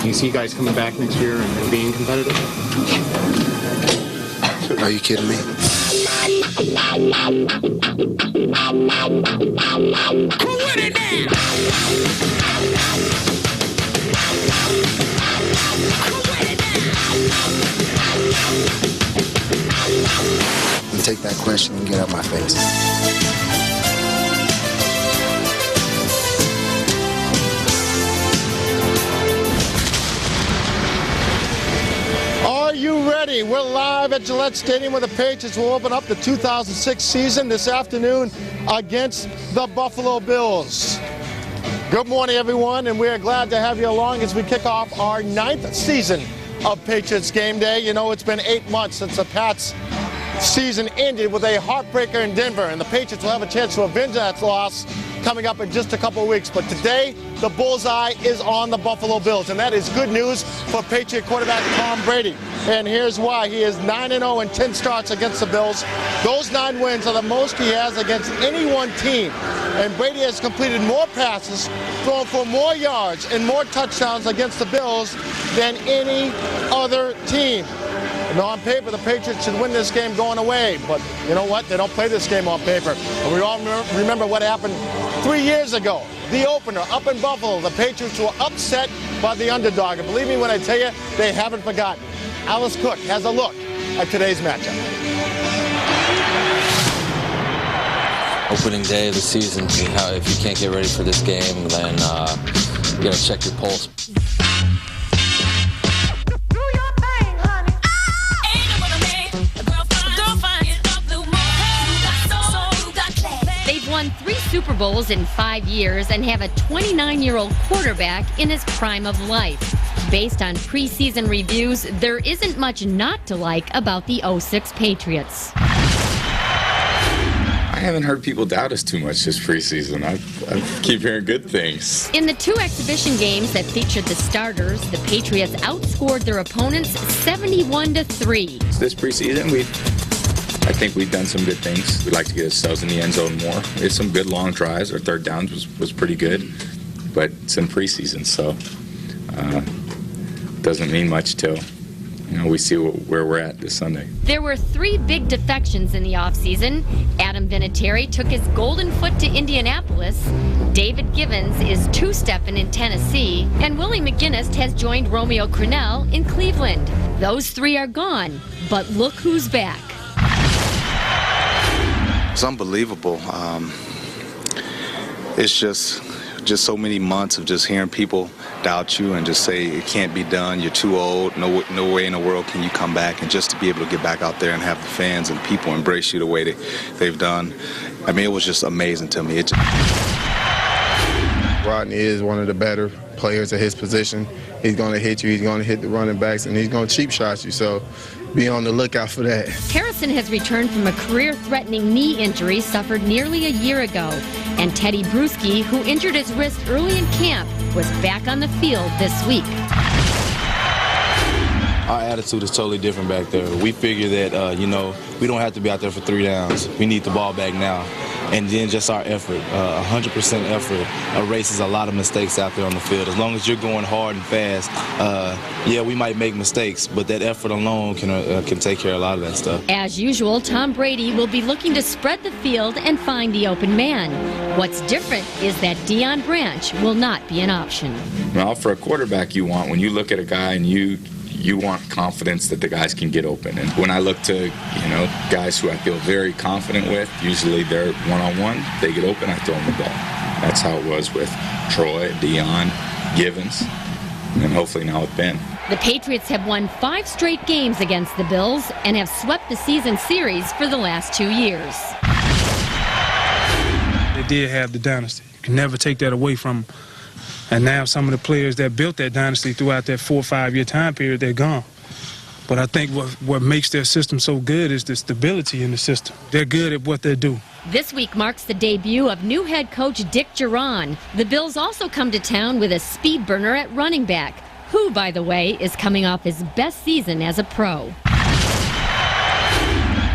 You see you guys coming back next year and being competitive? Are you kidding me? Who with it now? You take that question and get out my face. Are you ready? We're live at Gillette Stadium where the Patriots will open up the 2006 season this afternoon against the Buffalo Bills. Good morning, everyone, and we are glad to have you along as we kick off our 9th season of Patriots Game Day. You know, it's been 8 months since the Pats season ended with a heartbreaker in Denver, and the Patriots will have a chance to avenge that loss coming up in just a couple of weeks. But today, the bullseye is on the Buffalo Bills, and that is good news for Patriot quarterback Tom Brady. And here's why. He is 9-0 in 10 starts against the Bills. Those 9 wins are the most he has against any one team. And Brady has completed more passes, thrown for more yards and more touchdowns against the Bills than any other team. And on paper, the Patriots should win this game going away. But you know what? They don't play this game on paper. And we all remember what happened 3 years ago. The opener up in Buffalo. The Patriots were upset by the underdog. And believe me when I tell you, they haven't forgotten. Alice Cook has a look at today's matchup. Opening day of the season, if you can't get ready for this game, then you gotta check your pulse. They've won 3 Super Bowls in 5 years and have a 29-year-old quarterback in his prime of life. Based on preseason reviews, there isn't much not to like about the 06 Patriots. I haven't heard people doubt us too much this preseason. I keep hearing good things. In the 2 exhibition games that featured the starters, the Patriots outscored their opponents 71-3. This preseason, I think we've done some good things. We'd like to get ourselves in the end zone more. It's some good long drives. Our third downs was pretty good, but it's in preseason, so doesn't mean much till we see where we're at this Sunday. There were 3 big defections in the offseason. Adam Vinatieri took his golden foot to Indianapolis. David Givens is 2-stepping in Tennessee. And Willie McGinnis has joined Romeo Crennel in Cleveland. Those 3 are gone, but look who's back. It's unbelievable. It's just so many months of just hearing people doubt you and just say it can't be done, you're too old, no way in the world can you come back, and just to be able to get back out there and have the fans and people embrace you the way they've done. I mean, it was just amazing to me. Rodney is one of the better players at his position. He's going to hit you, he's going to hit the running backs, and he's going to cheap shot you, so be on the lookout for that. Harrison has returned from a career-threatening knee injury suffered nearly a year ago. And Teddy Bruschi, who injured his wrist early in camp, was back on the field this week. Our attitude is totally different back there. We figure that, we don't have to be out there for 3 downs. We need the ball back now. And then just our effort, 100% effort erases a lot of mistakes out there on the field. As long as you're going hard and fast, yeah, we might make mistakes, but that effort alone can take care of a lot of that stuff. As usual, Tom Brady will be looking to spread the field and find the open man. What's different is that Deion Branch will not be an option. Well, for a quarterback, when you look at a guy and you want confidence that the guys can get open. And when I look to, guys who I feel very confident with, usually they're one-on-one, they get open, I throw them the ball. That's how it was with Troy, Deion, Givens, and hopefully now with Ben. The Patriots have won 5 straight games against the Bills and have swept the season series for the last 2 years. They did have the dynasty. You can never take that away from them. And now some of the players that built that dynasty throughout that 4 or 5 year time period, they're gone. But I think what makes their system so good is the stability in the system. They're good at what they do. This week marks the debut of new head coach Dick Jauron. The Bills also come to town with a speed burner at running back, who, by the way, is coming off his best season as a pro.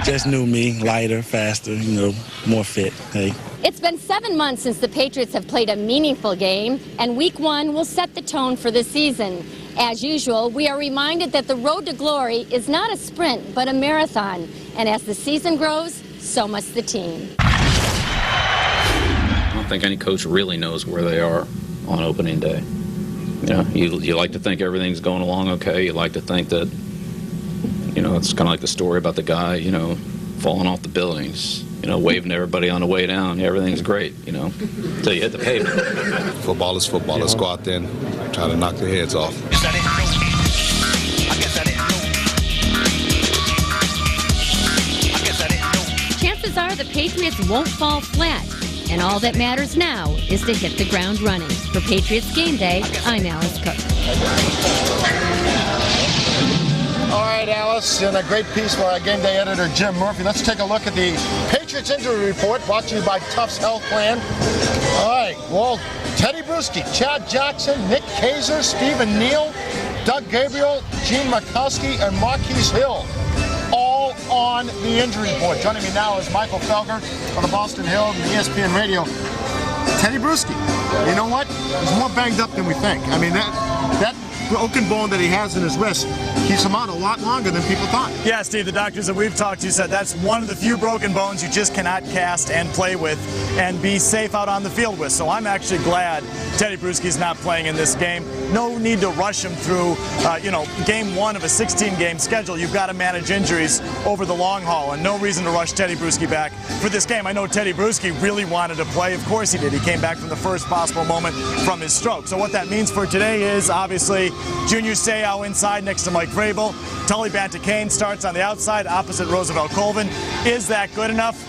Just knew me, lighter, faster, more fit. Hey. It's been 7 months since the Patriots have played a meaningful game, and Week 1 will set the tone for the season. As usual, we are reminded that the road to glory is not a sprint, but a marathon. And as the season grows, so must the team. I don't think any coach really knows where they are on opening day. You know, you like to think everything's going along okay. You like to think that, you know, it's kind of like the story about the guy, you know, falling off the buildings, you know, waving to everybody on the way down. Everything's great, you know, until you hit the pavement. Football is football. Let's go out there and try to knock their heads off. Chances are the Patriots won't fall flat. And all that matters now is to hit the ground running. For Patriots Game Day, I'm Alice Cook. All right, Alice, and a great piece by our Game Day editor, Jim Murphy. Let's take a look at the Patriots injury report brought to you by Tufts Health Plan. All right, well, Teddy Bruschi, Chad Jackson, Nick Kaiser, Stephen Neal, Doug Gabriel, Gene Makowski, and Marquise Hill. All on the injury report. Joining me now is Michael Felger of the Boston Herald and ESPN Radio. Teddy Bruschi, you know what? He's more banged up than we think. I mean, that broken bone that he has in his wrist keeps him out a lot longer than people thought. Yeah, Steve, the doctors that we've talked to said that's one of the few broken bones you just cannot cast and play with and be safe out on the field with. So I'm actually glad Teddy Bruschi's not playing in this game. No need to rush him through, game one of a 16-game schedule. You've got to manage injuries over the long haul, and no reason to rush Teddy Bruschi back for this game. I know Teddy Bruschi really wanted to play. Of course he did. He came back from the first possible moment from his stroke. So what that means for today is, obviously, Junior Seau inside next to Mike Vrabel. Tully Bantakane starts on the outside opposite Roosevelt Colvin. Is that good enough?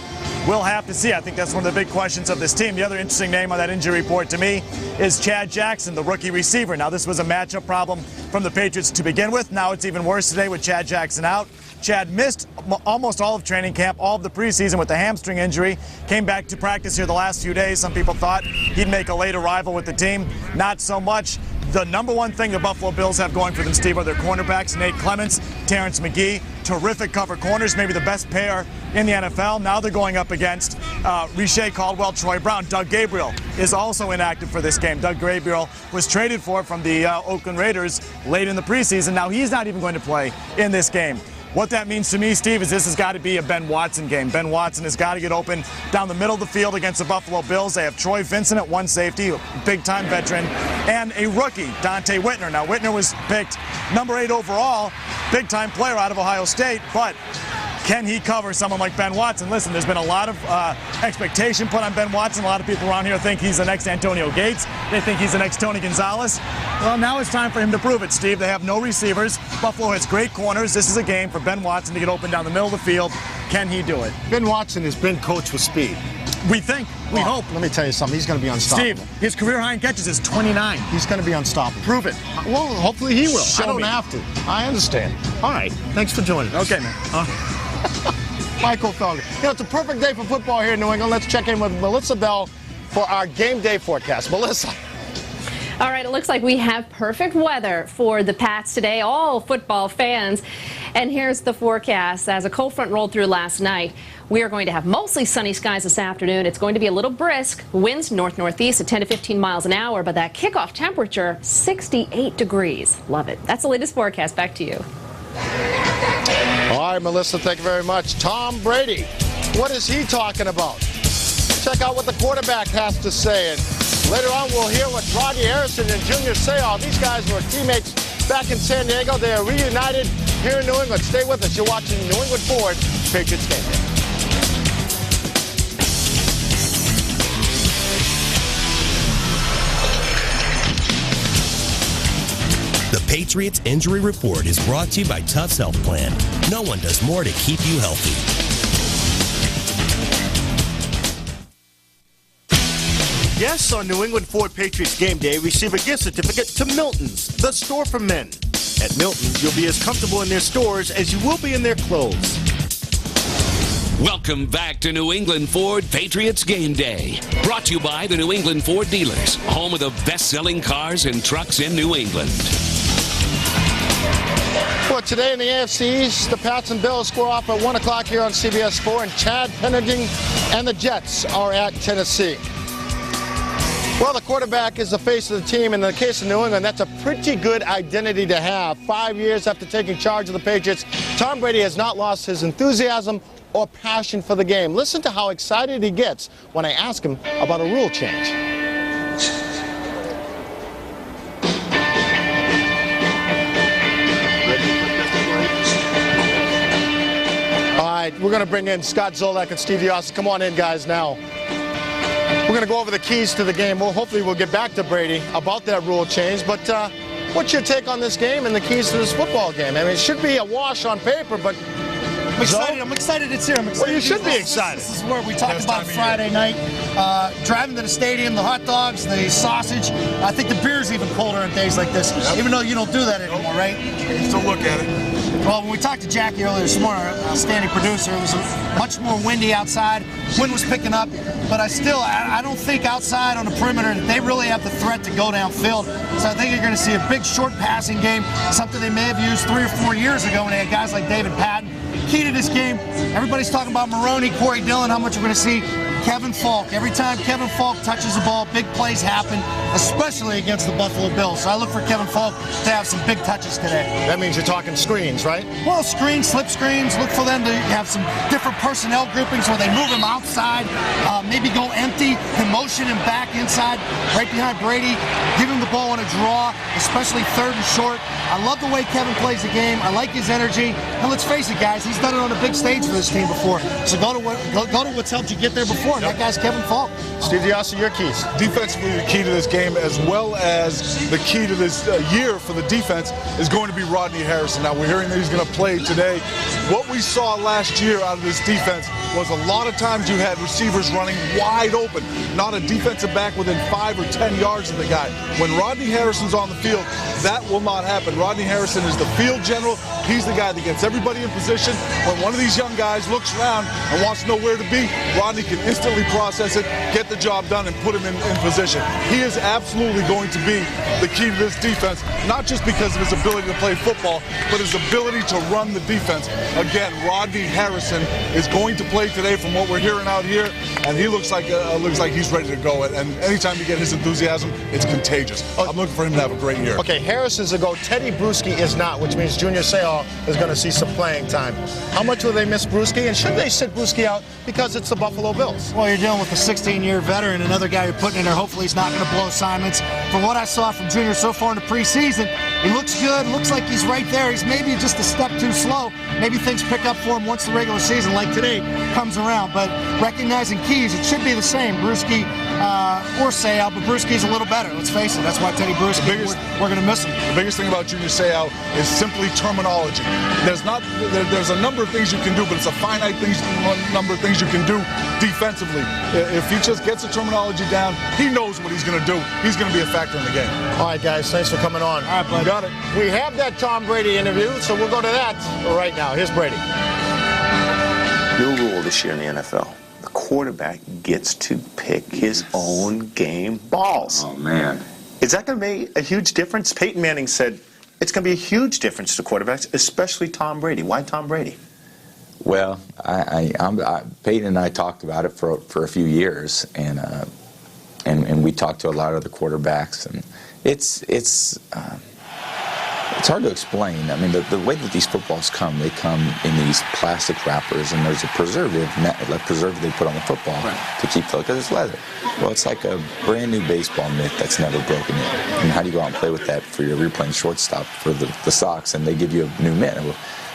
We'll have to see. I think that's one of the big questions of this team. The other interesting name on that injury report to me is Chad Jackson, the rookie receiver. Now, this was a matchup problem from the Patriots to begin with. Now it's even worse today with Chad Jackson out. Chad missed almost all of training camp, all of the preseason with the hamstring injury. Came back to practice here the last few days. Some people thought he'd make a late arrival with the team. Not so much. The number one thing the Buffalo Bills have going for them, Steve, are their cornerbacks, Nate Clements, Terrence McGee. Terrific cover corners, maybe the best pair in the NFL. Now they're going up against Riche Caldwell, Troy Brown. Doug Gabriel is also inactive for this game. Doug Gabriel was traded for from the Oakland Raiders late in the preseason. Now he's not even going to play in this game. What that means to me, Steve, is this has got to be a Ben Watson game. Ben Watson has got to get open down the middle of the field against the Buffalo Bills. They have Troy Vincent at one safety, a big-time veteran, and a rookie, Dante Whitner. Now, Whitner was picked number 8 overall, big-time player out of Ohio State, but can he cover someone like Ben Watson? Listen, there's been a lot of expectation put on Ben Watson. A lot of people around here think he's the next Antonio Gates. They think he's the next Tony Gonzalez. Well, now it's time for him to prove it, Steve. They have no receivers. Buffalo has great corners. This is a game for Ben Watson to get open down the middle of the field. Can he do it? Ben Watson has been coached with speed. We think. We hope. Let me tell you something. He's going to be unstoppable. Steve, his career high in catches is 29. He's going to be unstoppable. Prove it. Well, hopefully he will. Show I don't me. have to. I understand. All right. Thanks for joining us. Okay, man. Michael Felger. You know, it's a perfect day for football here in New England. Let's check in with Melissa Bell for our game day forecast. Melissa. All right, it looks like we have perfect weather for the Pats today, all football fans. And here's the forecast. As a cold front rolled through last night, we are going to have mostly sunny skies this afternoon. It's going to be a little brisk. Winds north-northeast at 10 to 15 miles an hour, but that kickoff temperature, 68 degrees. Love it. That's the latest forecast. Back to you. All right, Melissa, thank you very much. Tom Brady, what is he talking about? Check out what the quarterback has to say. And later on, we'll hear what Rodney Harrison and Junior Seau, these guys were teammates back in San Diego. They are reunited here in New England. Stay with us. You're watching New England Ford Patriots Game Day. The Patriots Injury Report is brought to you by Tufts Health Plan. No one does more to keep you healthy. Guests on New England Ford Patriots Game Day receive a gift certificate to Milton's, the store for men. At Milton's, you'll be as comfortable in their stores as you will be in their clothes. Welcome back to New England Ford Patriots Game Day. Brought to you by the New England Ford dealers, home of the best-selling cars and trucks in New England. Well, today in the AFC East, the Pats and Bills square off at 1 o'clock here on CBS 4, and Chad Pennington and the Jets are at Tennessee. Well, the quarterback is the face of the team. In the case of New England, that's a pretty good identity to have. 5 years after taking charge of the Patriots, Tom Brady has not lost his enthusiasm or passion for the game. Listen to how excited he gets when I ask him about a rule change. All right, we're going to bring in Scott Zolak and Steve Yost. Come on in, guys, now. We're going to go over the keys to the game. Well, hopefully we'll get back to Brady about that rule change. But what's your take on this game and the keys to this football game? I mean, it should be a wash on paper, but... I'm excited. I'm excited it's here. I'm excited. Well, you should be excited. This is where we talked about Friday night. Driving to the stadium, the hot dogs, the sausage. I think the beer's even colder on days like this, even though you don't do that anymore, right? You still look at it. Well, when we talked to Jackie earlier this morning, our standing producer, it was much more windy outside. Wind was picking up, but I don't think outside on the perimeter that they really have the threat to go downfield. So I think you're going to see a big short passing game, something they may have used 3 or 4 years ago when they had guys like David Patton. Key to this game, everybody's talking about Maroney, Corey Dillon, how much we're going to see. Kevin Falk. Every time Kevin Falk touches the ball, big plays happen, especially against the Buffalo Bills. So I look for Kevin Falk to have some big touches today. That means you're talking screens, right? Well, screens, slip screens. Look for them to have some different personnel groupings where they move him outside, maybe go empty, and motion him back inside, right behind Brady. Give him the ball on a draw, especially 3rd and short. I love the way Kevin plays the game. I like his energy. And let's face it, guys, he's done it on a big stage for this team before. So go to what's helped you get there before. And that guy's Kevin Falk. Steve Yost, your keys. Defensively, the key to this game, as well as the key to this year for the defense, is going to be Rodney Harrison. Now, we're hearing that he's going to play today. What we saw last year out of this defense was a lot of times you had receivers running wide open, not a defensive back within 5 or 10 yards of the guy. When Rodney Harrison's on the field, that will not happen. Rodney Harrison is the field general. He's the guy that gets everybody in position. When one of these young guys looks around and wants to know where to be, Rodney can instantly process it, get the job done, and put him in position. He is absolutely going to be the key to this defense, not just because of his ability to play football, but his ability to run the defense. Again, Rodney Harrison is going to play today from what we're hearing out here, and he looks like he's ready to go. And anytime you get his enthusiasm, it's contagious. I'm looking for him to have a great year. Okay, Harrison's a go. Teddy Bruschi is not, which means Junior Seau is going to see some playing time. How much will they miss Bruschi, and should they sit Bruschi out because it's the Buffalo Bills? Well, you're dealing with a 16-year veteran, another guy you're putting in there. Hopefully he's not going to blow assignments. From what I saw from Junior so far in the preseason, he looks good, looks like he's right there. He's maybe just a step too slow. Maybe things pick up for him once the regular season, like today, comes around. But recognizing keys, it should be the same. Bruschi or Seau, but Bruschi's a little better. Let's face it. That's why Teddy Bruschi, we're going to miss him. The biggest thing about Junior Seau is simply terminology. There's a number of things you can do, but it's a finite number of things you can do defensively. If he just gets the terminology down, he knows what he's going to do. He's going to be a factor in the game. All right, guys, thanks for coming on. All right, bud. Got it. We have that Tom Brady interview, so we'll go to that right now. Here's Brady. New rule this year in the NFL. The quarterback gets to pick his own game balls. Oh, man. Is that going to make a huge difference? Peyton Manning said it's going to be a huge difference to quarterbacks, especially Tom Brady. Why Tom Brady? Well, Peyton and I talked about it for a few years, and we talked to a lot of the quarterbacks, and it's hard to explain. I mean, the way that these footballs come, they come in these plastic wrappers, and there's a preservative they put on the football to keep the, because it's leather. Well, it's like a brand new baseball mitt that's never broken yet. And how do you go out and play with that for you're playing shortstop for the Sox, and they give you a new mitt? Well,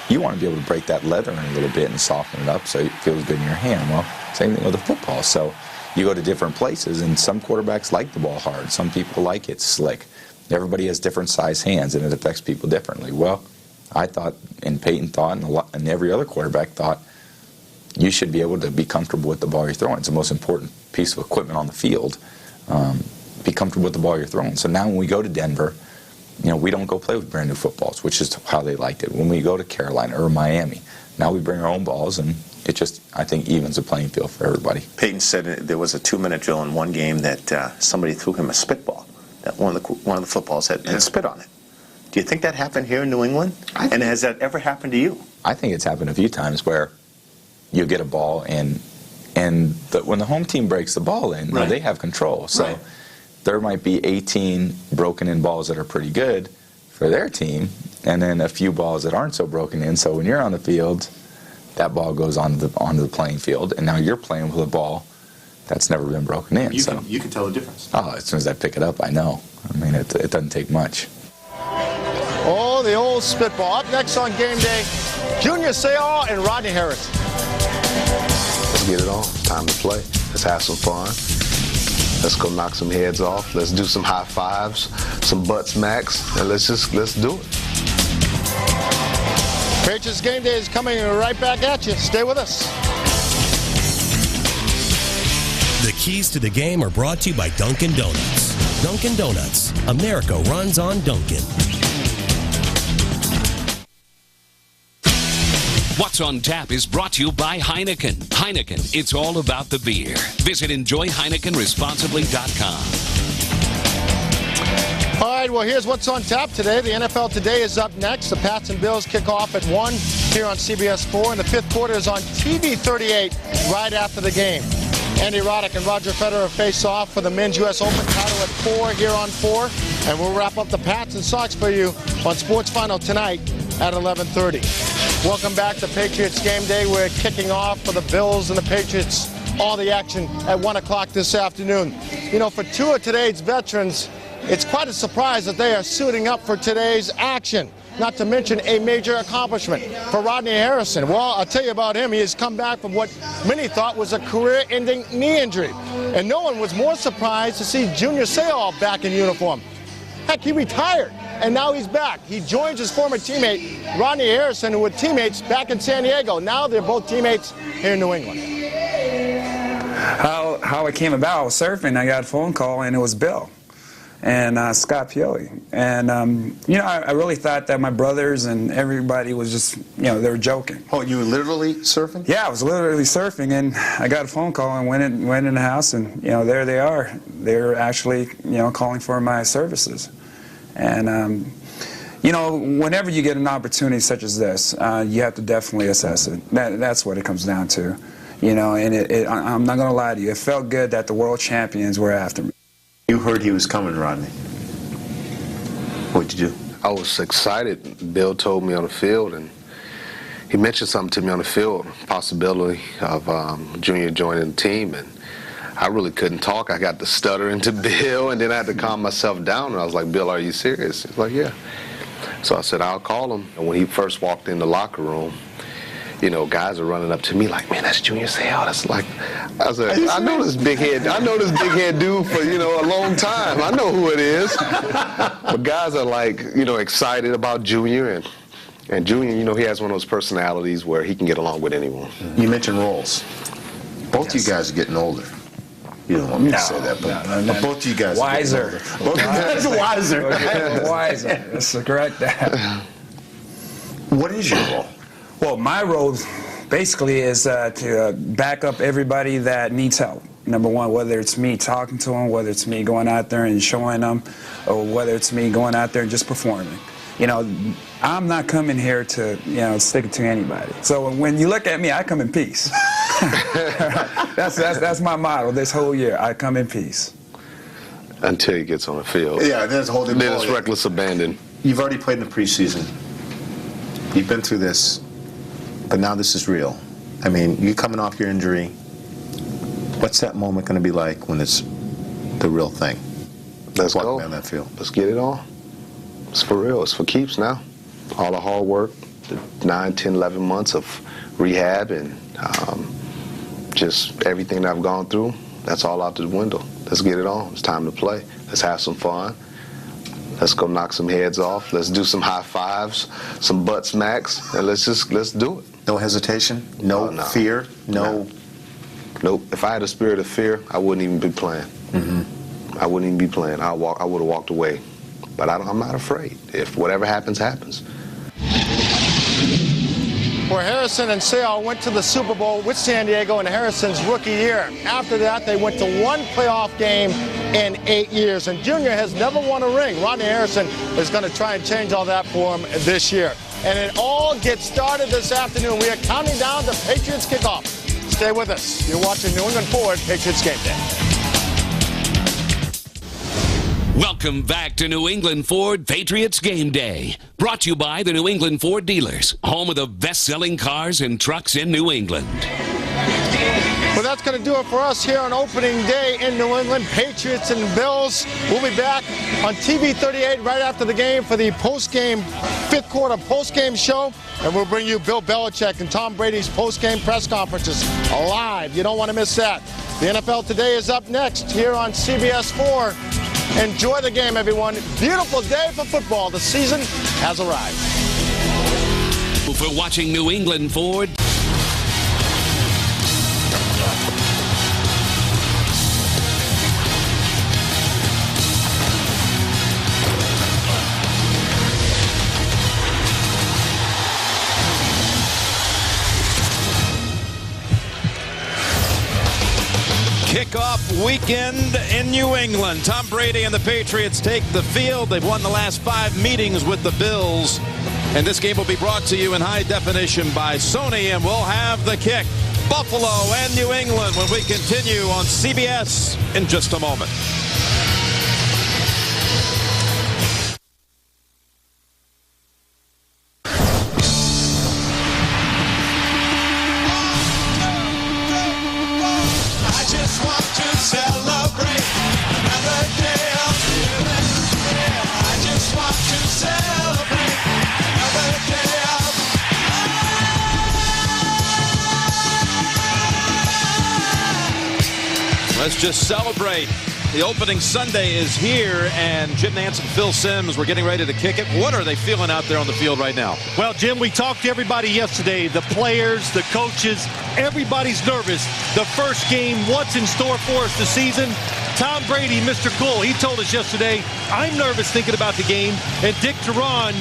you want to be able to break that leather in a little bit and soften it up so it feels good in your hand. Well, same thing with the football. So you go to different places, and some quarterbacks like the ball hard. Some people like it slick. Everybody has different size hands, and it affects people differently. Well, I thought, and Peyton thought, and every other quarterback thought, you should be able to be comfortable with the ball you're throwing. It's the most important piece of equipment on the field. Be comfortable with the ball you're throwing. So now when we go to Denver, we don't go play with brand new footballs, which is how they liked it. When we go to Carolina or Miami, now we bring our own balls, and it just, I think, evens the playing field for everybody. Peyton said there was a 2-minute drill in one game that somebody threw him a spitball. That one of the footballs had spit on it. Do you think that happened here in New England? And has that ever happened to you? I think it's happened a few times where you get a ball, and when the home team breaks the ball in, they have control. So there might be 18 broken in balls that are pretty good for their team, and then a few balls that aren't so broken in. So when you're on the field, that ball goes onto the playing field, and now you're playing with a ball that's never been broken in. You can tell the difference. Oh, as soon as I pick it up, I know. I mean, it doesn't take much. Oh, the old spitball. Up next on game day, Junior Seau and Rodney Harrison. Let's get it on. Time to play. Let's have some fun. Let's go knock some heads off. Let's do some high fives, some butt smacks, and let's do it. Patriots Game Day is coming right back at you. Stay with us. The keys to the game are brought to you by Dunkin' Donuts. Dunkin' Donuts. America runs on Dunkin'. What's on Tap is brought to you by Heineken. Heineken, it's all about the beer. Visit enjoyheinekenresponsibly.com. All right, well, here's what's on tap today. The NFL Today is up next. The Pats and Bills kick off at 1 here on CBS 4, and the fifth quarter is on TV 38 right after the game. Andy Roddick and Roger Federer face off for the Men's U.S. Open title at 4 here on 4, and we'll wrap up the Pats and Sox for you on Sports Final tonight at 11:30. Welcome back to Patriots Game Day. We're kicking off for the Bills and the Patriots. All the action at 1 o'clock this afternoon. You know, for two of today's veterans, it's quite a surprise that they are suiting up for today's action, not to mention a major accomplishment for Rodney Harrison. Well, I'll tell you about him. He has come back from what many thought was a career-ending knee injury. And no one was more surprised to see Junior Seau back in uniform. Heck, he retired, and now he's back. He joins his former teammate, Rodney Harrison, who were teammates back in San Diego. Now they're both teammates here in New England. How it came about, I was surfing, I got a phone call, and it was Bill and Scott Pioli. And, you know, I really thought that my brothers and everybody was just, you know, they were joking. Oh, you were literally surfing? Yeah, I was literally surfing, and I got a phone call and went in the house, and, you know, there they are. They're actually, you know, calling for my services. And, you know, whenever you get an opportunity such as this, you have to definitely assess it. That's what it comes down to. You know, and I'm not going to lie to you. It felt good that the world champions were after me. You heard he was coming, Rodney. What'd you do? I was excited. Bill told me on the field, and he mentioned something to me on the field, possibility of Junior joining the team, and I really couldn't talk. I got to stuttering to Bill, and then I had to calm myself down, and I was like, Bill, are you serious? He's like, yeah. So I said, I'll call him. And when he first walked in the locker room, you know, guys are running up to me like, man, that's Junior Seau. That's like, I was like, I know this big head dude for, you know, a long time. I know who it is. But guys are like, you know, excited about Junior, and Junior, you know, he has one of those personalities where he can get along with anyone. You mentioned roles. Both of you guys are getting older. You don't want me to say that, but both of you guys wiser. are getting older. Both of you guys are wiser. Wiser. That's correct. What is your role? Well, my role basically is to back up everybody that needs help. Number one, whether it's me talking to them, whether it's me going out there and showing them, or whether it's me going out there and just performing. You know, I'm not coming here to, you know, stick it to anybody. So when you look at me, I come in peace. That's my motto this whole year. I come in peace. Until he gets on the field. Yeah, then it's holding. Then it's reckless abandon. You've already played in the preseason. You've been through this. But now this is real. I mean, you coming off your injury, what's that moment going to be like when it's the real thing? Let's go. Down that field. Let's get it on. It's for real. It's for keeps now. All the hard work, the 9, 10, 11 months of rehab, and just everything that I've gone through, that's all out the window. Let's get it on. It's time to play. Let's have some fun. Let's go knock some heads off. Let's do some high fives, some butt smacks, and let's do it. No hesitation, no fear, no. Nope. If I had a spirit of fear, I wouldn't even be playing. Mm-hmm. I wouldn't even be playing. I would have walked away. But I'm not afraid. If whatever happens, happens. Where Harrison and Seau went to the Super Bowl with San Diego in Harrison's rookie year. After that, they went to one playoff game in 8 years. And Junior has never won a ring. Rodney Harrison is going to try and change all that for him this year. And it all gets started this afternoon. We are counting down the Patriots kickoff. Stay with us. You're watching New England Forward Patriots Game Day. Welcome back to New England Ford Patriots Game Day. Brought to you by the New England Ford dealers, home of the best-selling cars and trucks in New England. Well, that's going to do it for us here on opening day in New England. Patriots and Bills. We'll be back on TV 38 right after the game for the post-game, fifth quarter post-game show. And we'll bring you Bill Belichick and Tom Brady's post-game press conferences live. You don't want to miss that. The NFL Today is up next here on CBS 4. Enjoy the game, everyone. Beautiful day for football. The season has arrived. For watching New England Ford. Kickoff weekend in New England. Tom Brady and the Patriots take the field. They've won the last 5 meetings with the Bills. And this game will be brought to you in high definition by Sony. And we'll have the kick. Buffalo and New England when we continue on CBS in just a moment. Let's just celebrate. The opening Sunday is here, and Jim Nantz and Phil Simms were getting ready to kick it. What are they feeling out there on the field right now? Well, Jim, we talked to everybody yesterday, the players, the coaches, everybody's nervous. The first game, what's in store for us this season? Tom Brady, Mr. Cool, he told us yesterday, I'm nervous thinking about the game. And Dick Jauron,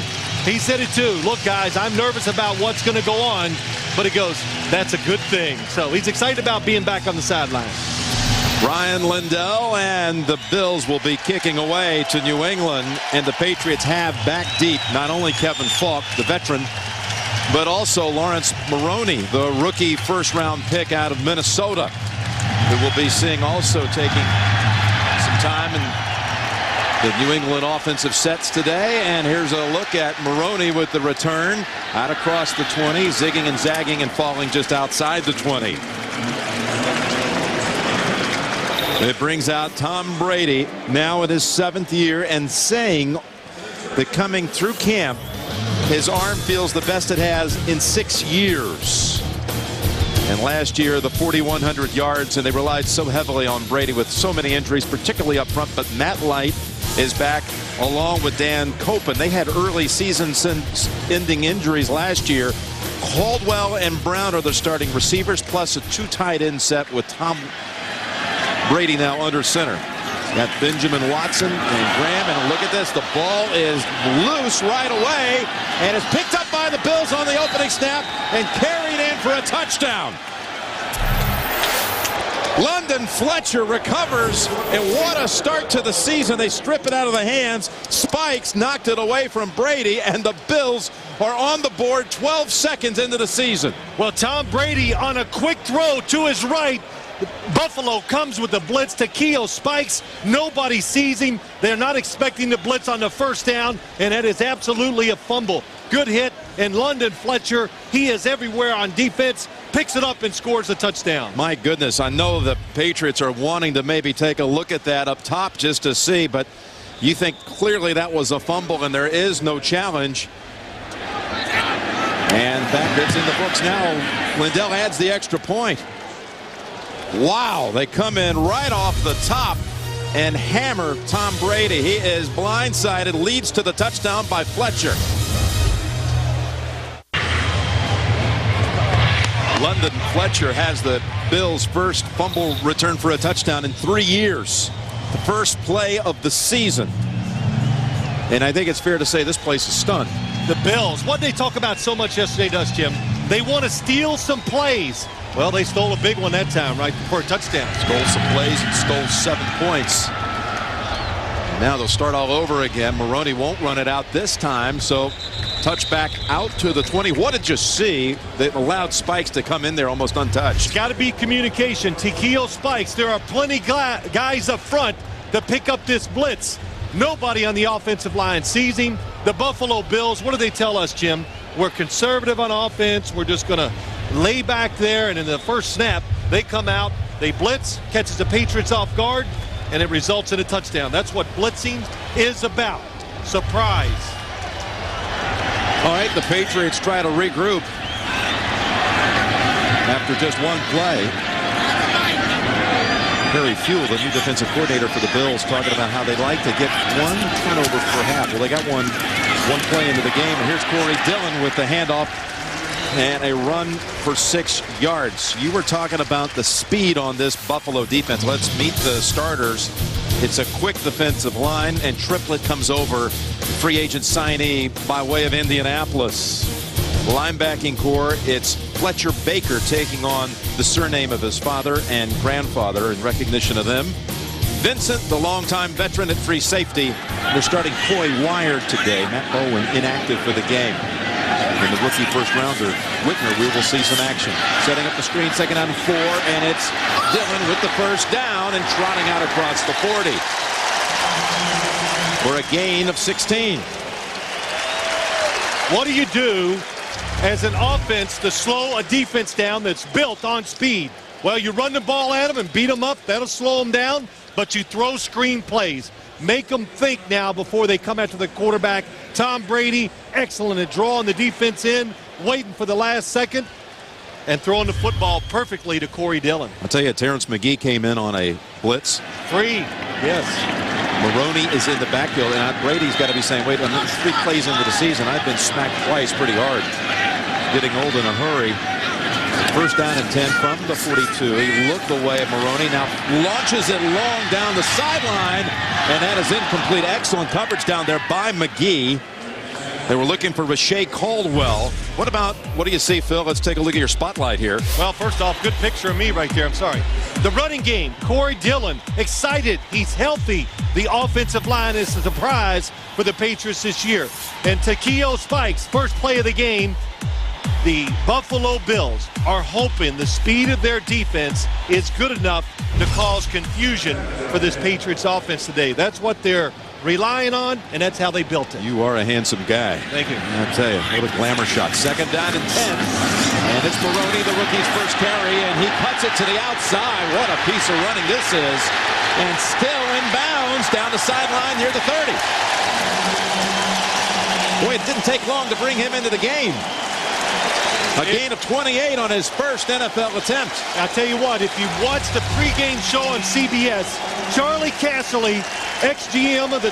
he said it too. Look, guys, I'm nervous about what's going to go on. But he goes, that's a good thing. So he's excited about being back on the sideline. Ryan Lindell and the Bills will be kicking away to New England, and the Patriots have back deep not only Kevin Falk, the veteran, but also Lawrence Maroney, the rookie first-round pick out of Minnesota, who will be seeing also taking some time in the New England offensive sets today. And here's a look at Maroney with the return out across the 20, zigging and zagging and falling just outside the 20. It brings out Tom Brady now in his 7th year and saying that coming through camp, his arm feels the best it has in 6 years. And last year, the 4,100 yards, and they relied so heavily on Brady with so many injuries, particularly up front. But Matt Light is back along with Dan Copen. They had early season-ending injuries last year. Caldwell and Brown are the starting receivers, plus a 2 tight end set with Tom Brady now under center. Got Benjamin Watson and Graham, and look at this. The ball is loose right away, and is picked up by the Bills on the opening snap and carried in for a touchdown. London Fletcher recovers, and what a start to the season. They strip it out of the hands. Spikes knocked it away from Brady, and the Bills are on the board 12 seconds into the season. Well, Tom Brady on a quick throw to his right. Buffalo comes with the blitz to Keo Spikes. Nobody sees him. They're not expecting the blitz on the first down, and it is absolutely a fumble. Good hit, and London Fletcher, he is everywhere on defense, picks it up and scores a touchdown. My goodness, I know the Patriots are wanting to maybe take a look at that up top just to see, but you think clearly that was a fumble and there is no challenge. And that gets in the books now. Lindell adds the extra point. Wow, they come in right off the top and hammer Tom Brady. He is blindsided, leads to the touchdown by Fletcher. London Fletcher has the Bills' first fumble return for a touchdown in 3 years. The first play of the season. And I think it's fair to say this place is stunned. The Bills, what they talk about so much yesterday does, Jim. They want to steal some plays. Well, they stole a big one that time, right, for a touchdown. Stole some plays and stole 7 points. And now they'll start all over again. Maroney won't run it out this time, so touchback out to the 20. What did you see that allowed Spikes to come in there almost untouched? Got to be communication. Keo Spikes, there are plenty guys up front to pick up this blitz. Nobody on the offensive line sees him. The Buffalo Bills, what do they tell us, Jim? We're conservative on offense. We're just going to lay back there, and in the first snap, they come out, they blitz, catches the Patriots off guard, and it results in a touchdown. That's what blitzing is about. Surprise. All right, the Patriots try to regroup after just one play. Perry Fuel, the new defensive coordinator for the Bills, talking about how they'd like to get one turnover per half. Well, they got one play into the game, and here's Corey Dillon with the handoff and a run for 6 yards. You were talking about the speed on this Buffalo defense. Let's meet the starters. It's a quick defensive line, and Triplett comes over, free agent signee by way of Indianapolis. Linebacking core, it's Fletcher Baker taking on the surname of his father and grandfather in recognition of them. Vincent, the longtime veteran at free safety. They're starting Coy Wired today. Matt Bowen inactive for the game. And the rookie first rounder, Whitner, we will see some action. Setting up the screen, 2nd and 4, and it's Dillon with the first down and trotting out across the 40 for a gain of 16. What do you do as an offense to slow a defense down that's built on speed? Well, you run the ball at them and beat them up. That'll slow them down. But you throw screen plays. Make them think now before they come after the quarterback. Tom Brady, excellent at drawing the defense in, waiting for the last second, and throwing the football perfectly to Corey Dillon. I'll tell you, Terrence McGee came in on a blitz. 3, yes. Maroney is in the backfield, and Brady's got to be saying, wait, I'm 3 plays into the season. I've been smacked twice pretty hard. Getting old in a hurry. First down and 10 from the 42. He looked away at Maroney. Now launches it long down the sideline, and that is incomplete. Excellent coverage down there by McGee. They were looking for Rashay Caldwell. What do you see, Phil? Let's take a look at your spotlight here. Well, first off, good picture of me right there. I'm sorry. The running game, Corey Dillon, excited. He's healthy. The offensive line is a surprise for the Patriots this year. And Takeo Spikes, first play of the game. The Buffalo Bills are hoping the speed of their defense is good enough to cause confusion for this Patriots offense today. That's what they're relying on, and that's how they built it. You are a handsome guy. Thank you. I'll tell you, what a glamour shot. 2nd down and 10. And it's Maroney, the rookie's first carry, and he cuts it to the outside. What a piece of running this is. And still in bounds down the sideline near the 30. Boy, it didn't take long to bring him into the game. A gain of 28 on his first NFL attempt. I'll tell you what, if you watch the pregame show on CBS, Charlie Casserly, ex-GM of the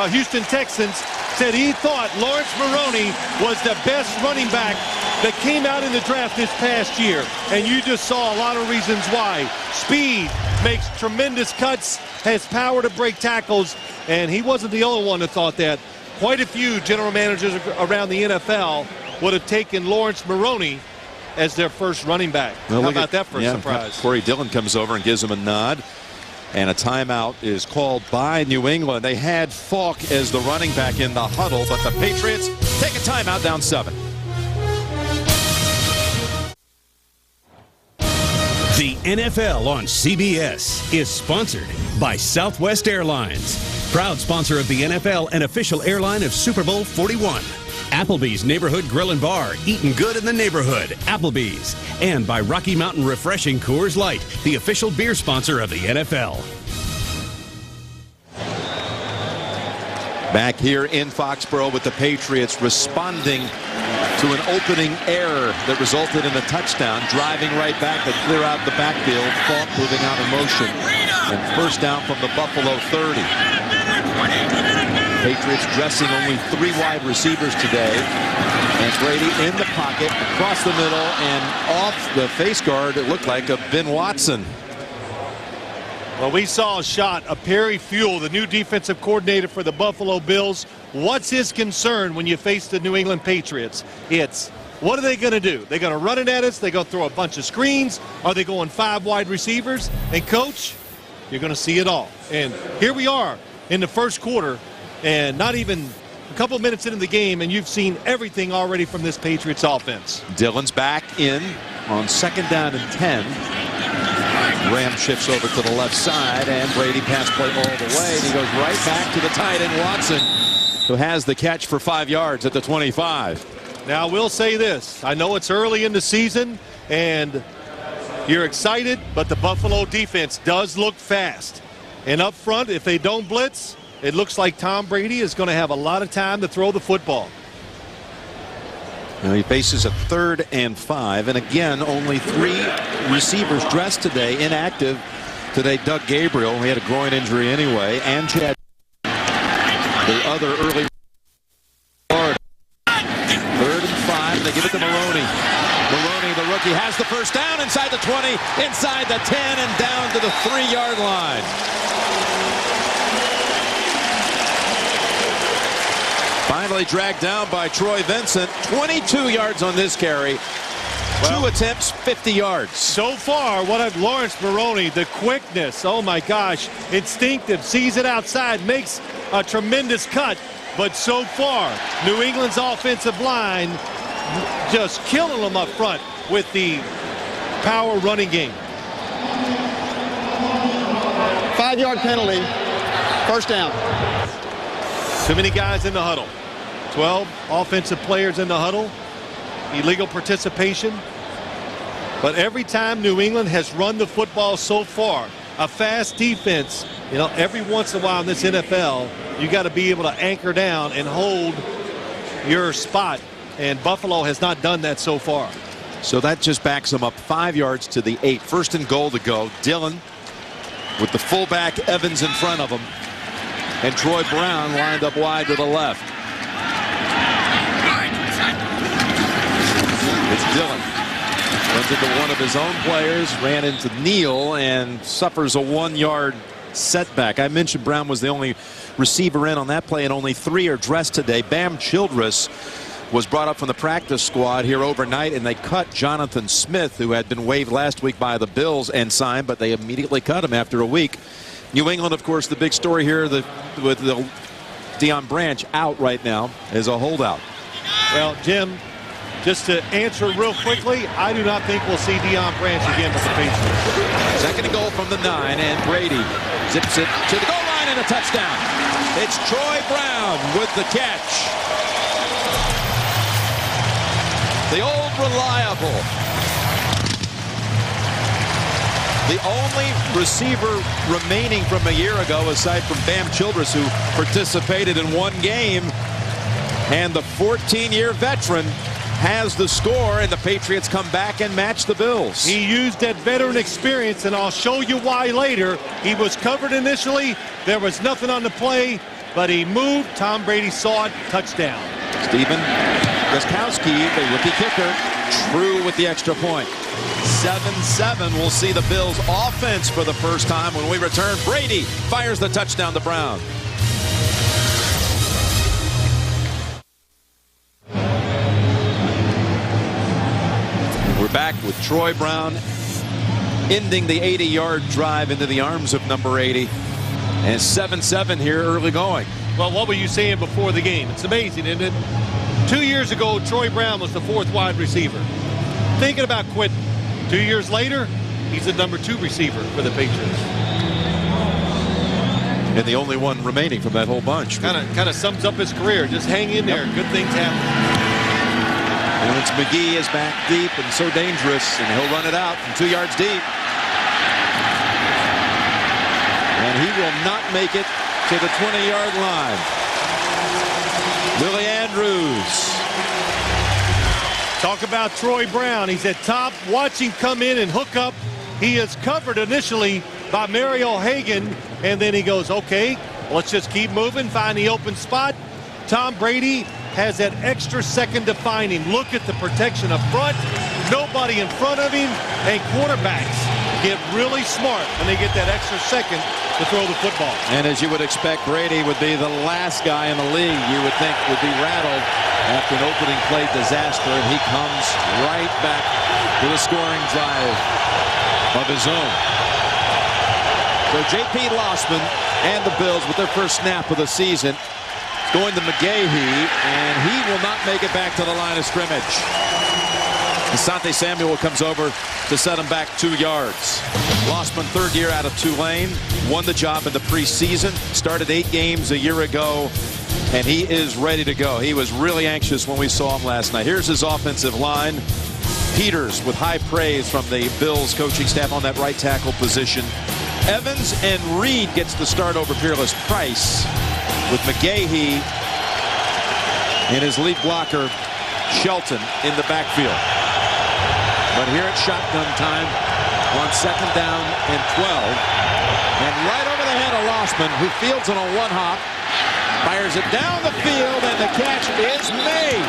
Houston Texans, said he thought Lawrence Maroney was the best running back that came out in the draft this past year. And you just saw a lot of reasons why. Speed, makes tremendous cuts, has power to break tackles, and he wasn't the only one that thought that. Quite a few general managers around the NFL would have taken Lawrence Maroney as their first running back. Well, how about that for a surprise? Corey Dillon comes over and gives him a nod. And a timeout is called by New England. They had Falk as the running back in the huddle, but the Patriots take a timeout down 7. The NFL on CBS is sponsored by Southwest Airlines, proud sponsor of the NFL and official airline of Super Bowl 41. Applebee's Neighborhood Grill and Bar, eating good in the neighborhood, Applebee's. And by Rocky Mountain Refreshing Coors Light, the official beer sponsor of the NFL. Back here in Foxborough with the Patriots responding to an opening error that resulted in a touchdown. Driving right back to clear out the backfield. Falk moving out in motion. And first down from the Buffalo 30. Patriots dressing only 3 wide receivers today. And Brady in the pocket, across the middle, and off the face guard, it looked like a Ben Watson. Well, we saw a shot of Perry Fuel, the new defensive coordinator for the Buffalo Bills. What's his concern when you face the New England Patriots? It's, what are they going to do? They're going to run it at us? They're going to throw a bunch of screens? Are they going 5 wide receivers? And, Coach, you're going to see it all. And here we are in the first quarter, and not even a couple minutes into the game, and you've seen everything already from this Patriots offense. Dillon's back in on 2nd down and 10. Ram shifts over to the left side, and Brady pass play all the way, and he goes right back to the tight end Watson, who has the catch for 5 yards at the 25. Now, we'll say this. I know it's early in the season, and you're excited, but the Buffalo defense does look fast. And up front, if they don't blitz, it looks like Tom Brady is going to have a lot of time to throw the football. Now he faces a 3rd and 5, and again, only 3 receivers dressed today, inactive today. Doug Gabriel, he had a groin injury anyway, and Chad, the other early. 3rd and 5, they give it to Maroney. Maroney, the rookie, has the first down inside the 20, inside the 10, and down to the 3-yard line. Finally dragged down by Troy Vincent. 22 yards on this carry. 2 attempts, 50 yards. So far, Lawrence Maroney, the quickness, oh my gosh, instinctive, sees it outside, makes a tremendous cut. But so far, New England's offensive line just killing them up front with the power running game. 5-yard penalty, first down. Too many guys in the huddle. 12 offensive players in the huddle. Illegal participation. But every time New England has run the football so far, a fast defense, you know, every once in a while in this NFL, you got to be able to anchor down and hold your spot. And Buffalo has not done that so far. So that just backs them up 5 yards to the 8. 1st and goal to go. Dillon with the fullback Evans in front of him. And Troy Brown lined up wide to the left. It's Dillon. Runs into one of his own players, ran into Neal, and suffers a 1-yard setback. I mentioned Brown was the only receiver in on that play, and only 3 are dressed today. Bam Childress was brought up from the practice squad here overnight, and they cut Jonathan Smith, who had been waived last week by the Bills and signed, but they immediately cut him after a week. New England, of course, the big story here with the Deion Branch out right now is a holdout. Well, Jim, just to answer real quickly, I do not think we'll see Deion Branch again with the Patriots. 2nd and goal from the 9, and Brady zips it to the goal line and a touchdown. It's Troy Brown with the catch. The old reliable. The only receiver remaining from a year ago, aside from Bam Childress, who participated in 1 game, and the 14-year veteran has the score, and the Patriots come back and match the Bills. He used that veteran experience, and I'll show you why later. He was covered initially. There was nothing on the play, but he moved. Tom Brady saw it. Touchdown. Stephen Gostkowski, the rookie kicker, true with the extra point. 7-7. We'll see the Bills offense for the first time when we return. Brady fires the touchdown to Brown. We're back with Troy Brown ending the 80-yard drive into the arms of number 80. And 7-7 here early going. Well, what were you saying before the game? It's amazing, isn't it? 2 years ago, Troy Brown was the 4th wide receiver. Thinking about quitting. 2 years later, he's the number 2 receiver for the Patriots. And the only one remaining from that whole bunch. Kind of sums up his career. Just hang in there. Good things happen. And it's McGee is back deep and so dangerous, and he'll run it out from 2 yards deep. And he will not make it to the 20-yard line. Willie Andrews. Talk about Troy Brown. He's at top. Watch him come in and hook up. He is covered initially by Mario Hagan, and then he goes, okay, let's just keep moving, find the open spot. Tom Brady has that extra second to find him. Look at the protection up front. Nobody in front of him, and quarterbacks get really smart when they get that extra second to throw the football. And as you would expect, Brady would be the last guy in the league you would think would be rattled after an opening play disaster, and he comes right back to the scoring drive of his own. So J.P. Lossman and the Bills with their first snap of the season going to McGahee, and he will not make it back to the line of scrimmage. Asante Samuel comes over to set him back 2 yards. Lossman, third year out of Tulane, won the job in the preseason, started 8 games a year ago, and he is ready to go. He was really anxious when we saw him last night. Here's his offensive line. Peters with high praise from the Bills coaching staff on that right tackle position. Evans and Reed gets the start over Peerless Price, with McGahee and his lead blocker Shelton in the backfield. But here it's shotgun time on 2nd down and 12. And right over the head of Lossman, who fields it on one hop, fires it down the field, and the catch is made.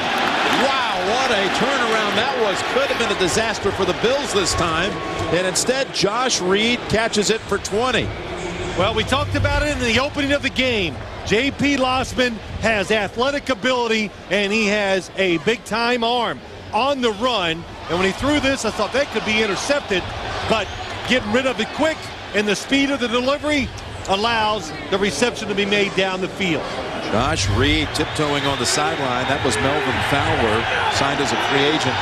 Wow, what a turnaround that was. Could have been a disaster for the Bills this time. And instead, Josh Reed catches it for 20. Well, we talked about it in the opening of the game. J.P. Lossman has athletic ability, and he has a big-time arm on the run. And when he threw this, I thought that could be intercepted, but getting rid of it quick, and the speed of the delivery allows the reception to be made down the field. Josh Reed tiptoeing on the sideline. That was Melvin Fowler, signed as a free agent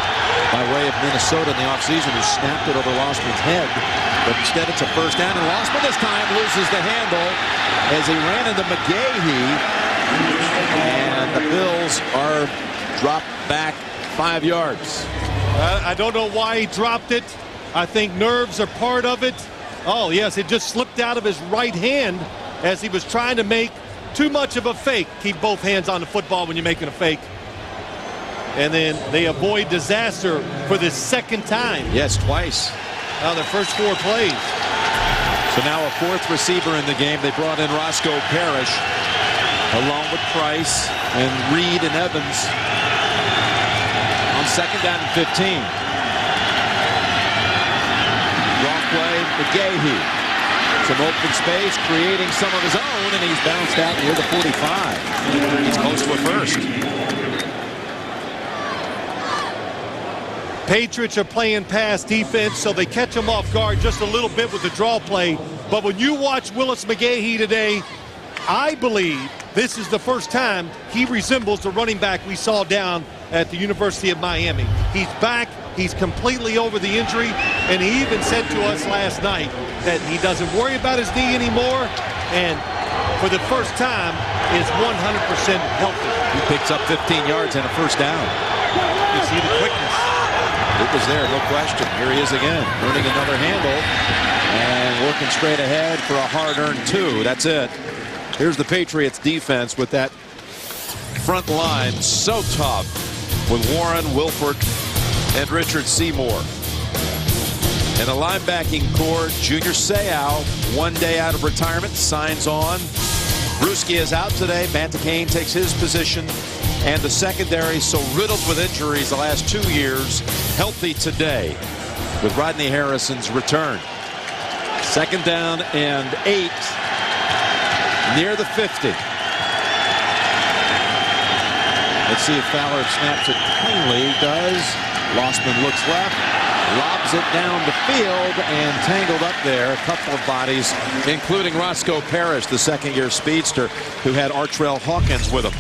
by way of Minnesota in the offseason, who snapped it over Lossman's head. But instead it's a first down, and Lossman this time loses the handle as he ran into McGahee. And the Bills are dropped back 5 yards. I don't know why he dropped it. I think nerves are part of it. Oh, yes, it just slipped out of his right hand as he was trying to make too much of a fake. Keep both hands on the football when you're making a fake. And then they avoid disaster for the 2nd time. Yes, twice. Their first 4 plays. So now a 4th receiver in the game. They brought in Roscoe Parrish along with Price and Reed and Evans on 2nd down and 15. Wrong play, McGahee. Some open space, creating some of his own, and he's bounced out near the 45. He's close to a first. Patriots are playing pass defense, so they catch him off guard just a little bit with the draw play. But when you watch Willis McGahee today, I believe this is the first time he resembles the running back we saw down at the University of Miami. He's back. He's completely over the injury, and he even said to us last night that he doesn't worry about his knee anymore, and for the first time is 100% healthy. He picks up 15 yards and a first down. You see the quickness. It was there, no question. Here he is again, earning another handle and working straight ahead for a hard-earned 2. That's it. Here's the Patriots defense with that front line so tough with Warren, Wilford, and Richard Seymour. And a linebacking core, Junior Seau, 1 day out of retirement, signs on. Bruschi is out today. Mantecane takes his position. And the secondary, so riddled with injuries the last 2 years, healthy today with Rodney Harrison's return. 2nd down and 8 near the 50. Let's see if Fowler snaps it cleanly. Does. Lossman looks left, lobs it down the field, and tangled up there. A couple of bodies, including Roscoe Parrish, the 2nd-year speedster, who had Artrell Hawkins with him.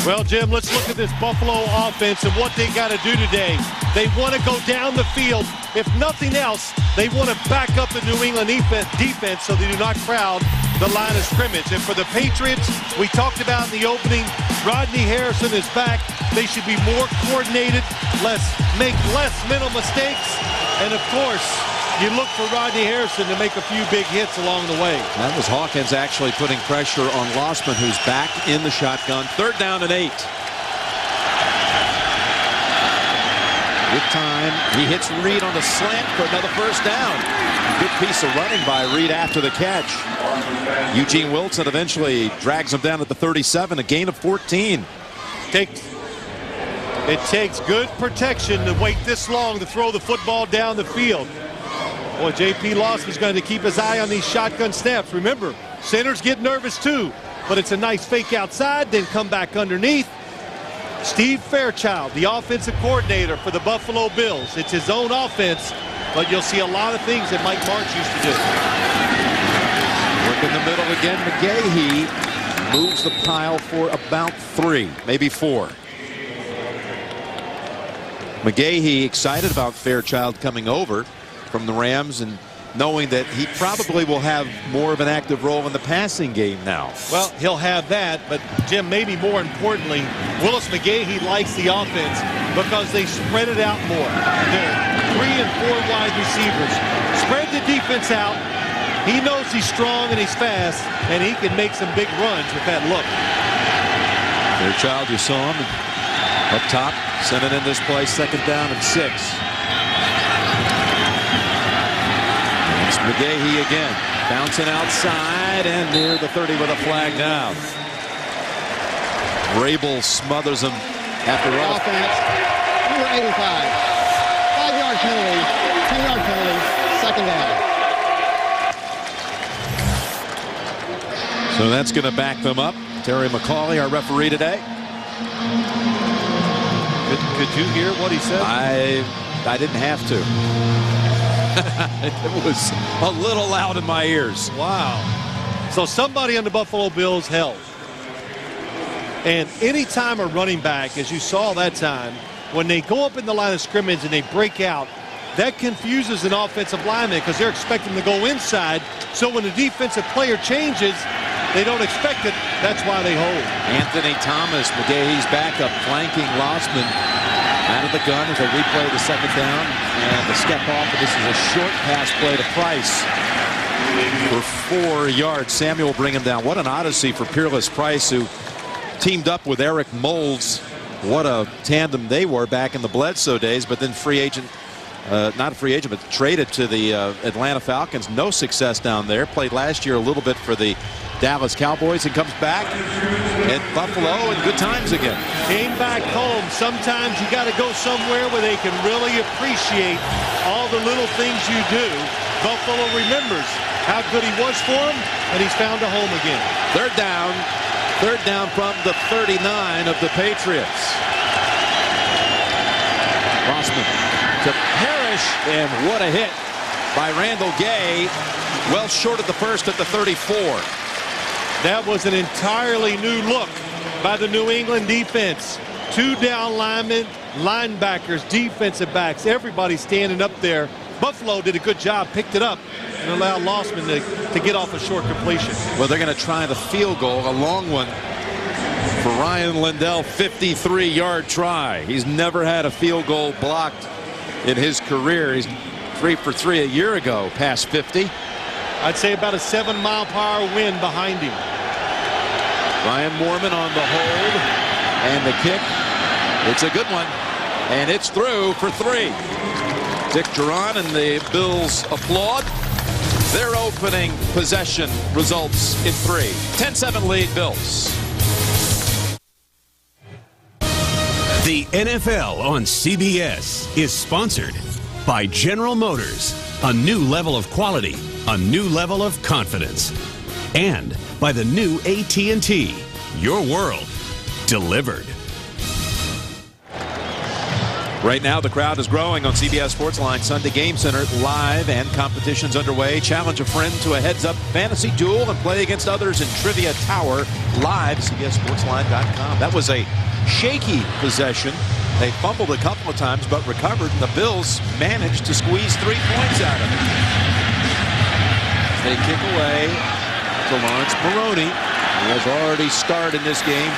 Well, Jim, let's look at this Buffalo offense and what they got to do today. They want to go down the field. If nothing else, they want to back up the New England defense so they do not crowd the line of scrimmage. And for the Patriots, we talked about in the opening, Rodney Harrison is back. They should be more coordinated, make less mental mistakes. And, of course, you look for Rodney Harrison to make a few big hits along the way. That was Hawkins actually putting pressure on Lossman, who's back in the shotgun. 3rd down and 8. With time, he hits Reed on the slant for another first down. Good piece of running by Reed after the catch. Eugene Wilson eventually drags him down at the 37, a gain of 14. It takes good protection to wait this long to throw the football down the field. Boy, J.P. Lossman's going to keep his eye on these shotgun snaps. Remember, centers get nervous too, but it's a nice fake outside, then come back underneath. Steve Fairchild, the offensive coordinator for the Buffalo Bills. It's his own offense, but you'll see a lot of things that Mike Martz used to do. Work in the middle again. McGahee moves the pile for about 3, maybe 4. McGahee excited about Fairchild coming over from the Rams and knowing that he probably will have more of an active role in the passing game now. Well, he'll have that, but Jim, maybe more importantly, Willis McGahee likes the offense because they spread it out more. They're 3 and 4 wide receivers. Spread the defense out. He knows he's strong and he's fast, and he can make some big runs with that look. Fairchild, you saw him up top, sent it in this play, 2nd down and 6. It's McGahee again, bouncing outside and near the 30 with a flag down. Rabel smothers him after all. Offense, number 85. 5-yard penalty, 10-yard penalty, 2nd down. So that's going to back them up. Terry McCauley, our referee today. Could you hear what he said? I didn't have to. It was a little loud in my ears. Wow. So somebody on the Buffalo Bills held. And anytime a running back, as you saw that time, when they go up in the line of scrimmage and they break out, that confuses an offensive lineman because they're expecting to go inside. So when the defensive player changes, they don't expect it. That's why they hold. Anthony Thomas, McGahee's backup, flanking Lossman out of the gun as they replay the 2nd down. And the step off, but this is a short pass play to Price for 4 yards. Samuel will bring him down. What an odyssey for Peerless Price, who teamed up with Eric Moulds. What a tandem they were back in the Bledsoe days, but then free agent. Not a free agent, but traded to the Atlanta Falcons. No success down there. Played last year a little bit for the Dallas Cowboys and comes back at Buffalo and good times again. Came back home. Sometimes you got to go somewhere where they can really appreciate all the little things you do. Buffalo remembers how good he was for him, and he's found a home again. Third down from the 39 of the Patriots. Rossman to Parrish, and what a hit by Randall Gay. Well short of the first at the 34. That was an entirely new look by the New England defense. 2 down linemen, linebackers, defensive backs, everybody standing up there. Buffalo did a good job, picked it up, and allowed Lossman to get off a short completion. Well, they're going to try the field goal, a long one for Ryan Lindell, 53-yard try. He's never had a field goal blocked in his career. He's 3 for 3 a year ago, past 50. I'd say about a 7-mile-per-hour wind behind him. Ryan Moorman on the hold, and the kick. It's a good one, and it's through for 3. Dick Jauron and the Bills applaud. Their opening possession results in 3. 10-7 lead Bills. The NFL on CBS is sponsored by General Motors. A new level of quality, a new level of confidence. And by the new AT&T. Your world delivered. Right now, the crowd is growing on CBS Sportsline Sunday Game Center live, and competitions underway. Challenge a friend to a heads-up fantasy duel and play against others in Trivia Tower live at CBSSportsline.com. That was a shaky possession. They fumbled a couple of times but recovered, and the Bills managed to squeeze 3 points out of it. They kick away to Lawrence Maroney, who has already starred in this game.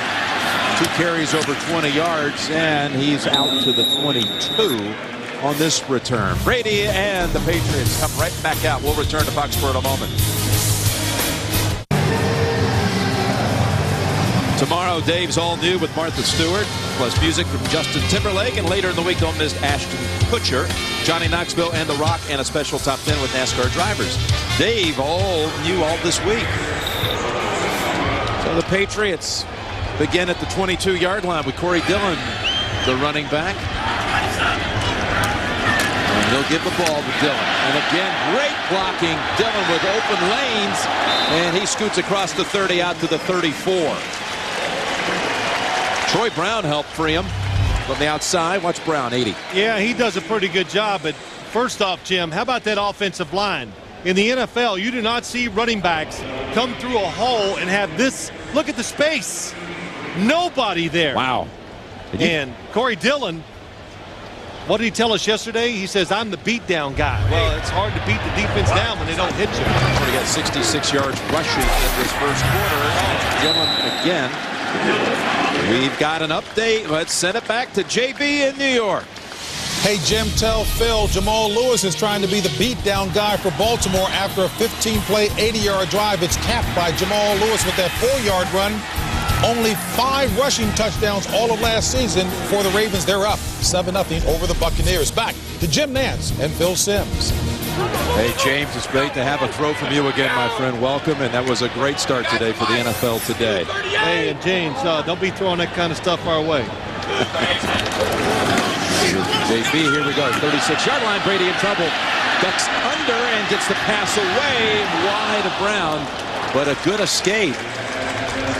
2 carries over 20 yards, and he's out to the 22 on this return. Brady and the Patriots come right back out. We'll return to Foxborough in a moment. Tomorrow, Dave's All New with Martha Stewart, plus music from Justin Timberlake, and later in the week, don't miss Ashton Kutcher, Johnny Knoxville, and The Rock, and a special top 10 with NASCAR drivers. Dave, all new all this week. So the Patriots begin at the 22-yard line with Corey Dillon, the running back. And they'll give the ball to Dillon. And again, great blocking. Dillon with open lanes, and he scoots across the 30 out to the 34. Troy Brown helped free him from the outside. Watch Brown, 80. Yeah, he does a pretty good job. But first off, Jim, how about that offensive line? In the NFL, you do not see running backs come through a hole and have this. Look at the space. Nobody there. Wow. And Corey Dillon, What did he tell us yesterday? He says, I'm the beatdown guy. Well, it's hard to beat the defense down when they don't hit you. He got 66 yards rushing in this first quarter. Dillon again. We've got an update. Let's send it back to JB in New York. Hey, Jim, tell Phil Jamal Lewis is trying to be the beatdown guy for Baltimore after a 15-play, 80-yard drive. It's capped by Jamal Lewis with that 4-yard run. Only 5 rushing touchdowns all of last season for the Ravens. They're up 7-0 over the Buccaneers. Back to Jim Nantz and Phil Simms. Hey, James, it's great to have a throw from you again, my friend. Welcome, and that was a great start today for the NFL today. Hey, and James, don't be throwing that kind of stuff our way. JB, here we go. 36-yard line. Brady in trouble. Ducks under and gets the pass away wide of Brown. But a good escape.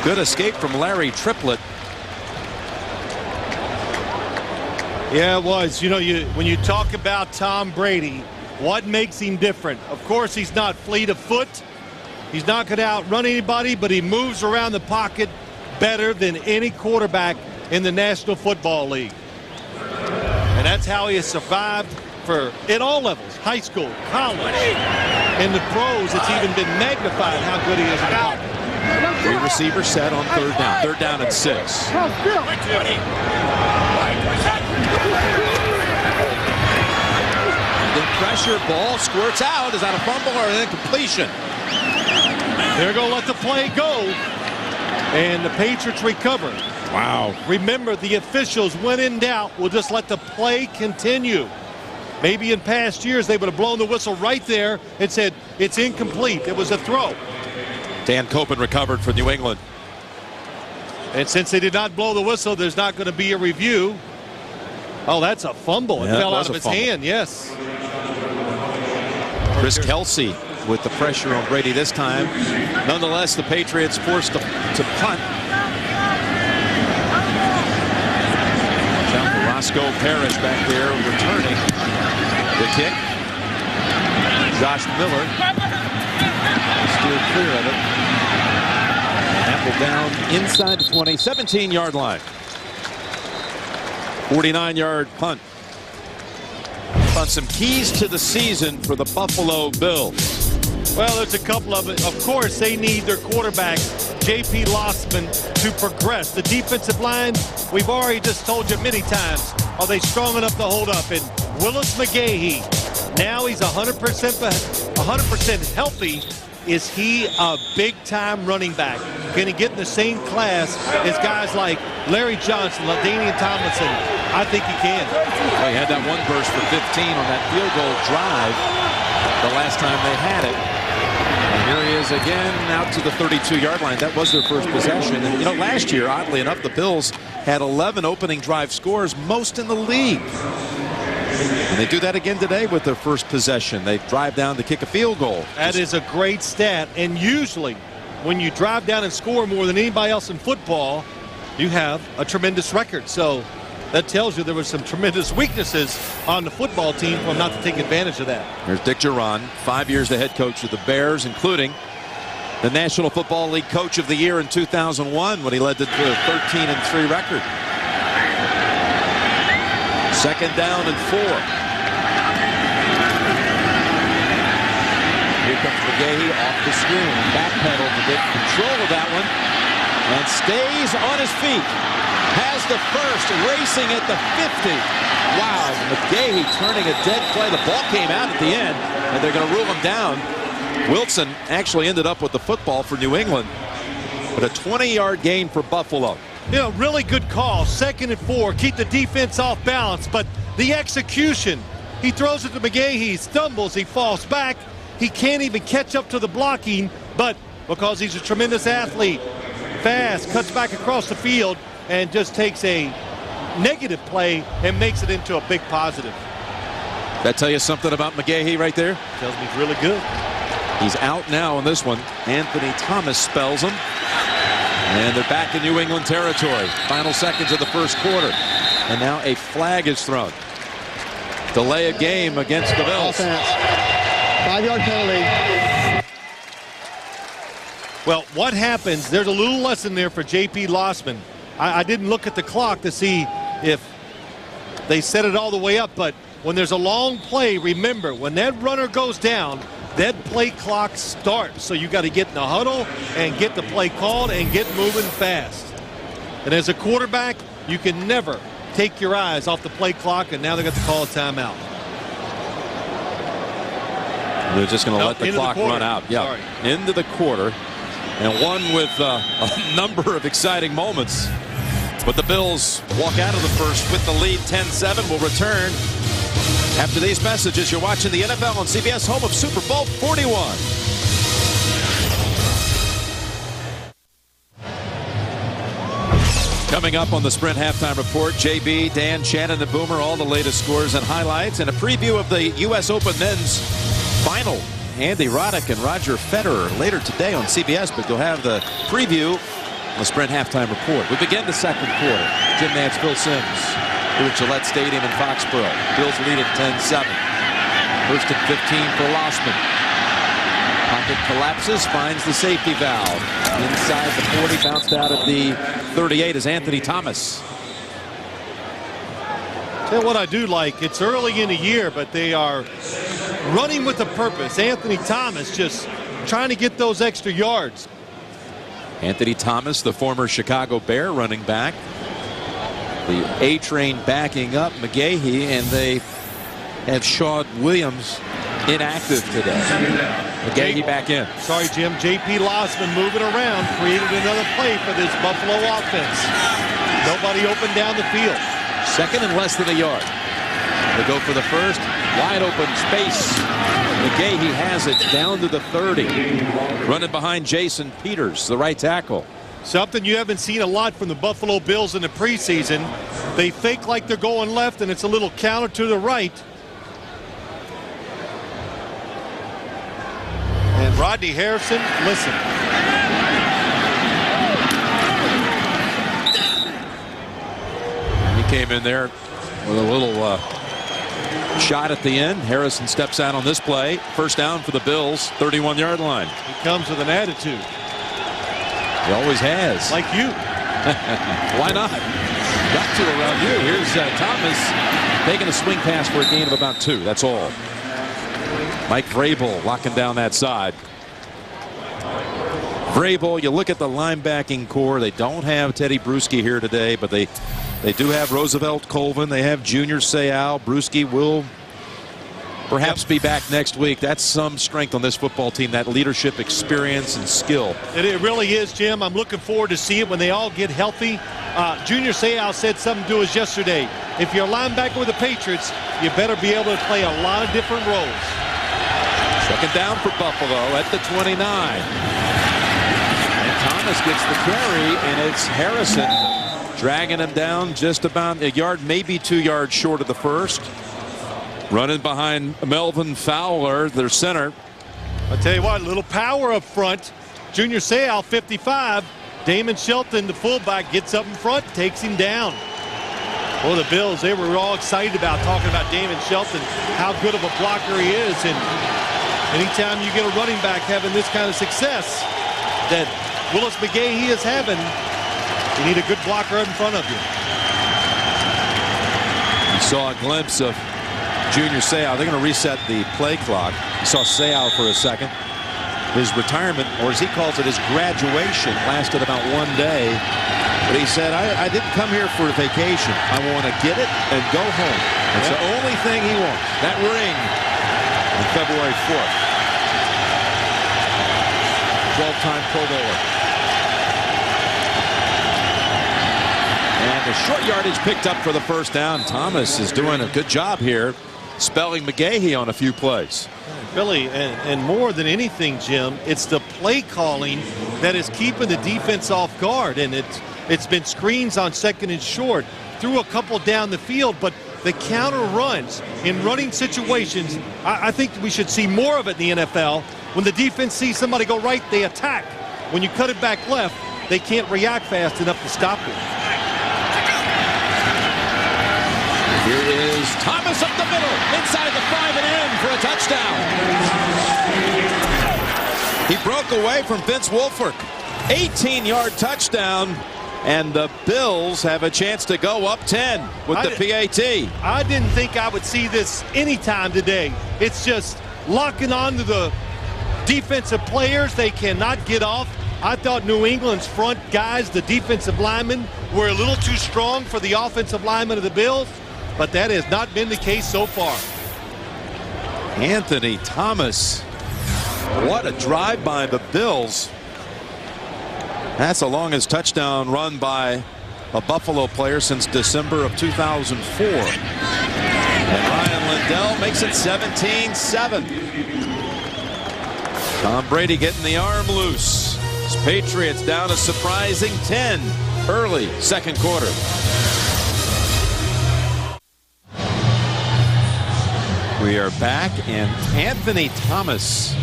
Good escape from Larry Triplett. Yeah, it was. You know, when you talk about Tom Brady, what makes him different? Of course, he's not fleet of foot. He's not going to outrun anybody, but he moves around the pocket better than any quarterback in the National Football League. And that's how he has survived in all levels, high school, college, in the pros. It's even been magnified how good he is in the pocket. 3 receivers set on 3rd down. 3rd down and 6. The pressure, ball squirts out. Is that a fumble or an incompletion? They're going to let the play go, and the Patriots recover. Wow. Remember, the officials, when in doubt, will just let the play continue. Maybe in past years they would have blown the whistle right there and said it's incomplete. It was a throw. Dan Copen recovered for New England. And since they did not blow the whistle, there's not going to be a review. Oh, that's a fumble. It fell out of his hand, yes. Chris Kelsey with the pressure on Brady this time. Nonetheless, the Patriots forced to punt. Down to Roscoe Parrish back there returning the kick. Josh Miller steered clear of it. Apple down inside the 20, 17-yard line. 49-yard punt. On some keys to the season for the Buffalo Bills. Well, there's a couple of it. Of course, they need their quarterback, J.P. Lossman, to progress. The defensive line, we've already just told you many times, are they strong enough to hold up? And Willis McGahee, now he's 100% healthy. Is he a big-time running back? Can he get in the same class as guys like Larry Johnson, LaDainian Tomlinson? I think he can. Well, he had that one burst for 15 on that field goal drive the last time they had it. And here he is again out to the 32-yard line. That was their first possession. And, you know, last year, oddly enough, the Bills had 11 opening drive scores, most in the league. And they do that again today with their first possession. They drive down to kick a field goal. That is a great stat. And usually, when you drive down and score more than anybody else in football, you have a tremendous record. So that tells you there were some tremendous weaknesses on the football team for them not to take advantage of that. Here's Dick Jauron, 5 years the head coach of the Bears, including the National Football League Coach of the Year in 2001 when he led the 13-3 record. 2nd down and 4. Here comes McGahee off the screen. Backpedal to get control of that one. And stays on his feet. Has the first, racing at the 50. Wow, McGahee turning a dead play. The ball came out at the end, and they're going to rule him down. Wilson actually ended up with the football for New England. But a 20-yard gain for Buffalo. You know, really good call. 2nd and 4. Keep the defense off balance. But the execution, he throws it to McGahee. He stumbles. He falls back. He can't even catch up to the blocking. But because he's a tremendous athlete, fast, cuts back across the field, and just takes a negative play and makes it into a big positive. That tell you something about McGahee right there? Tells me he's really good. He's out now on this one. Anthony Thomas spells him. And they're back in New England territory. Final seconds of the first quarter. And now a flag is thrown. Delay of game against the Bills. 5-yard penalty. Well, what happens, there's a little lesson there for J.P. Lossman. I didn't look at the clock to see if they set it all the way up. But when there's a long play, remember, when that runner goes down, that play clock starts. So you got to get in the huddle and get the play called and get moving fast. And as a quarterback, you can never take your eyes off the play clock, and now they're going to call a timeout. They're just going to let the clock run out. Yeah, Sorry. Into the quarter. And one with a number of exciting moments. But the Bills walk out of the first with the lead. 10-7 will return after these messages. You're watching the NFL on CBS, home of Super Bowl 41. Coming up on the Sprint Halftime Report, JB, Dan, Shannon, and Boomer, all the latest scores and highlights, and a preview of the U.S. Open men's final. Andy Roddick and Roger Federer later today on CBS, but you'll have the preview on the Sprint Halftime Report. We begin the second quarter. Jim Nantz, Phil Simms, here at Gillette Stadium in Foxborough. Bills lead at 10-7. First and 15 for Lossman. Pocket collapses, finds the safety valve. Inside the 40, bounced out at the 38 is Anthony Thomas. Tell you what I do like, it's early in the year, but they are running with a purpose. Anthony Thomas just trying to get those extra yards. Anthony Thomas, the former Chicago Bear running back. The A-train backing up McGahee, and they have Shawn Williams inactive today. McGahee back in. Sorry, Jim. J.P. Lossman moving around, created another play for this Buffalo offense. Nobody open down the field. Second and less than a yard. They go for the first. Wide open space. McGahee has it down to the 30. Running behind Jason Peters, the right tackle. Something you haven't seen a lot from the Buffalo Bills in the preseason. They fake like they're going left, and it's a little counter to the right. And Rodney Harrison, listen. He came in there with a little shot at the end. Harrison steps out on this play. First down for the Bills, 31-yard line. He comes with an attitude. He always has. Like you. Why not? Got to around you. Here's Thomas taking a swing pass for a gain of about 2. That's all. Mike Vrabel locking down that side. Vrabel, you look at the linebacking core. They don't have Teddy Bruschi here today, but they do have Roosevelt Colvin. They have Junior Seau. Bruschi will perhaps be back next week. That's some strength on this football team, that leadership, experience, and skill. It really is, Jim. I'm looking forward to see it when they all get healthy. Junior Seau said something to us yesterday. If you're a linebacker with the Patriots, you better be able to play a lot of different roles. Second down for Buffalo at the 29. And Thomas gets the carry, and it's Harrison dragging him down just about a yard, maybe 2 yards short of the first. Running behind Melvin Fowler, their center. I'll tell you what, a little power up front. Junior Seau, 55. Damon Shelton, the fullback, gets up in front, takes him down. Well, the Bills, they were all excited about talking about Damon Shelton, how good of a blocker he is. And anytime you get a running back having this kind of success that Willis McGahee is having, you need a good blocker in front of you. You saw a glimpse of Junior Seau. They're going to reset the play clock. You saw Seau for a second. His retirement, or as he calls it, his graduation, lasted about 1 day. But he said, I didn't come here for a vacation. I want to get it and go home. That's the only thing he wants. That ring on February 4th. 12-time Pro Bowler. And the short yardage picked up for the first down. Thomas is doing a good job here, spelling McGahee on a few plays. Billy, and more than anything, Jim, it's the play calling that is keeping the defense off guard. And it's been screens on second and short, threw a couple down the field, but the counter runs in running situations, I think we should see more of it in the NFL. When the defense sees somebody go right, they attack. When you cut it back left, they can't react fast enough to stop it. Here is Thomas up the middle, inside the 5 and in for a touchdown. He broke away from Vince Wilfork. 18-yard touchdown. And the Bills have a chance to go up 10 with the PAT. I didn't think I would see this anytime today. It's just locking on to the defensive players. They cannot get off. I thought New England's front guys, the defensive linemen, were a little too strong for the offensive linemen of the Bills, but that has not been the case so far. Anthony Thomas. What a drive by the Bills. That's the longest touchdown run by a Buffalo player since December of 2004. And Ryan Lindell makes it 17-7. Tom Brady getting the arm loose. His Patriots down a surprising 10 early second quarter. We are back, and Anthony Thomas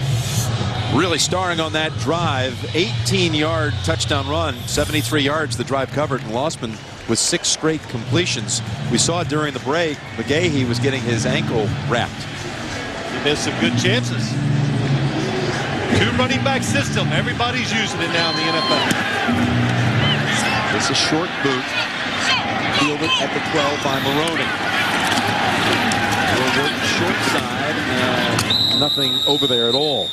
really starring on that drive. 18-yard touchdown run, 73 yards the drive covered, and Lossman with 6 straight completions. We saw during the break, McGahee was getting his ankle wrapped. He missed some good chances. 2 running back system. Everybody's using it now in the NFL. It's a short boot. Fielded at the 12 by Maroney. Will work short side, and nothing over there at all.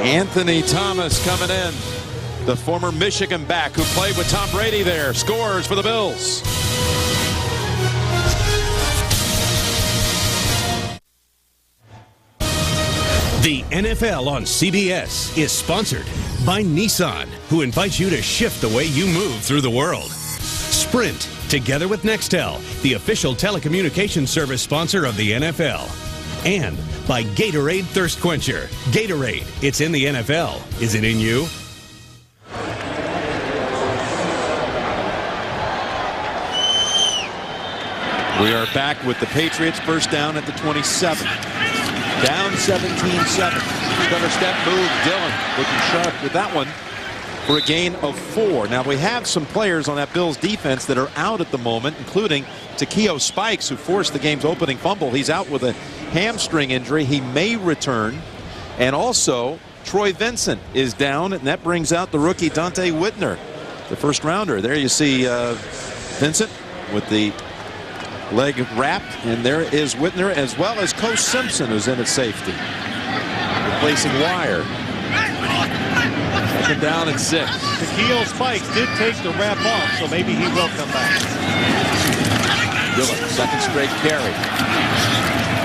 Anthony Thomas coming in. The former Michigan back who played with Tom Brady there. Scores for the Bills. The NFL on CBS is sponsored by Nissan, who invites you to shift the way you move through the world. Sprint, together with Nextel, the official telecommunications service sponsor of the NFL. And by Gatorade Thirst Quencher. Gatorade, it's in the NFL. Is it in you? We are back with the Patriots first down at the 27. Down 17-7. Cover step move. Dillon looking sharp with that one for a gain of 4. Now we have some players on that Bills defense that are out at the moment, including Takeo Spikes, who forced the game's opening fumble. He's out with a hamstring injury. He may return. And also Troy Vincent is down, and that brings out the rookie Dante Whitner, the first rounder. There you see Vincent with the leg wrapped, and there is Whitner, as well as Coach Simpson, who's in at safety, replacing Wire. Second down and 6. Takeo Spikes did take the wrap off, so maybe he will come back. Dillon, second straight carry.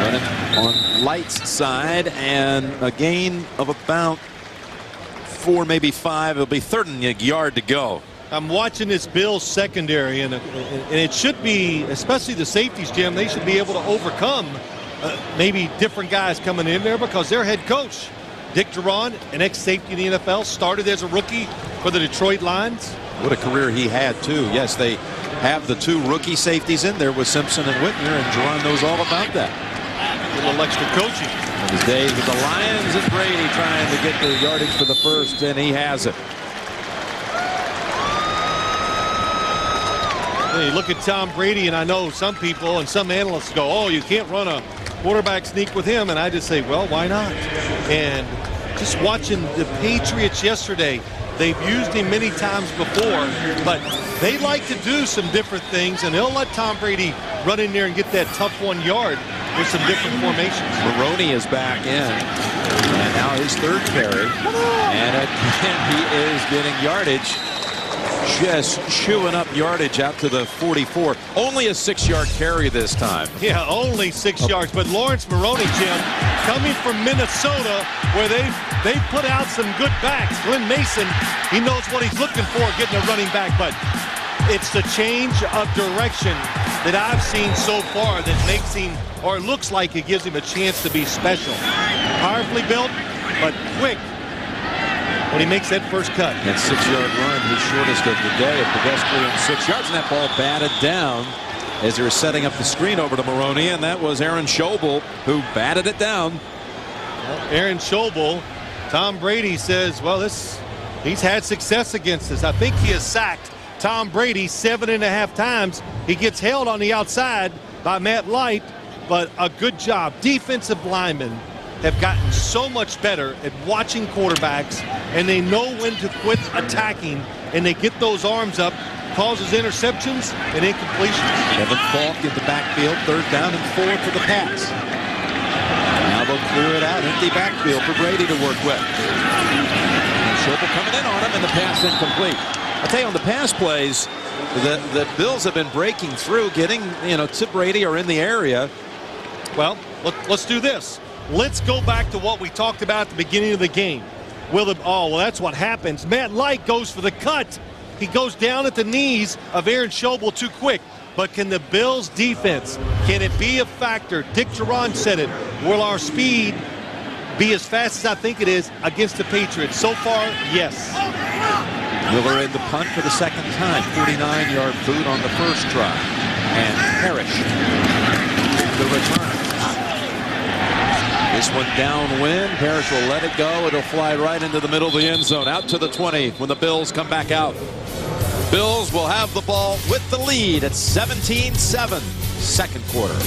Running on Light's side, and a gain of about 4, maybe 5. It'll be 3rd and a yard to go. I'm watching this Bills secondary, and it should be, especially the safeties, Jim, they should be able to overcome maybe different guys coming in there, because their head coach, Dick Jauron, an ex-safety in the NFL, started as a rookie for the Detroit Lions. What a career he had, too. Yes, they have the 2 rookie safeties in there with Simpson and Whitner, and Jauron knows all about that. A little extra coaching. In his days with the Lions and Brady trying to get the yardage for the first, and he has it. You look at Tom Brady, and I know some people and some analysts go, oh, you can't run a quarterback sneak with him. And I just say, well, why not? And just watching the Patriots yesterday, they've used him many times before, but they like to do some different things, and they'll let Tom Brady run in there and get that tough 1 yard with some different formations. Maroney is back in, and now his 3rd carry. And again, he is getting yardage. Just chewing up yardage out to the 44. Only a 6-yard carry this time. Yeah, only 6 yards. But Lawrence Maroney, Jim, coming from Minnesota, where they've put out some good backs. Glenn Mason, he knows what he's looking for, getting a running back. But it's the change of direction that I've seen so far that makes him, or looks like it gives him a chance to be special. Powerfully built, but quick when he makes that first cut. That 6-yard run, his shortest of the day, a pedestrian 6 yards, and that ball batted down as they were setting up the screen over to Maroney, and that was Aaron Schobel who batted it down. Well, Aaron Schobel, Tom Brady says, well, he's had success against us. I think he has sacked Tom Brady 7.5 times. He gets held on the outside by Matt Light, but a good job. Defensive lineman have gotten so much better at watching quarterbacks, and they know when to quit attacking, and they get those arms up, causes interceptions and incompletions. Kevin Falk in the backfield, 3rd down and 4 for the pass. Now they'll clear it out, empty backfield for Brady to work with. And Schobel coming in on him, and the pass incomplete. I'll tell you, on the pass plays, the Bills have been breaking through, getting, to Brady or in the area. Well, let's do this. Let's go back to what we talked about at the beginning of the game. Well, that's what happens. Matt Light goes for the cut. He goes down at the knees of Aaron Schobel too quick. But can the Bills' defense, can it be a factor? Dick Jauron said it. Will our speed be as fast as I think it is against the Patriots? So far, yes. Miller in the punt for the 2nd time. 49-yard boot on the first try. And Parrish the return. This one downwind. Parrish will let it go. It'll fly right into the middle of the end zone. Out to the 20 when the Bills come back out. Bills will have the ball with the lead at 17-7, 2nd quarter.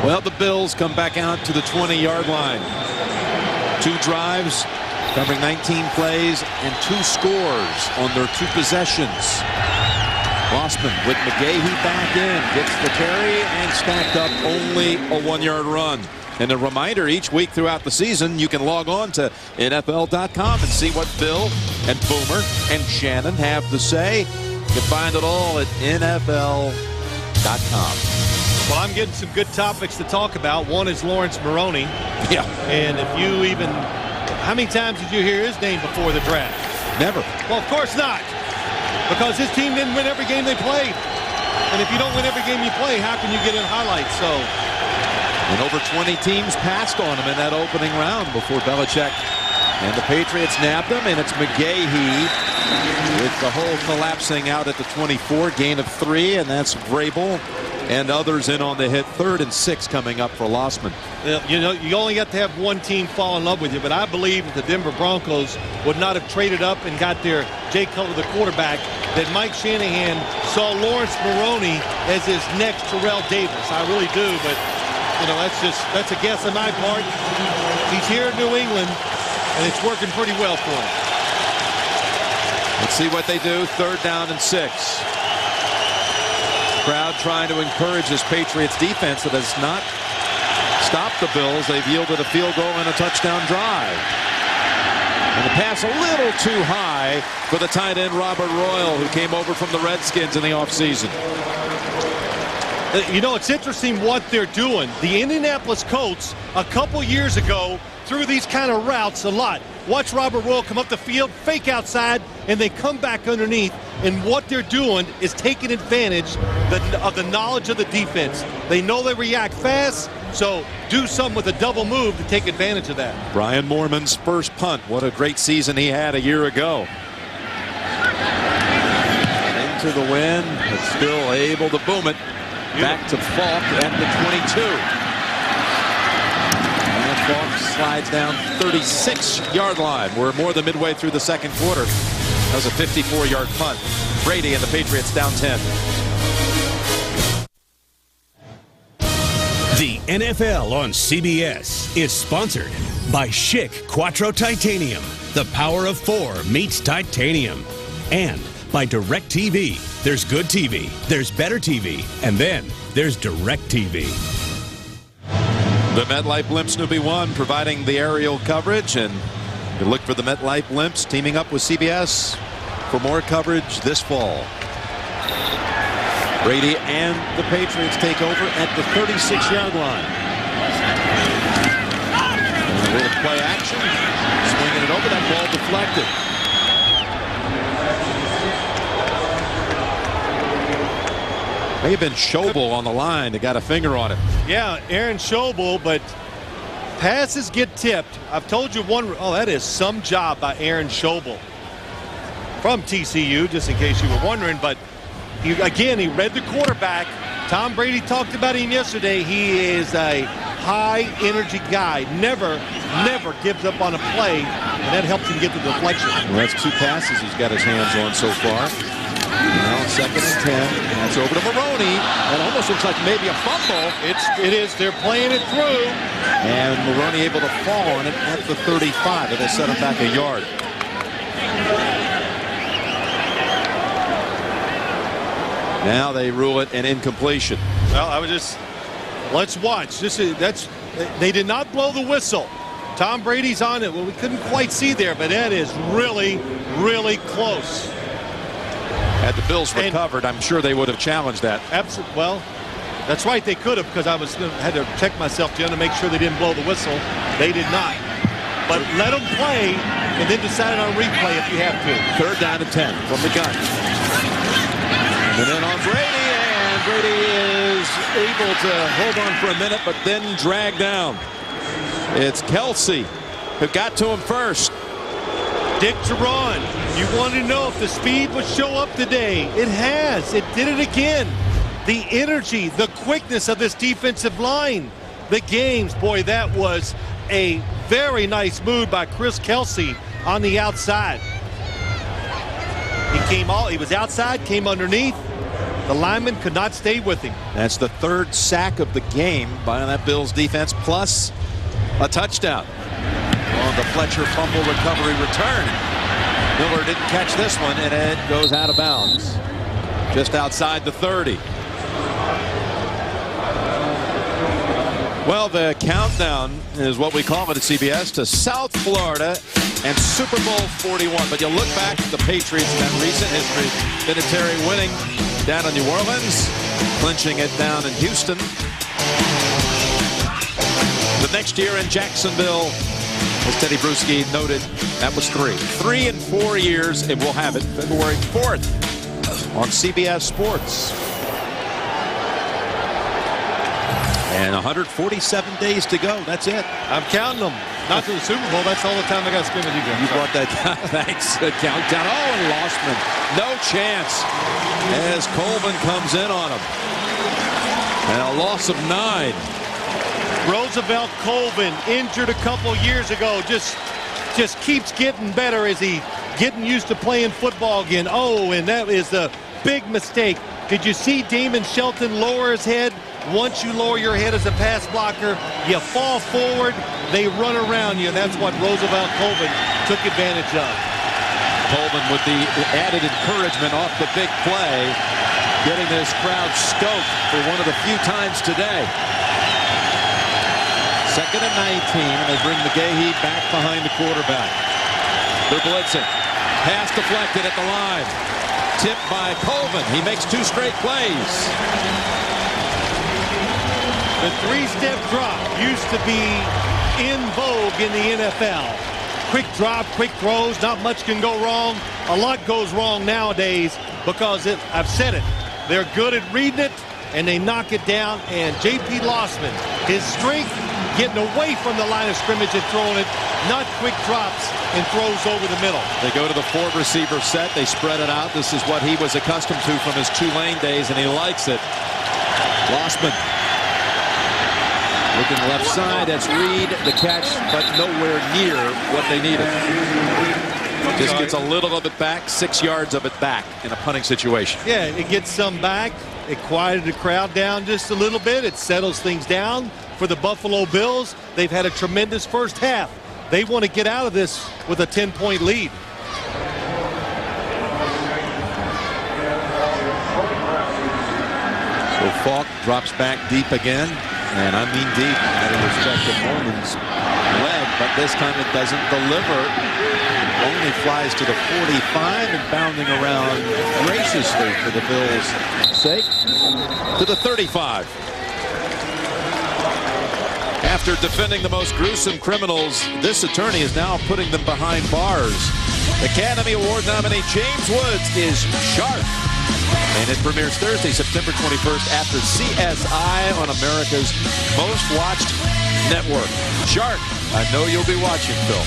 Well, the Bills come back out to the 20-yard line. 2 drives, covering 19 plays, and 2 scores on their 2 possessions. Rossman with McGahee back in, gets the carry, and stacked up only a 1-yard run. And a reminder, each week throughout the season, you can log on to NFL.com and see what Bill and Boomer and Shannon have to say. You can find it all at NFL.com. Well, I'm getting some good topics to talk about. One is Lawrence Maroney. Yeah. And if you even, how many times did you hear his name before the draft? Never. Well, of course not. Because his team didn't win every game they played. And if you don't win every game you play, how can you get in highlights? So. And over 20 teams passed on him in that opening round before Belichick and the Patriots nabbed him. And it's McGahee with the hole collapsing out at the 24, gain of 3, and that's Vrabel and others in on the hit. 3rd and 6 coming up for Lossman. You only got to have one team fall in love with you, but I believe that the Denver Broncos would not have traded up and got their Jay Cutler, the quarterback, that Mike Shanahan saw Lawrence Maroney as his next Terrell Davis. I really do, but that's a guess on my part. He's here in New England, and it's working pretty well for him. Let's see what they do. 3rd down and 6. Crowd trying to encourage this Patriots defense that has not stopped the Bills. They've yielded a field goal and a touchdown drive. And the pass a little too high for the tight end Robert Royal, who came over from the Redskins in the offseason. It's interesting what they're doing. The Indianapolis Colts a couple years ago threw these kind of routes a lot. Watch Robert Royal come up the field, fake outside, and they come back underneath. And what they're doing is taking advantage of the knowledge of the defense. They know they react fast, so do something with a double move to take advantage of that. Brian Moorman's first punt. What a great season he had a year ago. Into the wind, but still able to boom it. Back to Falk at the 22. And Falk slides down 36-yard line. We're more than midway through the 2nd quarter. That was a 54-yard punt. Brady and the Patriots down 10. The NFL on CBS is sponsored by Schick Quattro Titanium. The power of 4 meets titanium. And by DirecTV. There's good TV, there's better TV, and then there's DirecTV. The MetLife Blimp Snoopy 1 providing the aerial coverage, and you look for the MetLife Blimps teaming up with CBS for more coverage this fall. Brady and the Patriots take over at the 36-yard line. And a little play action, swinging it over, that ball deflected. May have been Schobel on the line that got a finger on it. Yeah, Aaron Schobel, but passes get tipped. I've told you that is some job by Aaron Schobel from TCU, just in case you were wondering. But he read the quarterback. Tom Brady talked about him yesterday. He is a high-energy guy. Never gives up on a play, and that helps him get the deflection. Well, that's 2 passes he's got his hands on so far. Now 2nd and 10. That's over to Maroney. That almost looks like maybe a fumble. It is. They're playing it through. And Maroney able to fall on it at the 35. But they set him back a yard. Now they rule it an incompletion. Well, let's watch. They did not blow the whistle. Tom Brady's on it. Well, we couldn't quite see there, but that is really, really close. Had the Bills recovered, I'm sure they would have challenged that. Absolutely. Well, that's right. They could have, because I had to check myself, Jim, to make sure they didn't blow the whistle. They did not. But let them play, and then decide on replay if you have to. 3rd down and 10 from the gun. And then on Brady, and Brady is able to hold on for a minute, but then drag down. It's Kelsey who got to him first. Dick Jauron, you want to know if the speed would show up today. It has. It did it again. The energy, the quickness of this defensive line. The games, boy, that was a very nice move by Chris Kelsey on the outside. He was outside, came underneath. The lineman could not stay with him. That's the 3rd sack of the game by that Bills defense, plus a touchdown on the Fletcher fumble recovery return. Miller didn't catch this one, and it goes out of bounds just outside the 30. Well, the countdown is what we call it at CBS to South Florida and Super Bowl 41. But you look back at the Patriots in that recent history. Vinatieri winning down in New Orleans, clinching it down in Houston. The next year in Jacksonville, as Teddy Bruschi noted, that was 3. 3 and 4 years, and we'll have it February 4th on CBS Sports. And 147 days to go. That's it. I'm counting them. Not to the Super Bowl. That's all the time I got to spend with you guys. You brought that thanks. Countdown. Oh, and Lossman. No chance as Colvin comes in on him. And a loss of 9. Roosevelt Colvin, injured a couple years ago, just keeps getting better as he getting used to playing football again. Oh, and that is a big mistake. Did you see Damon Shelton lower his head? Once you lower your head as a pass blocker, you fall forward, they run around you. That's what Roosevelt Colvin took advantage of. Colvin with the added encouragement off the big play, getting this crowd stoked for one of the few times today. 2nd and 19, and they bring McGahee back behind the quarterback. They're blitzing. Pass deflected at the line. Tipped by Colvin. He makes 2 straight plays. The 3-step drop used to be in vogue in the NFL. Quick drop, quick throws, not much can go wrong. A lot goes wrong nowadays because I've said it. They're good at reading it, and they knock it down. And J.P. Lossman, his strength, getting away from the line of scrimmage and throwing it, not quick drops and throws over the middle. They go to the 4-receiver set. They spread it out. This is what he was accustomed to from his Tulane days, and he likes it. Lossman. Looking left side, that's Reed, the catch, but nowhere near what they needed. Just gets a little of it back, 6 yards of it back in a punting situation. Yeah, it gets some back. It quieted the crowd down just a little bit. It settles things down for the Buffalo Bills. They've had a tremendous first half. They want to get out of this with a 10-point lead. So Falk drops back deep again. And I mean deep at a respective Norman's leg, but this time it doesn't deliver. Only flies to the 45 and bounding around graciously for the Bills' sake to the 35. After defending the most gruesome criminals, this attorney is now putting them behind bars. Academy Award nominee James Woods is sharp. And it premieres Thursday, September 21st after CSI on America's most watched network. Shark, I know you'll be watching, Phil.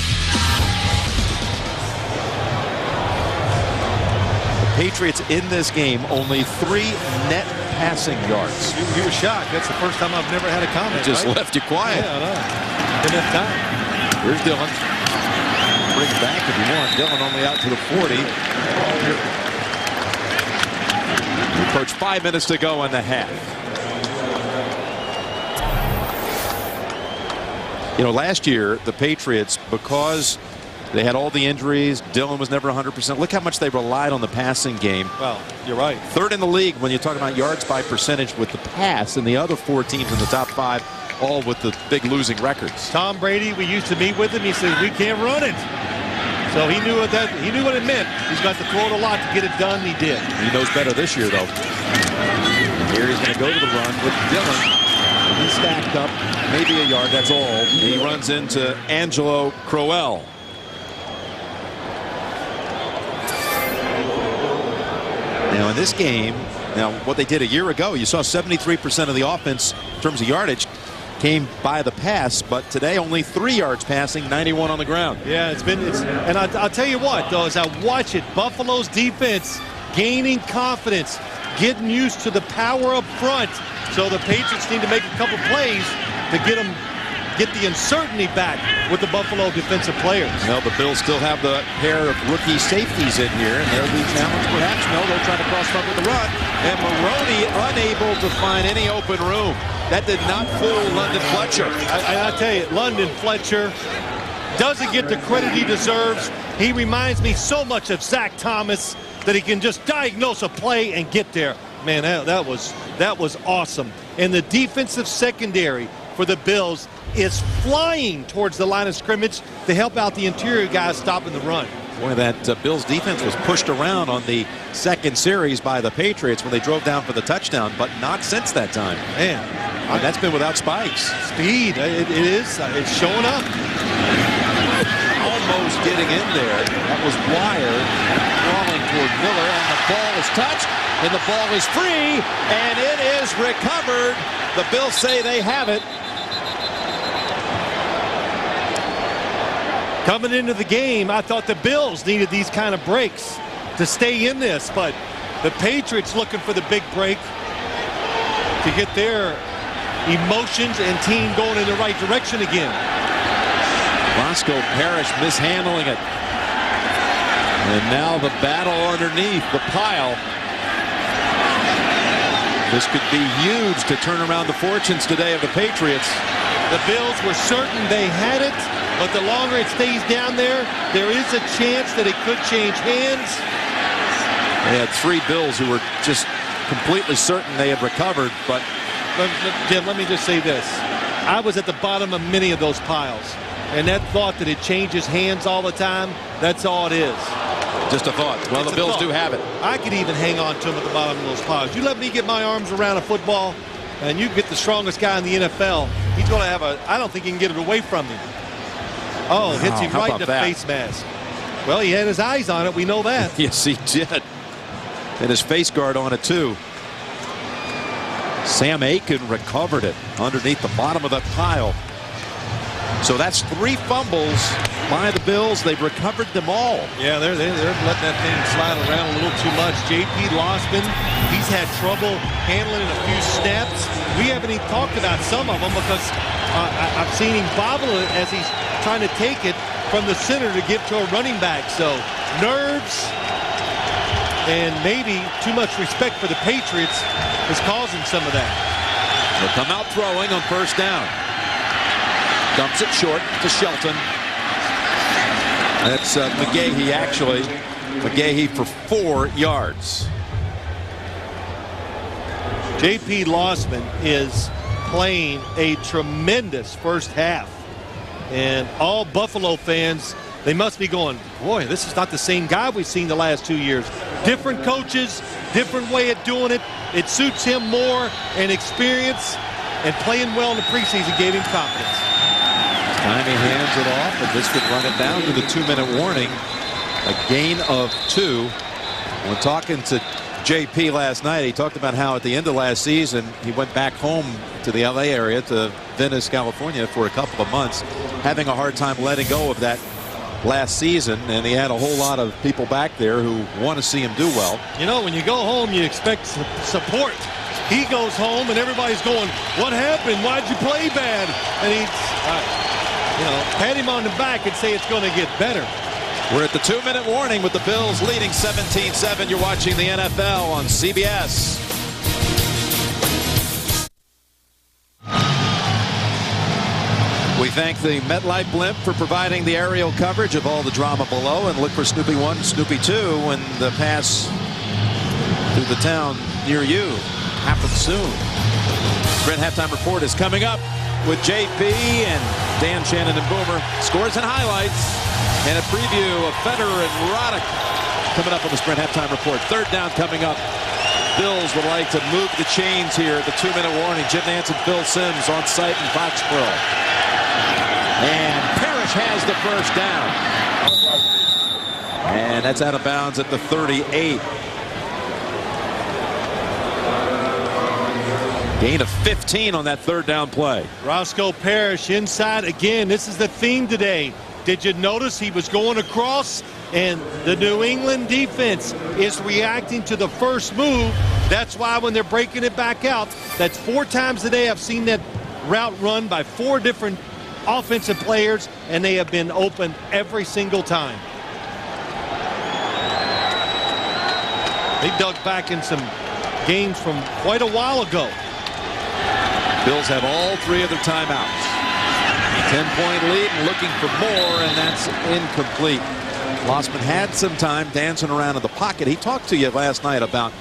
The Patriots in this game, only 3 net passing yards. You were shocked. That's the first time I've never had a comment. It just left you quiet. Yeah, I know. Didn't have time. Here's Dillon. Bring it back if you want. Dillon only out to the 40. We approach 5 minutes to go in the half. You know, last year, the Patriots, because they had all the injuries, Dillon was never 100%. Look how much they relied on the passing game. Well, you're right. Third in the league when you talk about yards by percentage with the pass, and the other 4 teams in the top 5, all with the big losing records. Tom Brady, we used to meet with him. He said, we can't run it. So he knew what it meant. He's got to throw it a lot to get it done. He did. He knows better this year, though. Here he's going to go to the run with Dillon. He's stacked up, maybe a yard, that's all. He runs into Angelo Crowell. Now in this game, what they did a year ago, you saw 73% of the offense in terms of yardage came by the pass, but today only 3 yards passing, 91 on the ground. Yeah, and I'll tell you what, though, as I watch it, Buffalo's defense gaining confidence, getting used to the power up front. So the Patriots need to make a couple plays to get the uncertainty back with the Buffalo defensive players. Well, the Bills still have the pair of rookie safeties in here, and they'll be challenged perhaps. No, they'll try to cross up with the run. And Maroney unable to find any open room. That did not fool London Fletcher. I tell you, London Fletcher doesn't get the credit he deserves. He reminds me so much of Zach Thomas that he can just diagnose a play and get there. Man, that was awesome. And the defensive secondary for the Bills is flying towards the line of scrimmage to help out the interior guys stopping the run. Boy, that Bills defense was pushed around on the second series by the Patriots when they drove down for the touchdown, but not since that time. Man, that's been without Spikes. Speed, it is. It's showing up. Almost getting in there. That was Wire crawling toward Miller, and the ball is touched, and the ball is free, and it is recovered. The Bills say they have it. Coming into the game, I thought the Bills needed these kind of breaks to stay in this, but the Patriots looking for the big break to get their emotions and team going in the right direction again. Roscoe Parrish mishandling it. And now the battle underneath the pile. This could be huge to turn around the fortunes today of the Patriots. The Bills were certain they had it, but the longer it stays down there, there is a chance that it could change hands. They had 3 Bills who were just completely certain they had recovered, but Jim, let me just say this. I was at the bottom of many of those piles, and that thought that it changes hands all the time, that's all it is. Just a thought. Well, the Bills do have it. I could even hang on to them at the bottom of those piles. You let me get my arms around a football, and you get the strongest guy in the NFL, he's going to have I don't think he can get it away from him. Oh, hits him right in the face mask. Well, he had his eyes on it. We know that. Yes, he did. And his face guard on it, too. Sam Aiken recovered it underneath the bottom of that pile. So that's 3 fumbles by the Bills. They've recovered them all. Yeah, they're letting that thing slide around a little too much. J.P. Losman, he's had trouble handling a few snaps. We haven't even talked about some of them because I've seen him bobble it as he's trying to take it from the center to give to a running back. So nerves and maybe too much respect for the Patriots is causing some of that. They'll come out throwing on first down. Dumps it short to Shelton. That's McGahee, actually. McGahee for 4 yards. J.P. Losman is playing a tremendous first half. And all Buffalo fans, they must be going, boy, this is not the same guy we've seen the last 2 years. Different coaches, different way of doing it. It suits him more, and experience and playing well in the preseason gave him confidence. Time he hands it off, and this could run it down to the 2-minute warning. A gain of 2. When talking to JP last night, he talked about how at the end of last season, he went back home to the LA area, to Venice, California for a couple of months, having a hard time letting go of that last season, and he had a whole lot of people back there who want to see him do well. You know, when you go home, you expect support. He goes home, and everybody's going, what happened? Why'd you play bad? And he's, you know, pat him on the back and say it's going to get better. We're at the 2-minute warning with the Bills leading 17-7. You're watching the NFL on CBS. We thank the MetLife blimp for providing the aerial coverage of all the drama below, and look for Snoopy 1, Snoopy 2 when the pass through the town near you happens soon. Sprint Halftime Report is coming up with JP and Dan Shannon and Boomer. Scores and highlights and a preview of Federer and Roddick coming up on the Sprint Halftime Report. Third down coming up. Bills would like to move the chains here at the 2-minute warning. Jim Nantz and Phil Simms on site in Foxborough. And Parrish has the first down. And that's out of bounds at the 38. Gain of 15 on that third down play. Roscoe Parrish inside again. This is the theme today. Did you notice he was going across, and the New England defense is reacting to the first move. That's why when they're breaking it back out, that's 4 times today I've seen that route run by 4 different offensive players, and they have been open every single time. They dug back in some games from quite a while ago. Bills have all 3 of their timeouts. 10-point lead and looking for more, and that's incomplete. Lossman had some time dancing around in the pocket. He talked to you last night about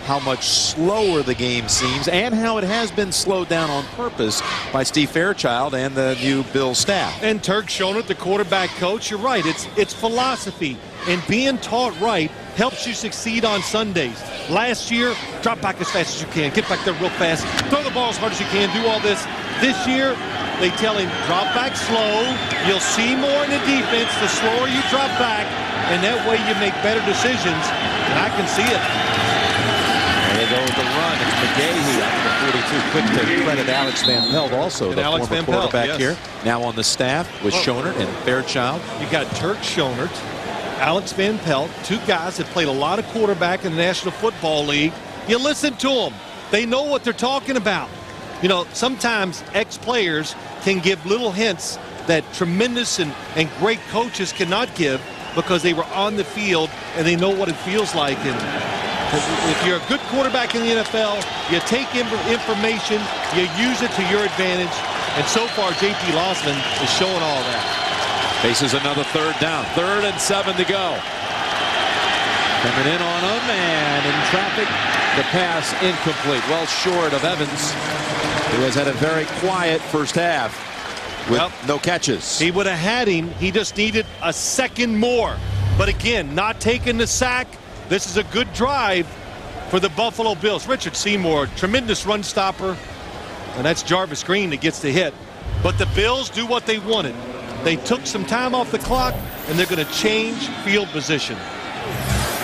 how much slower the game seems and how it has been slowed down on purpose by Steve Fairchild and the new Bills staff. And Turk Schonert, the quarterback coach, you're right. It's philosophy, and being taught right helps you succeed on Sundays. Last year, drop back as fast as you can, get back there real fast, throw the ball as hard as you can, do all this. This year, they tell him, drop back slow. You'll see more in the defense the slower you drop back, and that way you make better decisions, and I can see it. And they go with the run. It's McGahee up to 42. Quick to credit Alex Van Pelt, also and the Alex former Van Pelt, quarterback yes. here. Now on the staff with Schonert and Fairchild. You got Turk Schonert, Alex Van Pelt, 2 guys that played a lot of quarterback in the National Football League. You listen to them. They know what they're talking about. You know, sometimes ex-players can give little hints that tremendous and great coaches cannot give because they were on the field and they know what it feels like. And if you're a good quarterback in the NFL, you take information, you use it to your advantage. And so far, J.P. Lossman is showing all that. Faces another third down. 3rd and 7 to go. Coming in on him, and in traffic, the pass incomplete. Well short of Evans, who has had a very quiet first half with no catches. He would have had him. He just needed a second more. But again, not taking the sack. This is a good drive for the Buffalo Bills. Richard Seymour, tremendous run stopper. And that's Jarvis Green that gets the hit. But the Bills do what they wanted. They took some time off the clock, and they're going to change field position.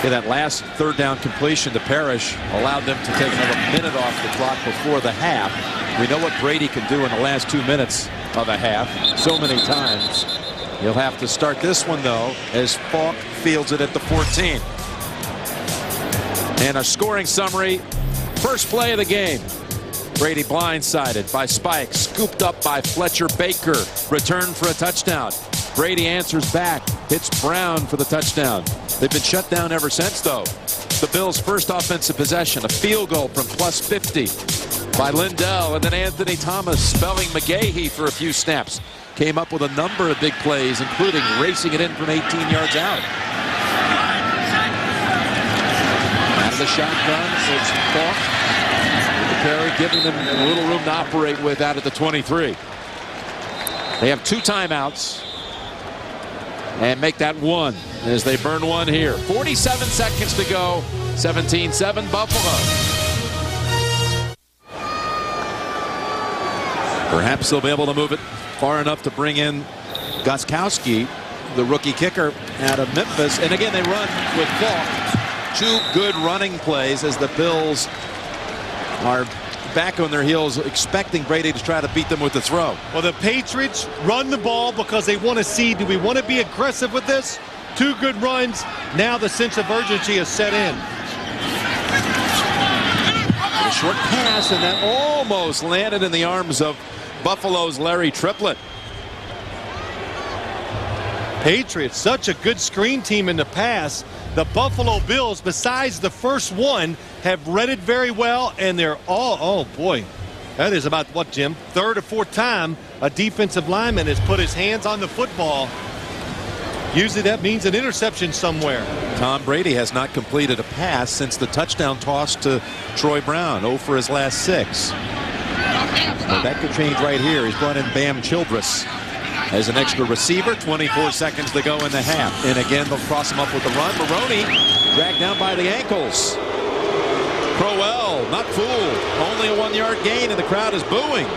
Yeah, that last third down completion to Parrish allowed them to take another minute off the clock before the half. We know what Brady can do in the last 2 minutes of a half so many times. He'll have to start this one, though, as Falk fields it at the 14. And a scoring summary. First play of the game. Brady blindsided by Spike, scooped up by Fletcher Baker, returned for a touchdown. Brady answers back, hits Brown for the touchdown. They've been shut down ever since, though. The Bills' first offensive possession, a field goal from plus 50 by Lindell, and then Anthony Thomas spelling McGahee for a few snaps. Came up with a number of big plays, including racing it in from 18 yards out. Out of the shotgun, it's Falk. Carry, giving them a little room to operate with out at the 23. They have 2 timeouts and make that 1 as they burn 1 here. 47 seconds to go. 17-7 Buffalo. Perhaps they'll be able to move it far enough to bring in Gostkowski, the rookie kicker out of Memphis. And again, they run with Falk. 2 good running plays as the Bills are back on their heels, expecting Brady to try to beat them with the throw. Well, the Patriots run the ball because they want to see, do we want to be aggressive with this? 2 good runs. Now the sense of urgency is set in. A short pass, and that almost landed in the arms of Buffalo's Larry Triplett. Patriots, such a good screen team in the pass. The Buffalo Bills, besides the first one, have read it very well, and they're all, oh boy, that is about what, Jim? Third or fourth time a defensive lineman has put his hands on the football. Usually that means an interception somewhere. Tom Brady has not completed a pass since the touchdown toss to Troy Brown. 0 for his last 6. But that could change right here. He's brought in Bam Childress as an extra receiver. 24 seconds to go in the half. And again, they'll cross him up with the run. Maroney dragged down by the ankles. Crowell not fooled. Only a 1-yard gain, and the crowd is booing.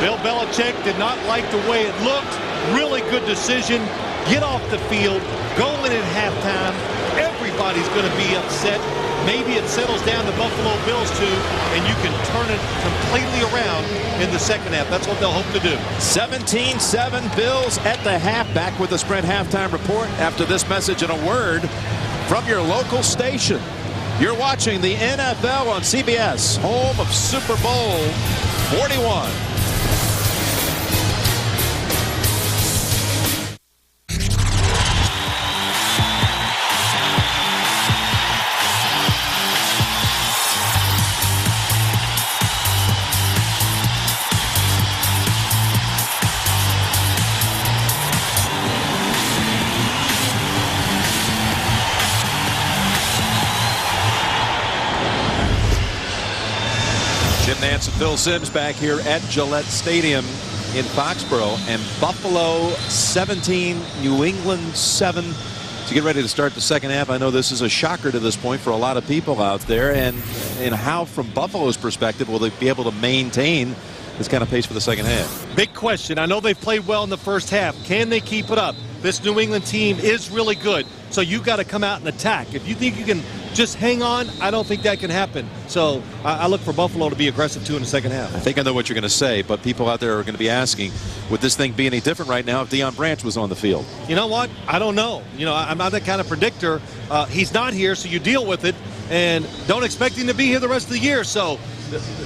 Bill Belichick did not like the way it looked. Really good decision. Get off the field. Go in at halftime. Everybody's going to be upset. Maybe it settles down the Buffalo Bills too, and you can turn it completely around in the second half. That's what they'll hope to do. 17-7 Bills at the half. Back with the Sprint halftime report after this message and a word from your local station. You're watching the NFL on CBS, home of Super Bowl 41. Nance and Phil Simms back here at Gillette Stadium in Foxborough, and Buffalo 17, New England 7 to get ready to start the second half. I know this is a shocker to this point for a lot of people out there, and how from Buffalo's perspective will they be able to maintain this kind of pace for the second half? Big question. I know they've played well in the first half. Can they keep it up? This New England team is really good, so you got to come out and attack. If you think you can just hang on, I don't think that can happen. So I look for Buffalo to be aggressive too in the second half. I think I know what you're going to say, but people out there are going to be asking, would this thing be any different right now if Deion Branch was on the field? You know what? I don't know. You know, I'm not that kind of predictor. He's not here, so you deal with it, and don't expect him to be here the rest of the year. So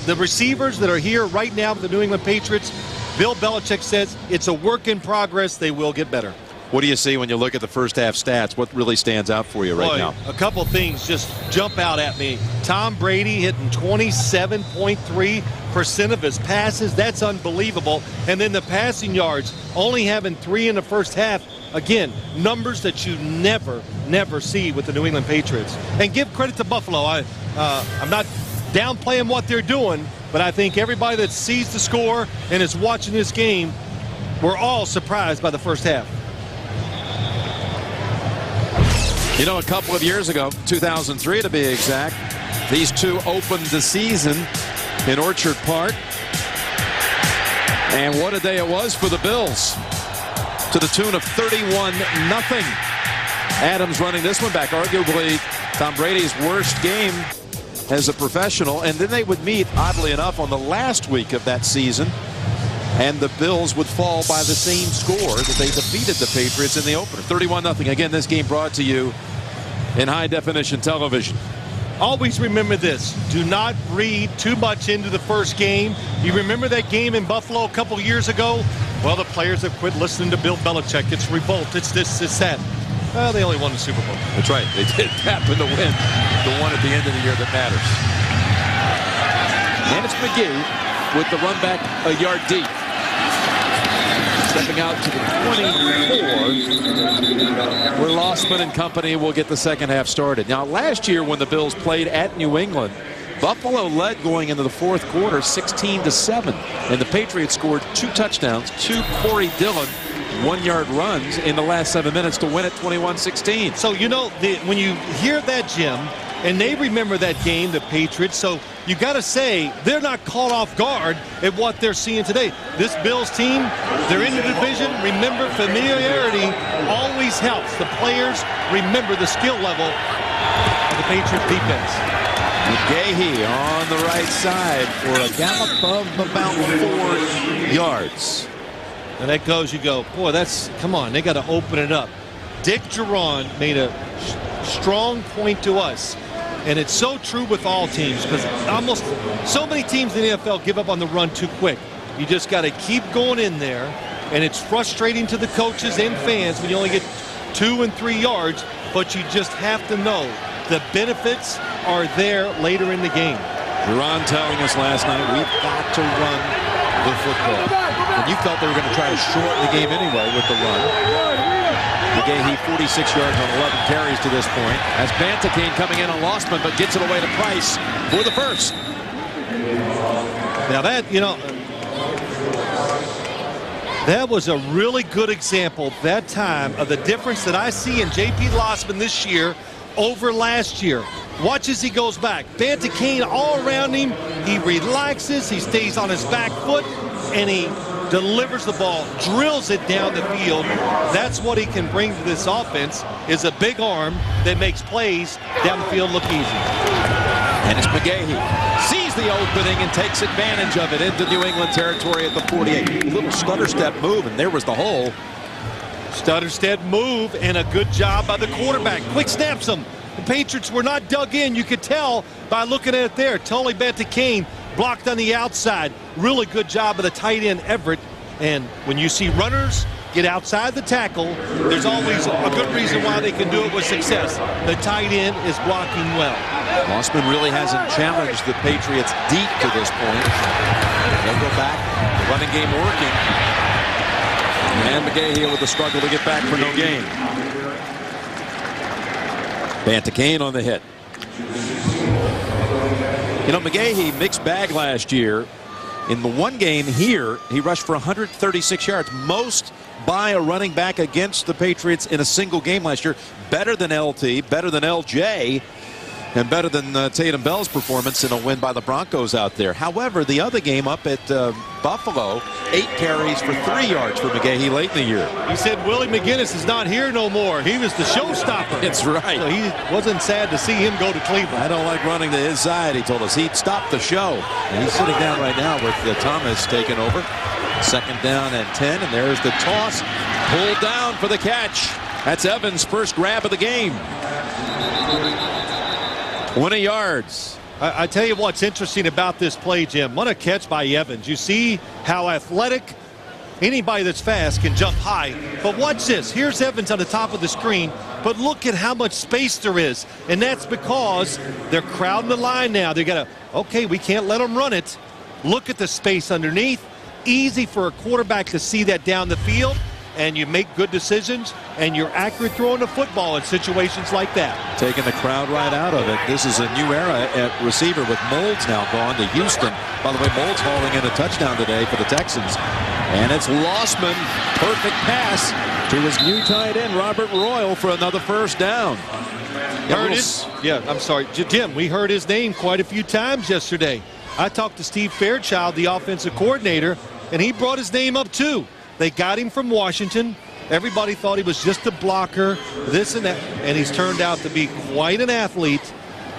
the receivers that are here right now with the New England Patriots, Bill Belichick says it's a work in progress. They will get better. What do you see when you look at the first half stats? What really stands out for you right now? A couple things just jump out at me. Tom Brady hitting 27.3% of his passes. That's unbelievable. And then the passing yards, only having 3 in the first half. Again, numbers that you never see with the New England Patriots. And give credit to Buffalo. I'm not downplaying what they're doing, but I think everybody that sees the score and is watching this game, we're all surprised by the first half. You know, a couple of years ago, 2003 to be exact, these two opened the season in Orchard Park. And what a day it was for the Bills, to the tune of 31-0. Adams running this one back, arguably Tom Brady's worst game as a professional. And then they would meet, oddly enough, on the last week of that season, and the Bills would fall by the same score that they defeated the Patriots in the opener. 31-0. Again, this game brought to you in high-definition television. Always remember this. Do not read too much into the first game. You remember that game in Buffalo a couple years ago? Well, the players have quit listening to Bill Belichick. It's revolt. It's this, it's that. Well, they only won the Super Bowl. That's right. They did happen to win the one at the end of the year that matters. And it's McGee with the run back a yard deep. Stepping out to the 24, where Lossman and company will get the second half started. Now, last year when the Bills played at New England, Buffalo led going into the fourth quarter 16-7, and the Patriots scored 2 touchdowns, 2 Corey Dillon 1-yard runs in the last 7 minutes to win it 21-16. So, you know, when you hear that, Jim, and they remember that game, the Patriots, so you got to say they're not caught off guard at what they're seeing today. This Bills team, they're in the division. Remember, familiarity always helps. The players remember the skill level of the Patriots defense. McGahee on the right side for a gallop of about 4 yards. And that goes, you go, boy, that's, come on, they got to open it up. Dick Jauron made a strong point to us. And it's so true with all teams, because almost so many teams in the NFL give up on the run too quick. You just got to keep going in there And it's frustrating to the coaches and fans when you only get 2 and 3 yards, but you just have to know the benefits are there later in the game. Jauron telling us last night, we've got to run the football. And you felt they were going to try to shorten the game anyway with the run. McGahee 46 yards on 11 carries to this point. As Bantakane coming in on Lossman, but gets it away to Price for the first. Now that, that was a really good example that time of the difference that I see in J.P. Lossman this year over last year. Watch as he goes back. Bantakane all around him. He relaxes. He stays on his back foot, and he delivers the ball, drills it down the field. That's what he can bring to this offense, is a big arm that makes plays down the field look easy. And it's McGahee. Sees the opening and takes advantage of it into New England territory at the 48. A little stutter step move, and there was the hole. Stutter step move and a good job by the quarterback. Quick snaps him. The Patriots were not dug in. You could tell by looking at it there. Tony Bantakane blocked on the outside. Really good job of the tight end Everett. And when you see runners get outside the tackle, there's always a good reason why they can do it with success. The tight end is blocking well. Lossman really hasn't challenged the Patriots deep to this point. They'll go back. The running game working. And McGahee with the struggle to get back for no gain. Bantakane on the hit. McGahee mixed bag last year. In the one game here, he rushed for 136 yards, most by a running back against the Patriots in a single game last year. Better than LT, better than LJ, and better than Tatum Bell's performance in a win by the Broncos out there. However, the other game up at Buffalo, 8 carries for 3 yards for McGahee late in the year. He said Willie McGinnis is not here no more. He was the showstopper. That's right. So he wasn't sad to see him go to Cleveland. I don't like running to his side, he told us. He'd stop the show. And he's sitting down right now with Thomas taking over. 2nd down and 10, and there's the toss. Pulled down for the catch. That's Evans' first grab of the game. 20 yards. I tell you what's interesting about this play, Jim. What a catch by Evans. You see how athletic anybody that's fast can jump high. But watch this. Here's Evans on the top of the screen. But look at how much space there is. And that's because they're crowding the line now. They got to, okay, we can't let them run it. Look at the space underneath. Easy for a quarterback to see that down the field. And you make good decisions, and you're accurate throwing the football in situations like that. Taking the crowd right out of it. This is a new era at receiver with Moulds now gone to Houston. By the way, Moulds hauling in a touchdown today for the Texans. And it's Lossman. Perfect pass to his new tight end, Robert Royal, for another first down. I'm sorry, Jim, we heard his name quite a few times yesterday. I talked to Steve Fairchild, the offensive coordinator, and he brought his name up too. They got him from Washington. Everybody thought he was just a blocker, this and that, and he's turned out to be quite an athlete,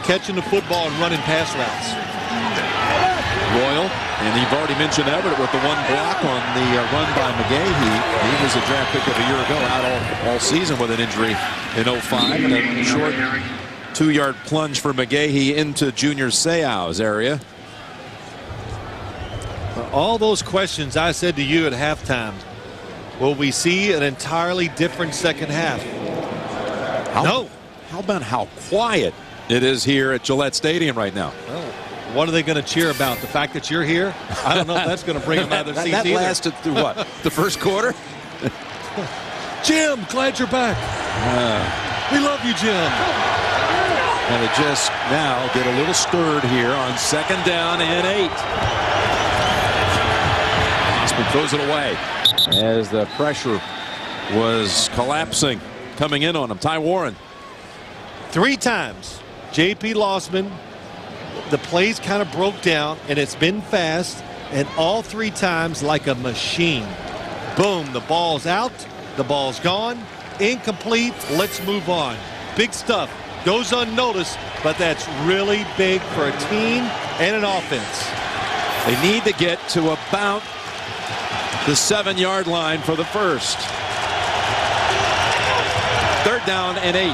catching the football and running pass routes. Royal, and you've already mentioned Everett with the one block on the run by McGahee. He was a draft pick of a year ago, out all season with an injury in 05, and a short 2-yard plunge for McGahee into Junior Seau's area. All those questions I said to you at halftime. Will we see an entirely different second half? No. How about how quiet it is here at Gillette Stadium right now? Well, what are they going to cheer about? The fact that you're here? I don't know if that's going to bring them out of their seats either. That lasted through what? The first quarter? Jim, glad you're back. We love you, Jim. And it just now get a little stirred here on 2nd down and 8. Osman throws it away as the pressure was collapsing, coming in on him. Ty Warren. 3 times, J.P. Lossman, the plays kind of broke down, and it's been fast, and all 3 times like a machine. Boom, the ball's out, the ball's gone, incomplete, let's move on. Big stuff, goes unnoticed, but that's really big for a team and an offense. They need to get to about the 7-yard line for the first. 3rd down and 8.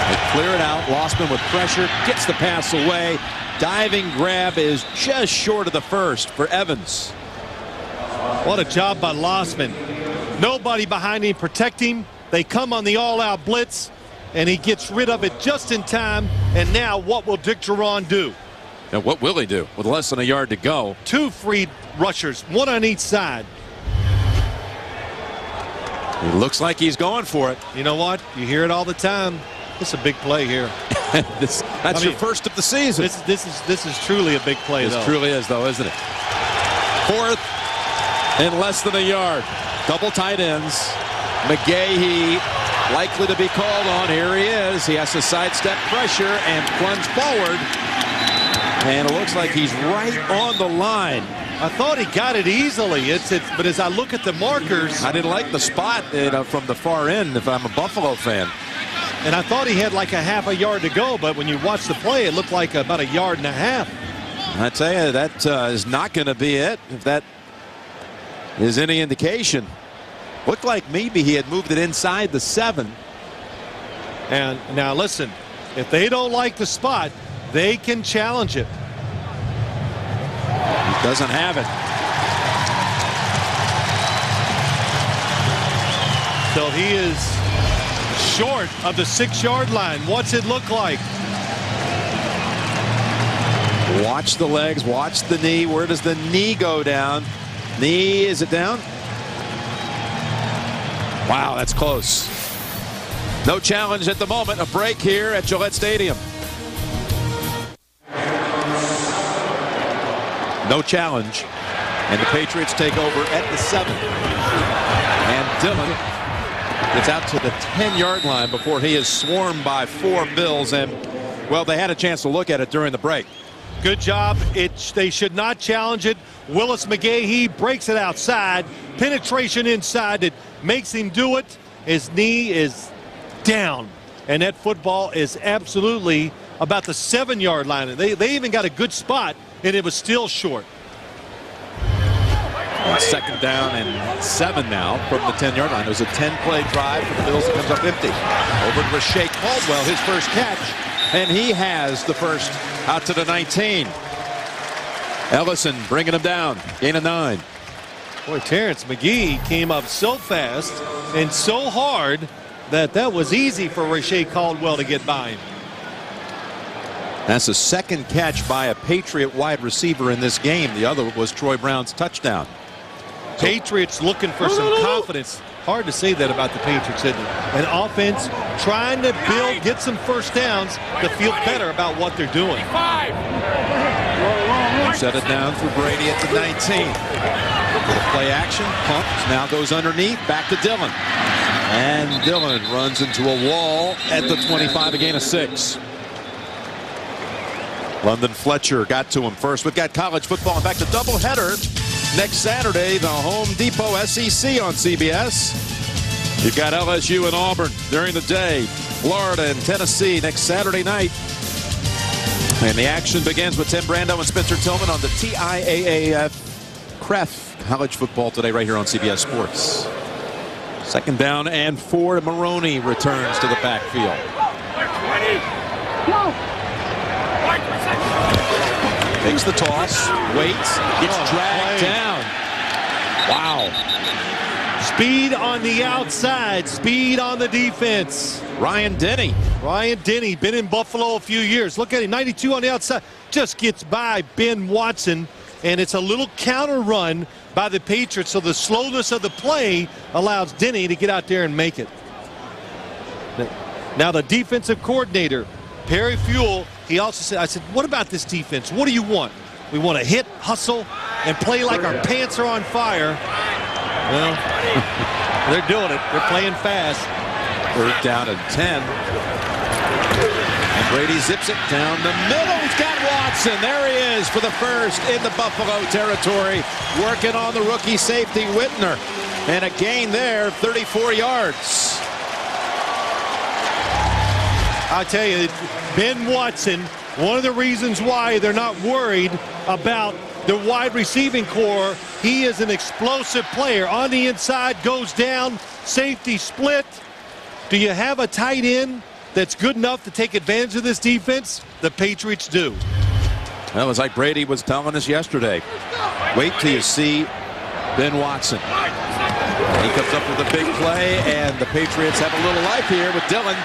They clear it out. Lossman with pressure, gets the pass away. diving grab is just short of the first for Evans. What a job by Lossman. Nobody behind him protecting him. They come on the all-out blitz, and he gets rid of it just in time. And now what will Dick Jauron do? And what will he do with less than a yard to go? 2 free rushers, 1 on each side. He looks like he's going for it. You know what? You hear it all the time. It's a big play here. That's your first of the season. This is truly a big play, though. This truly is, though, isn't it? 4th and less than a yard. Double tight ends. McGahee likely to be called on. Here he is. He has to sidestep pressure and plunge forward. And it looks like he's right on the line. I thought he got it easily. But as I look at the markers, I didn't like the spot from the far end if I'm a Buffalo fan. And I thought he had like a half a yard to go, but when you watch the play, it looked like about a yard and a half. I tell you, that is not going to be it, if that is any indication. Looked like maybe he had moved it inside the 7. And now listen, if they don't like the spot, they can challenge it. He doesn't have it. So he is short of the 6-yard line. What's it look like? Watch the legs, watch the knee. Where does the knee go down? Knee, is it down? Wow, that's close. No challenge at the moment. A break here at Gillette Stadium. No challenge. And the Patriots take over at the 7. And Dillon gets out to the 10-yard line before he is swarmed by 4 Bills. And, well, they had a chance to look at it during the break. Good job. They should not challenge it. Willis McGahee breaks it outside. Penetration inside that makes him do it. His knee is down. And that football is absolutely about the 7-yard line. And they even got a good spot, and it was still short. And 2nd down and 7 now from the 10-yard line. It was a 10-play drive for the Bills. It comes up empty. Over to Rashae Caldwell, his first catch. And he has the first out to the 19. Ellison bringing him down. Gain of 9. Boy, Terrence McGee came up so fast and so hard that was easy for Rashae Caldwell to get by him. That's the 2nd catch by a Patriot wide receiver in this game. The other was Troy Brown's touchdown. Patriots looking for some confidence. Hard to say that about the Patriots, isn't it? An offense trying to get some first downs to feel better about what they're doing. Set it down for Brady at the 19. Play action, pumps, now goes underneath, back to Dillon. And Dillon runs into a wall at the 25, a gain of 6. London Fletcher got to him first. We've got college football. In fact, a doubleheader next Saturday, the Home Depot SEC on CBS. You've got LSU and Auburn during the day, Florida and Tennessee next Saturday night. And the action begins with Tim Brando and Spencer Tillman on the TIAAF CREF college football today right here on CBS Sports. 2nd down and 4. Maroney returns to the backfield. Takes the toss, waits, gets dragged down. Wow. Speed on the outside, speed on the defense. Ryan Denny. Ryan Denny, been in Buffalo a few years. Look at him, 92 on the outside. Just gets by Ben Watson, and it's a little counter run by the Patriots, so the slowness of the play allows Denny to get out there and make it. Now the defensive coordinator, Perry Fuel, he also said, I said, what about this defense? What do you want? We want to hit, hustle, and play like our pants are on fire. Well, they're doing it. They're playing fast. 3rd down and 10. And Brady zips it down the middle. He's got Watson. There he is for the first in the Buffalo territory. Working on the rookie safety, Whitner. And a gain there, 34 yards. I tell you, Ben Watson, one of the reasons why they're not worried about the wide receiving core, he is an explosive player. On the inside, goes down, safety split. Do you have a tight end that's good enough to take advantage of this defense? The Patriots do. Well, it was like Brady was telling us yesterday. Wait till you see Ben Watson. He comes up with a big play, and the Patriots have a little life here with Dillon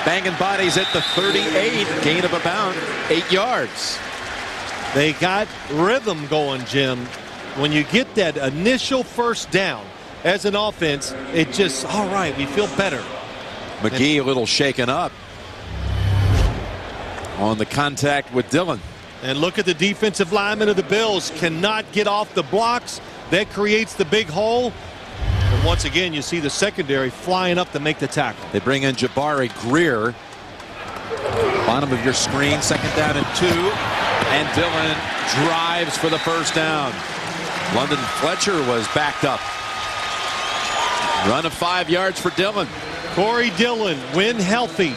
banging bodies at the 38, gain of about 8 yards. They got rhythm going, Jim. When you get that initial first down as an offense, it just, all right, we feel better. McGee a little shaken up on the contact with Dillon. And look at the defensive linemen of the Bills. Cannot get off the blocks. That creates the big hole. And once again, you see the secondary flying up to make the tackle. They bring in Jabari Greer. Bottom of your screen, 2nd down and 2. And Dillon drives for the first down. London Fletcher was backed up. Run of 5 yards for Dillon. Corey Dillon, when healthy,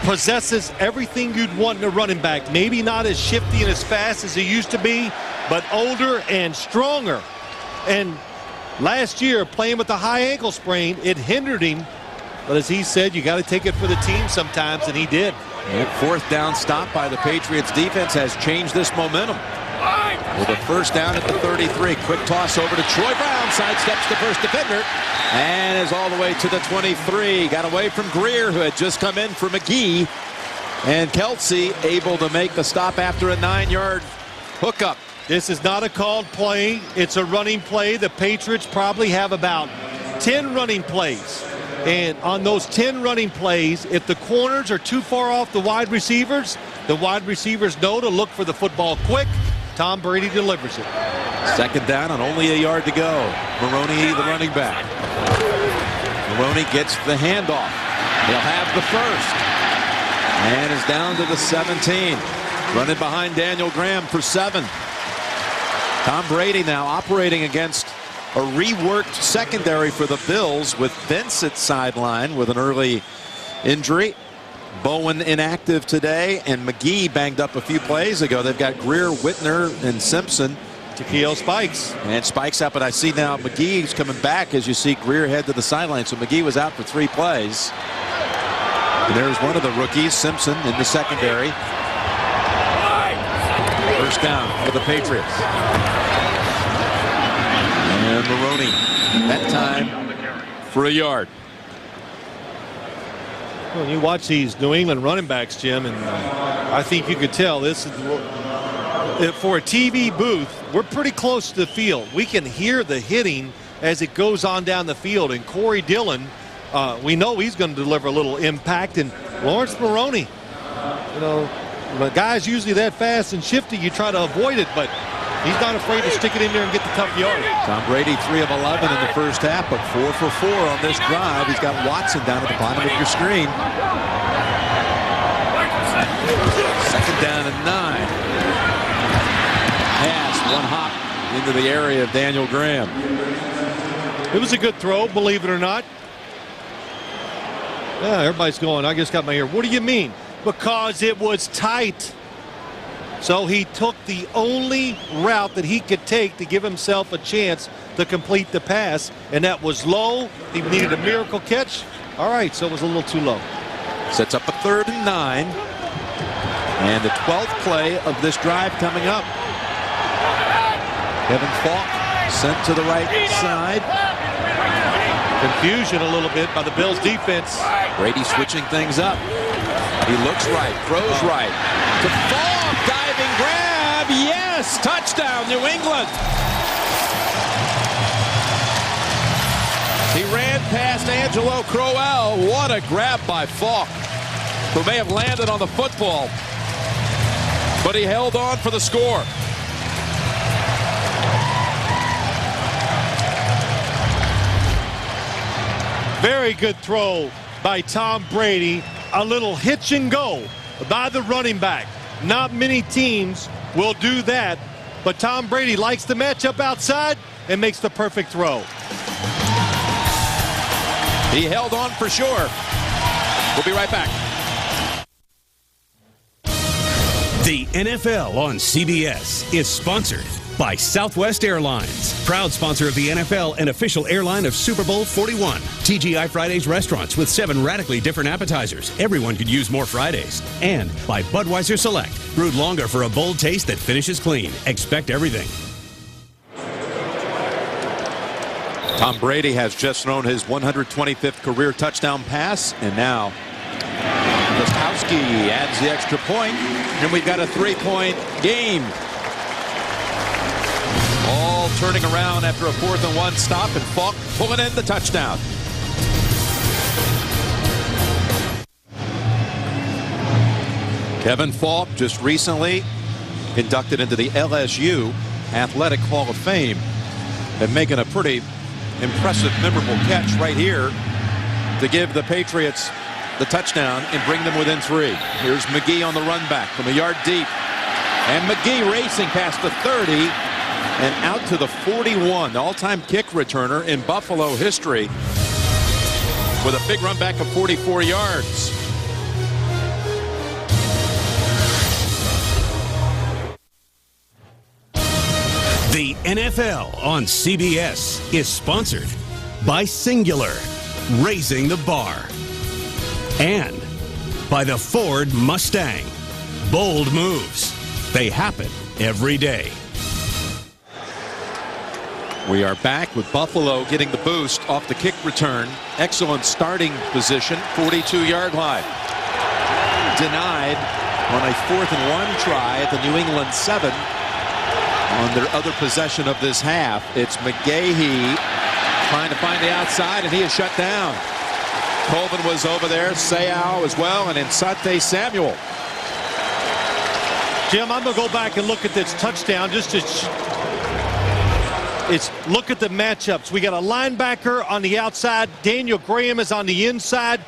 possesses everything you'd want in a running back. Maybe not as shifty and as fast as he used to be, but older and stronger. And last year, playing with a high ankle sprain, it hindered him. But as he said, you got to take it for the team sometimes, and he did. And 4th down stop by the Patriots defense has changed this momentum. With a first down at the 33. Quick toss over to Troy Brown. Sidesteps the first defender. And is all the way to the 23. Got away from Greer, who had just come in for McGee. And Kelsey able to make the stop after a 9-yard hookup. This is not a called play. It's a running play. The Patriots probably have about 10 running plays. And on those 10 running plays, if the corners are too far off the wide receivers know to look for the football quick. Tom Brady delivers it. 2nd down and only a yard to go. Maroney, the running back. Maroney gets the handoff. He'll have the first. And is down to the 17. Running behind Daniel Graham for 7. Tom Brady now operating against a reworked secondary for the Bills with Vincent sidelined with an early injury. Bowen inactive today, and McGee banged up a few plays ago. They've got Greer, Whitner, and Simpson. Takeo Spikes. And Spikes out, but I see now McGee's coming back as you see Greer head to the sideline. So McGee was out for 3 plays. And there's one of the rookies, Simpson, in the secondary. First down for the Patriots. And Maroney, that time for a yard. When you watch these New England running backs, Jim, and I think you could tell this is for a TV booth, we're pretty close to the field. We can hear the hitting as it goes on down the field. And Corey Dillon, we know he's going to deliver a little impact. And Lawrence Maroney, you know, the guy's usually that fast and shifty, you try to avoid it, but he's not afraid to stick it in there and get the tough yard. Tom Brady 3 of 11 in the first half, but 4 for 4 on this drive. He's got Watson down at the bottom of your screen. 2nd down and 9. Pass, 1 hop into the area of Daniel Graham. It was a good throw, believe it or not. Yeah, everybody's going, I just got my ear. What do you mean? Because it was tight. So he took the only route that he could take to give himself a chance to complete the pass, and that was low. He needed a miracle catch. All right, so it was a little too low. Sets up a 3rd and 9. And the 12th play of this drive coming up. Kevin Falk sent to the right side. Confusion a little bit by the Bills defense. Brady switching things up. He looks right, throws right. To Falk, diving grab, yes! Touchdown, New England! He ran past Angelo Crowell. What a grab by Falk, who may have landed on the football, but he held on for the score. Very good throw by Tom Brady. A little hitch and go by the running back. Not many teams will do that, but Tom Brady likes to match up outside and makes the perfect throw. He held on for sure. We'll be right back. The NFL on CBS is sponsored by Southwest Airlines, proud sponsor of the NFL and official airline of Super Bowl 41. TGI Fridays restaurants with 7 radically different appetizers. Everyone could use more Fridays. And by Budweiser Select, brewed longer for a bold taste that finishes clean. Expect everything. Tom Brady has just thrown his 125th career touchdown pass, and now Gostowski adds the extra point, and we've got a 3-point game. All turning around after a 4th and 1 stop, and Falk pulling in the touchdown. Kevin Falk just recently inducted into the LSU Athletic Hall of Fame and making a pretty impressive, memorable catch right here to give the Patriots the touchdown and bring them within 3. Here's McGee on the run back from a yard deep. And McGee racing past the 30 and out to the 41. The all-time kick returner in Buffalo history with a big run back of 44 yards. The NFL on CBS is sponsored by Singular, raising the bar, and by the Ford Mustang. Bold moves. They happen every day. We are back with Buffalo getting the boost off the kick return. Excellent starting position, 42-yard line. Denied on a 4th and 1 try at the New England 7. On their other possession of this half, it's McGahee trying to find the outside, and he is shut down. Colvin was over there, Seau as well, and Insante Samuel. Jim, I'm going to go back and look at this touchdown just to look at the matchups. We got a linebacker on the outside. Daniel Graham is on the inside.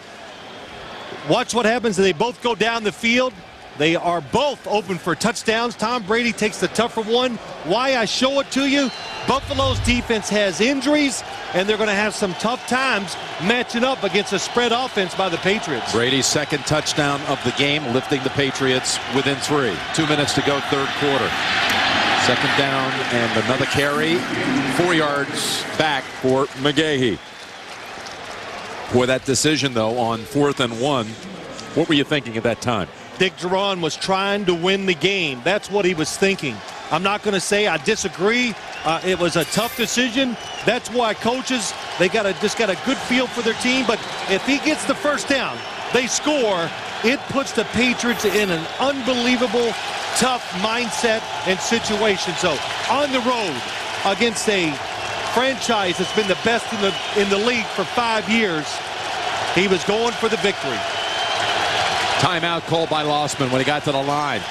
Watch what happens. They both go down the field. They are both open for touchdowns. Tom Brady takes the tougher one. Why I show it to you, Buffalo's defense has injuries, and they're going to have some tough times matching up against a spread offense by the Patriots. Brady's second touchdown of the game, lifting the Patriots within 3. 2 minutes to go, 3rd quarter. 2nd down and another carry. 4 yards back for McGahee. Boy, that decision, though, on 4th and 1, what were you thinking at that time? Dick Jauron was trying to win the game. That's what he was thinking. I'm not going to say I disagree. It was a tough decision. That's why coaches, they just got a good feel for their team. But if he gets the first down, they score, it puts the Patriots in an unbelievable, tough mindset and situation. So on the road against a franchise that's been the best in the league for 5 years, he was going for the victory. Timeout called by Lossman when he got to the line.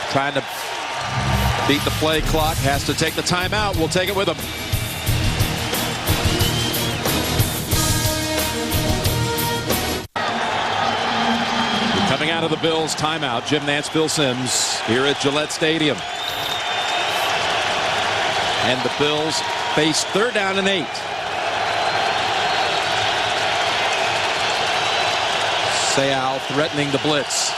Trying to beat the play clock. Has to take the timeout. We'll take it with him. Coming out of the Bills timeout, Jim Nantz, Bill Sims here at Gillette Stadium. And the Bills face 3rd down and 8. Seau threatening the blitz.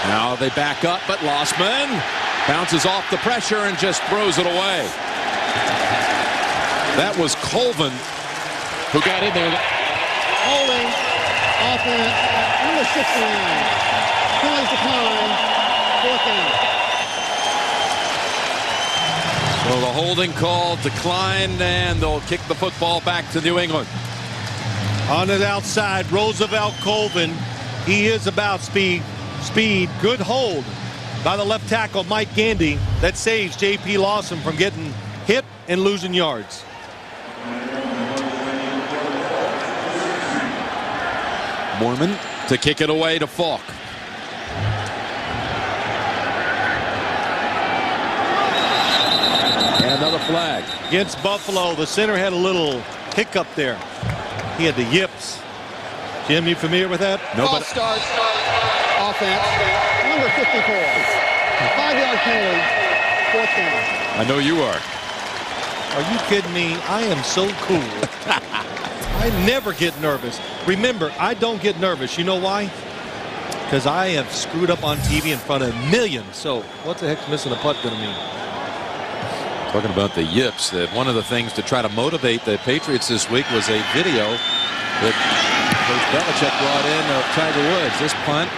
Now they back up, but Lossman bounces off the pressure and just throws it away. That was Colvin who got in there. Holding offense number 69. Penalties decline. 4th down. So the holding call declined, and they'll kick the football back to New England. On the outside, Roosevelt Colvin. He is about speed. Good hold by the left tackle, Mike Gandy. That saves J.P. Lawson from getting hit and losing yards. Mormon to kick it away to Falk. And another flag. Against Buffalo, the center had a little hiccup there. He had the yips. Jim, you familiar with that? No, False start. Offense. Number 54. 5-yard penalty. 4th down. I know you are. Are you kidding me? I am so cool. I never get nervous. Remember, I don't get nervous. You know why? because I have screwed up on TV in front of millions. So what the heck's missing a putt going to mean? Talking about the yips, that one of the things to try to motivate the Patriots this week was a video that Coach Belichick brought in of Tiger Woods. This punt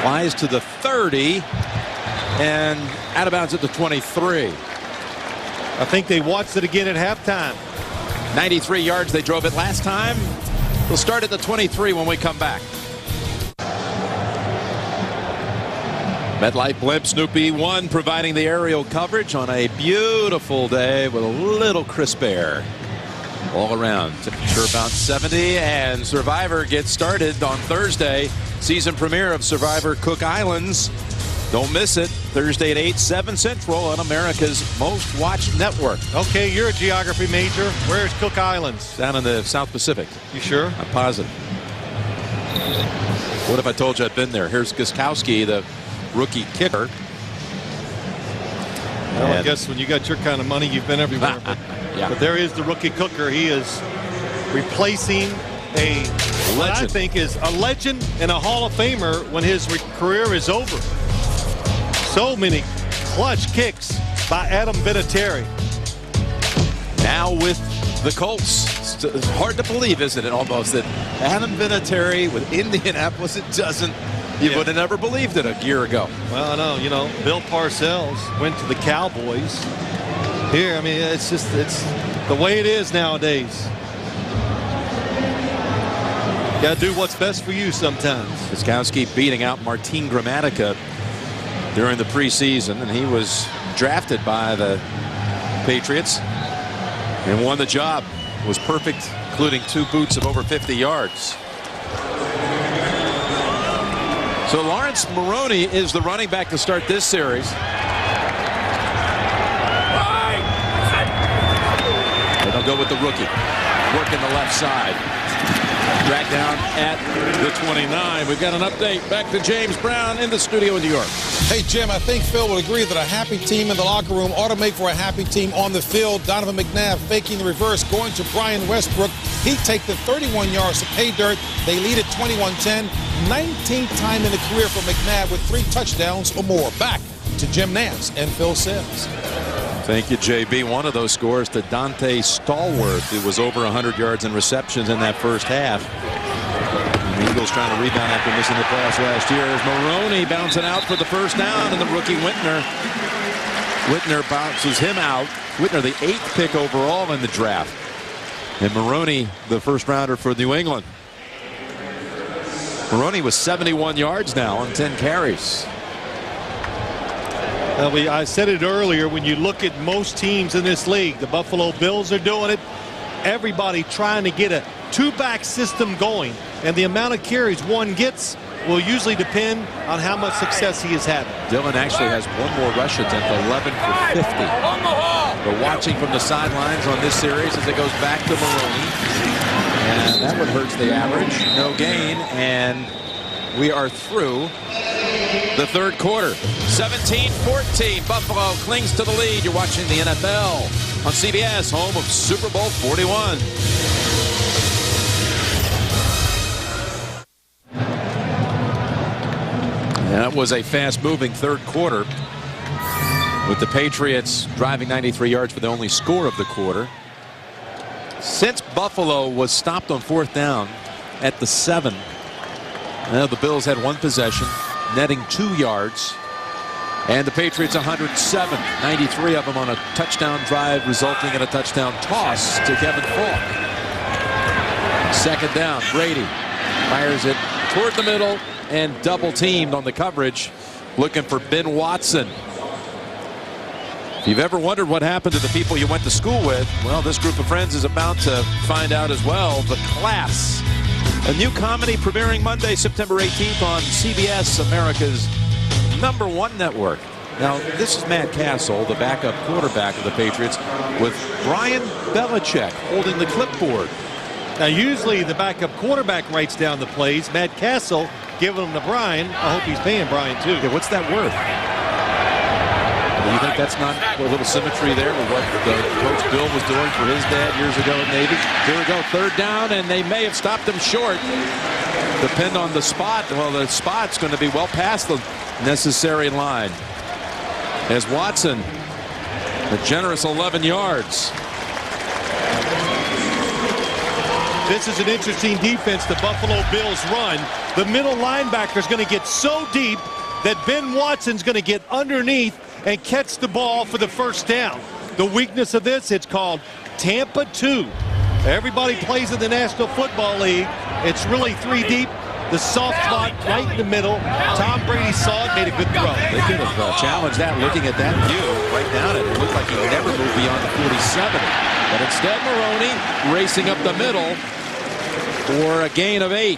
flies to the 30 and out of bounds at the 23. I think they watched it again at halftime. 93 yards they drove it last time. We'll start at the 23 when we come back. MetLife Blimp Snoopy 1 providing the aerial coverage on a beautiful day with a little crisp air all around. Temperature about 70, and Survivor gets started on Thursday. Season premiere of Survivor Cook Islands. Don't miss it. Thursday at 8, 7 Central on America's most watched network. Okay, you're a geography major. Where's Cook Islands? Down in the South Pacific. You sure? I'm positive. What if I told you I'd been there? Here's Gostkowski, the rookie kicker. Well, I guess when you got your kind of money, you've been everywhere. Yeah. But there is the rookie cooker. He is replacing a legend. What I think is a legend and a Hall of Famer when his career is over. So many clutch kicks by Adam Vinatieri. Now with the Colts. It's hard to believe, isn't it, almost, that Adam Vinatieri with Indianapolis, it doesn't. You would have never believed it a year ago. Well, I know. You know, Bill Parcells went to the Cowboys. Here, I mean, it's the way it is nowadays. Got to do what's best for you sometimes. Gostkowski beating out Martin Gramatica during the preseason, and he was drafted by the Patriots and won the job. Was perfect, including 2 boots of over 50 yards. So Lawrence Maroney is the running back to start this series. And they'll go with the rookie. Working the left side. Dragged down at the 29. We've got an update. Back to James Brown in the studio in New York. Hey, Jim, I think Phil would agree that a happy team in the locker room ought to make for a happy team on the field. Donovan McNabb faking the reverse, going to Brian Westbrook. He'd take the 31 yards to pay dirt. They lead at 21-10. 19th time in the career for McNabb with 3 touchdowns or more. Back to Jim Nance and Phil Simms. Thank you, JB. One of those scores to Dante Stallworth, who was over 100 yards in receptions in that first half. The Eagles trying to rebound after missing the playoffs last year. As Maroney bouncing out for the first down, and the rookie Whitner bounces him out. Whitner, the 8th pick overall in the draft. And Maroney, the first rounder for New England. Maroney was 71 yards now on 10 carries. I said it earlier, when you look at most teams in this league, the Buffalo Bills are doing it. Everybody trying to get a 2-back system going. And the amount of carries one gets will usually depend on how much success he is having. Dylan actually has one more rush attempt, 11 for 50. But watching from the sidelines on this series as it goes back to Maroney. And that one hurts the average. No gain. And we are through the third quarter. 17-14. Buffalo clings to the lead. You're watching the NFL on CBS, home of Super Bowl 41. That was a fast-moving third quarter, with the Patriots driving 93 yards for the only score of the quarter. Since Buffalo was stopped on 4th down at the 7, now the Bills had 1 possession, netting 2 yards, and the Patriots 107, 93 of them on a touchdown drive, resulting in a touchdown toss to Kevin Falk. 2nd down, Brady fires it toward the middle and double teamed on the coverage, looking for Ben Watson. If you've ever wondered what happened to the people you went to school with, well, this group of friends is about to find out as well. The Class, a new comedy premiering Monday, September 18th on CBS, America's #1 network. Now, this is Matt Castle, the backup quarterback of the Patriots, with Brian Belichick holding the clipboard. Now, usually the backup quarterback writes down the plays. Matt Castle giving them to Brian. I hope he's paying Brian, too. Yeah, what's that worth? Do you think that's not a little symmetry there with what Coach Bill was doing for his dad years ago at Navy? Here we go, 3rd down, and they may have stopped him short. depend on the spot. Well, the spot's going to be well past the necessary line. As Watson, a generous 11 yards. This is an interesting defense the Buffalo Bills run. The middle linebacker is going to get so deep that Ben Watson's going to get underneath and catch the ball for the first down. The weakness of this, it's called Tampa 2. Everybody plays in the National Football League. It's really 3 deep. The soft spot right in the middle. Tom Brady saw it, made a good throw. They could have challenged that, looking at that view right down it. It looked like he never moved beyond the 47. But instead, Maroney racing up the middle for a gain of 8.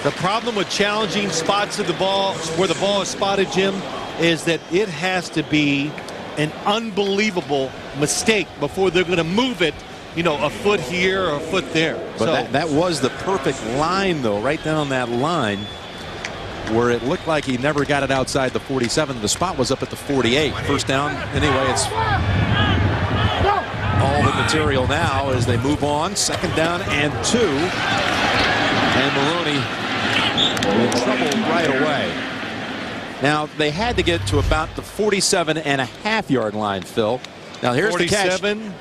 The problem with challenging spots of the ball, where the ball is spotted, Jim, is that it has to be an unbelievable mistake before they're going to move it, you know, a foot here or a foot there. But that was the perfect line, though, right down that line where it looked like he never got it outside the 47. The spot was up at the 48. First down. Anyway, it's all the material now as they move on. Second down and 2. And Maroney in trouble right away. Now, they had to get to about the 47.5-yard line, Phil. Now, here's the catch. 47,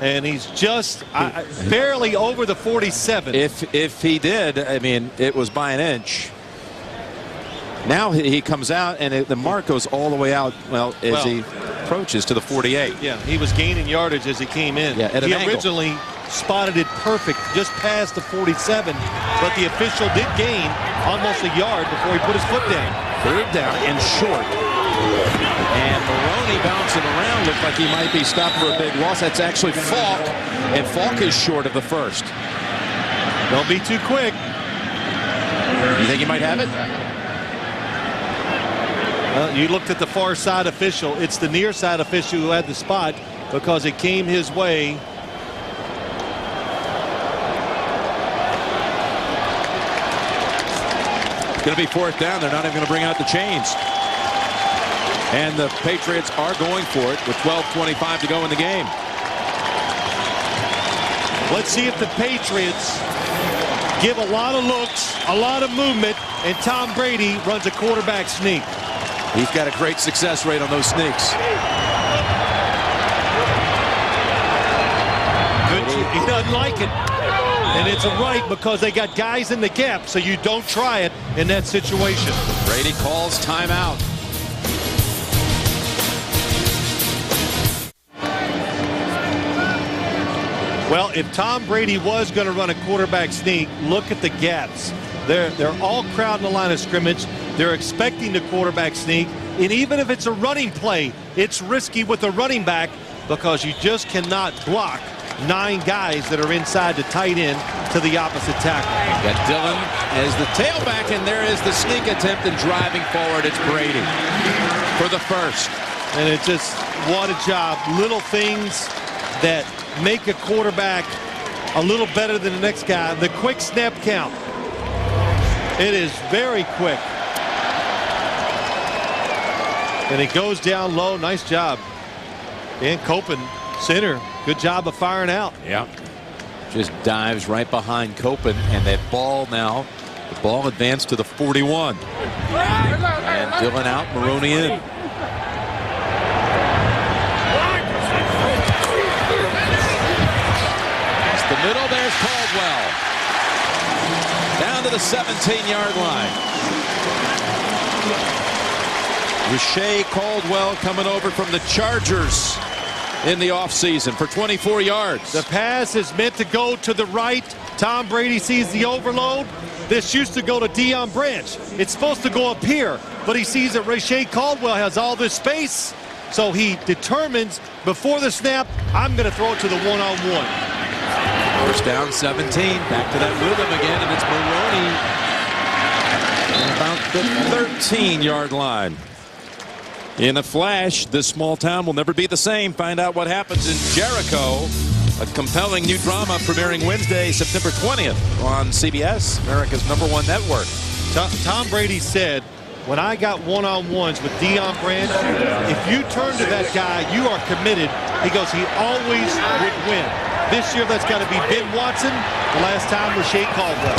and he's just barely over the 47. If he did, I mean, it was by an inch. Now he comes out, and the mark goes all the way out, as he approaches to the 48. Yeah, he was gaining yardage as he came in. Yeah, at an angle. Originally spotted it perfect just past the 47, but the official did gain almost a yard before he put his foot down. Third down and short. And Maroney bouncing around, looked like he might be stopped for a big loss. That's actually Falk, and Falk is short of the first. Don't be too quick. You think he might have it? Well, you looked at the far side official. It's the near side official who had the spot because it came his way. It's going to be fourth down. They're not even going to bring out the chains. And the Patriots are going for it with 12:25 to go in the game. Let's see if the Patriots give a lot of looks, a lot of movement, and Tom Brady runs a quarterback sneak. He's got a great success rate on those sneaks. He doesn't like it. And it's a right because they got guys in the gap, so you don't try it in that situation. Brady calls timeout. Well, if Tom Brady was going to run a quarterback sneak, look at the gaps. They're all crowding the line of scrimmage. They're expecting the quarterback sneak. And even if it's a running play, it's risky with a running back because you just cannot block 9 guys that are inside the tight end to the opposite tackle. Got Dillon as the tailback, and there is the sneak attempt and driving forward. It's Brady for the first. And it's just, what a job. Little things that make a quarterback a little better than the next guy. The quick snap count. It is very quick. And it goes down low. Nice job. And Copen, center. Good job of firing out. Yeah. Just dives right behind Copen, and that ball now, the ball advanced to the 41. And Dillon out, Maroney in. It's the middle, there's Caldwell. Down to the 17-yard line. Rashae Caldwell coming over from the Chargers in the offseason for 24 yards. The pass is meant to go to the right. Tom Brady sees the overload. This used to go to Deion Branch. It's supposed to go up here, but he sees that Rashae Caldwell has all this space, so he determines before the snap, I'm going to throw it to the one-on-one. First down, 17. Back to that rhythm again, and it's Maroney about the 13-yard line. In a flash, this small town will never be the same. Find out what happens in Jericho. A compelling new drama premiering Wednesday, September 20th on CBS, America's #1 network. Tom Brady said, when I got one-on-ones with Deion Branch, if you turn to that guy, you are committed. He goes, he always would win. This year, that's got to be Ben Watson. The last time was Shea Caldwell.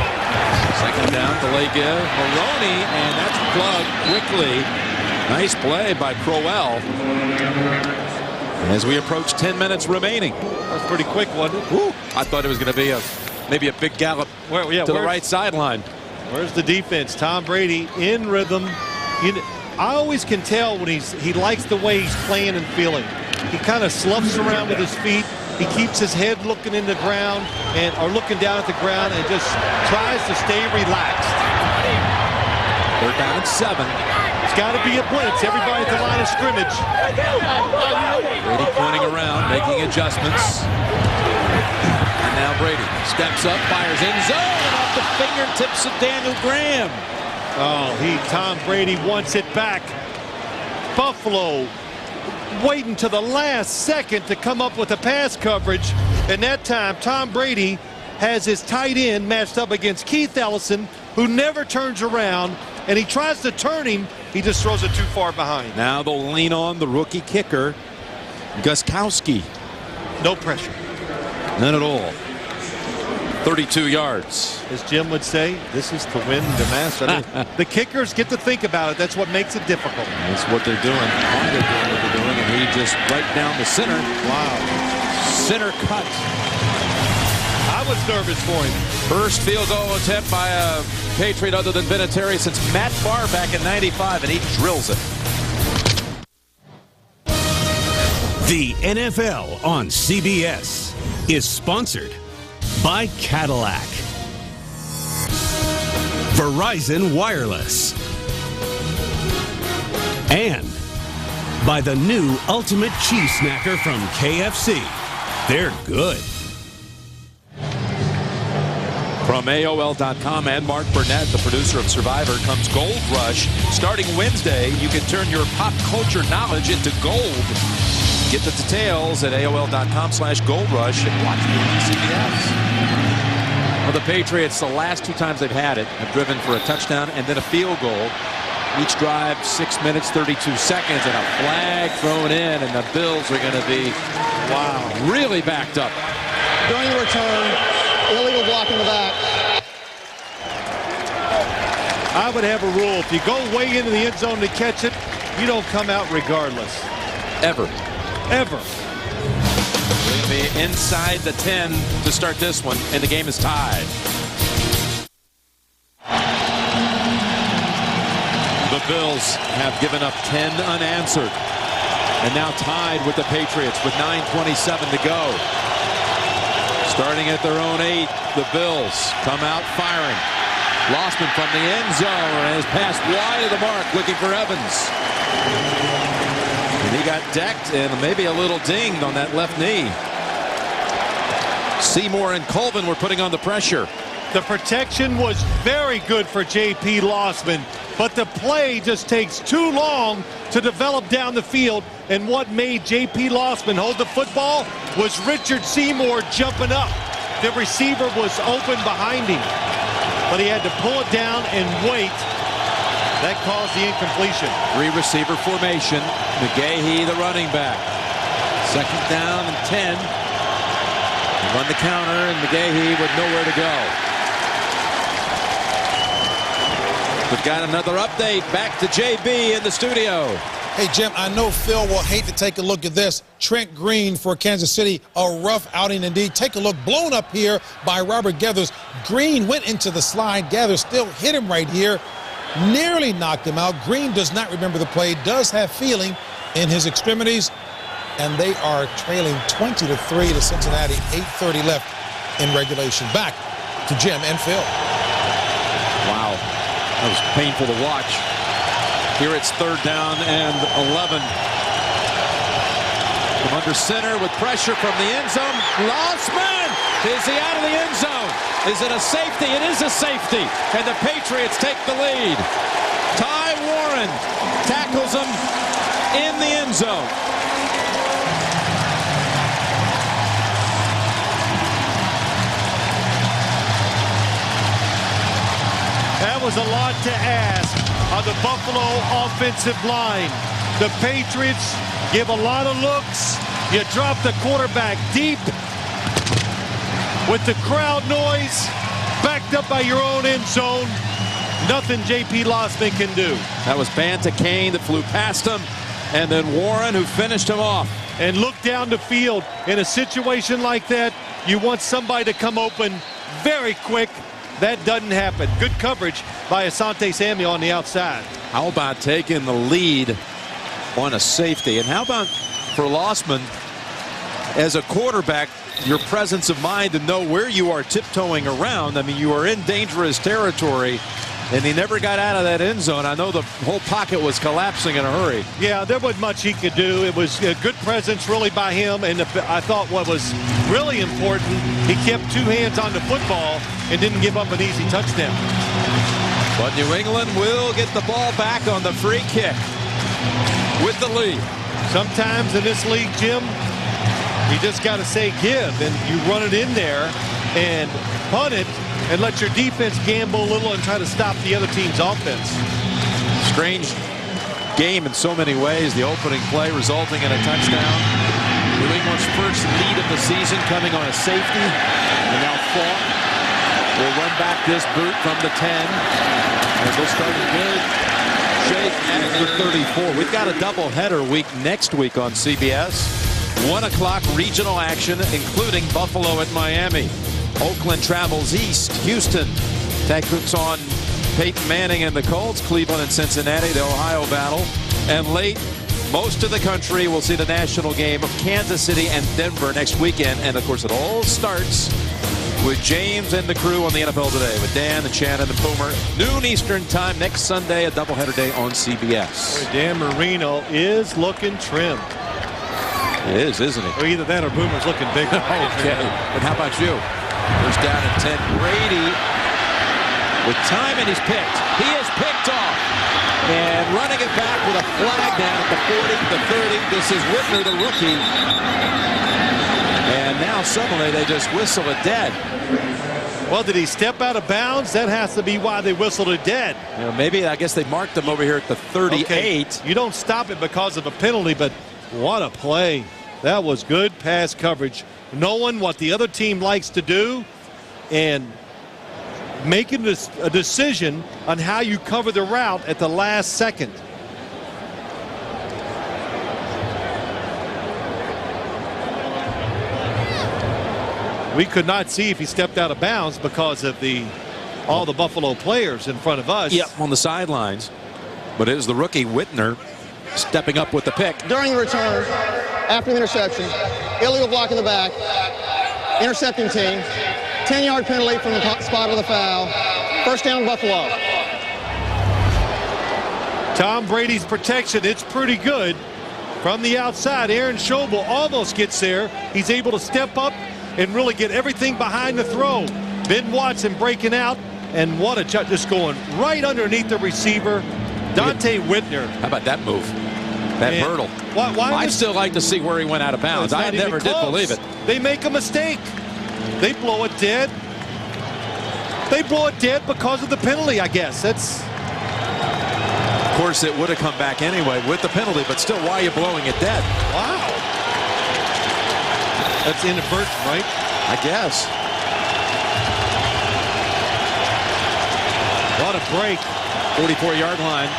Second down, delay give. Maroney, and that's plugged quickly. Nice play by Crowell. As we approach 10 minutes remaining. That was pretty quick, wasn't it? Woo. I thought it was going to be maybe a big gallop to the right sideline. Where's the defense? Tom Brady in rhythm. I always can tell when he likes the way he's playing and feeling. He kind of sloughs around with his feet. He keeps his head looking in the ground or looking down at the ground and just tries to stay relaxed. They're down at 7. It's got to be a blitz. Everybody at the line of scrimmage. Brady pointing around, making adjustments. And now Brady steps up, fires in zone, and off the fingertips of Daniel Graham. Tom Brady wants it back. Buffalo waiting to the last second to come up with the pass coverage. And that time, Tom Brady has his tight end matched up against Keith Ellison, who never turns around. And he tries to turn him. He just throws it too far behind. Now they'll lean on the rookie kicker, Gostkowski. No pressure. None at all. 32 yards. As Jim would say, this is to win the match. I mean, the kickers get to think about it. That's what makes it difficult. That's what they're doing. Why they're doing what they're doing. And he just right down the center. Wow. Center cut. I was nervous for him. First field goal attempt by a Patriot other than Vinatieri since Matt Barr back in '95, and he drills it. The NFL on CBS is sponsored by Cadillac, Verizon Wireless, and by the new Ultimate Cheese Snacker from KFC. They're good. From AOL.com and Mark Burnett, the producer of Survivor, comes Gold Rush. Starting Wednesday, you can turn your pop culture knowledge into gold. Get the details at AOL.com/goldrush and watch it on CBS. Well, the Patriots, the last 2 times they've had it, have driven for a touchdown and then a field goal. Each drive, 6 minutes, 32 seconds, and a flag thrown in, and the Bills are going to be, really backed up. During the return, illegal block in the back. I would have a rule. If you go way into the end zone to catch it, you don't come out regardless. Ever. Ever. We're going to be inside the 10 to start this one, and the game is tied. The Bills have given up 10 unanswered, and now tied with the Patriots with 9:27 to go. Starting at their own 8, the Bills come out firing. Lostman from the end zone has passed wide of the mark, looking for Evans. And he got decked and maybe a little dinged on that left knee. Seymour and Colvin were putting on the pressure. The protection was very good for J.P. Lostman, but the play just takes too long to develop down the field. And what made J.P. Lostman hold the football was Richard Seymour jumping up. The receiver was open behind him, but he had to pull it down and wait. That caused the incompletion. 3-receiver formation. McGahee, the running back. Second down and 10. They run the counter, and McGahee with nowhere to go. We've got another update. Back to JB in the studio. Hey, Jim, I know Phil will hate to take a look at this. Trent Green for Kansas City, a rough outing indeed. Take a look, blown up here by Robert Gathers. Green went into the slide. Gathers still hit him right here. Nearly knocked him out. Green does not remember the play, does have feeling in his extremities. And they are trailing 20-3 to Cincinnati, 8:30 left in regulation. Back to Jim and Phil. Wow, that was painful to watch. Here it's 3rd down and 11. From under center with pressure from the end zone. Lostman! Is he out of the end zone? Is it a safety? It is a safety. And the Patriots take the lead. Ty Warren tackles him in the end zone. That was a lot to ask of the Buffalo offensive line. The Patriots give a lot of looks. You drop the quarterback deep. with the crowd noise, backed up by your own end zone. Nothing J.P. Lossman can do. That was Banta Kane that flew past him, and then Warren who finished him off. And look down the field. In a situation like that, you want somebody to come open very quick. That doesn't happen. Good coverage by Asante Samuel on the outside. How about taking the lead on a safety? And how about for Lossman, as a quarterback, your presence of mind to know where you are tiptoeing around? I mean, you are in dangerous territory, and he never got out of that end zone. I know the whole pocket was collapsing in a hurry. Yeah, there wasn't much he could do. It was a good presence really by him, and I thought what was really important, he kept two hands on the football and didn't give up an easy touchdown. But New England will get the ball back on the free kick with the lead. Sometimes in this league, Jim, you just got to say give, and you run it in there and punt it and let your defense gamble a little and try to stop the other team's offense. Strange game in so many ways. The opening play resulting in a touchdown. New England's first lead of the season coming on a safety. And now Falk will run back this boot from the 10. And they'll start a good shape at the 34. We've got a doubleheader week next week on CBS. 1 o'clock regional action, including Buffalo at Miami. Oakland travels east. Houston takes on Peyton Manning and the Colts. Cleveland and Cincinnati, the Ohio battle. And late, most of the country will see the national game of Kansas City and Denver next weekend. And, of course, it all starts with James and the crew on the NFL Today with Dan and Shannon and Boomer. Noon Eastern time next Sunday, a doubleheader day on CBS. Dan Marino is looking trim. It is, isn't he? Or either that or Boomer's looking bigger. Okay. And how about you? First down and 10. Brady with time, and he's picked. He is picked off. And running it back with a flag down at the 40, the 30. This is Whitner, the rookie. And now suddenly they just whistle it dead. Well, did he step out of bounds? That has to be why they whistled it dead. You know, maybe, I guess they marked him over here at the 38. Okay. You don't stop it because of a penalty, but what a play. That was good pass coverage. Knowing what the other team likes to do and making a decision on how you cover the route at the last second. We could not see if he stepped out of bounds because of all the Buffalo players in front of us. Yep, on the sidelines. But it is the rookie Whitner stepping up with the pick. During the return, after the interception, illegal block in the back, intercepting team, 10-yard penalty from the spot of the foul, first down Buffalo. Tom Brady's protection, it's pretty good. From the outside, Aaron Schobel almost gets there. He's able to step up and really get everything behind the throw. Ben Watson breaking out, and what a just going right underneath the receiver, Dante Whitner. How about that move? That hurdle. I'd still like to see where he went out of bounds. I never did believe it. They make a mistake. They blow it dead. They blow it dead because of the penalty, I guess. That's. Of course, it would have come back anyway with the penalty, but still, why are you blowing it dead? Wow. That's inadvertent, right? I guess. What a break. 44-yard line.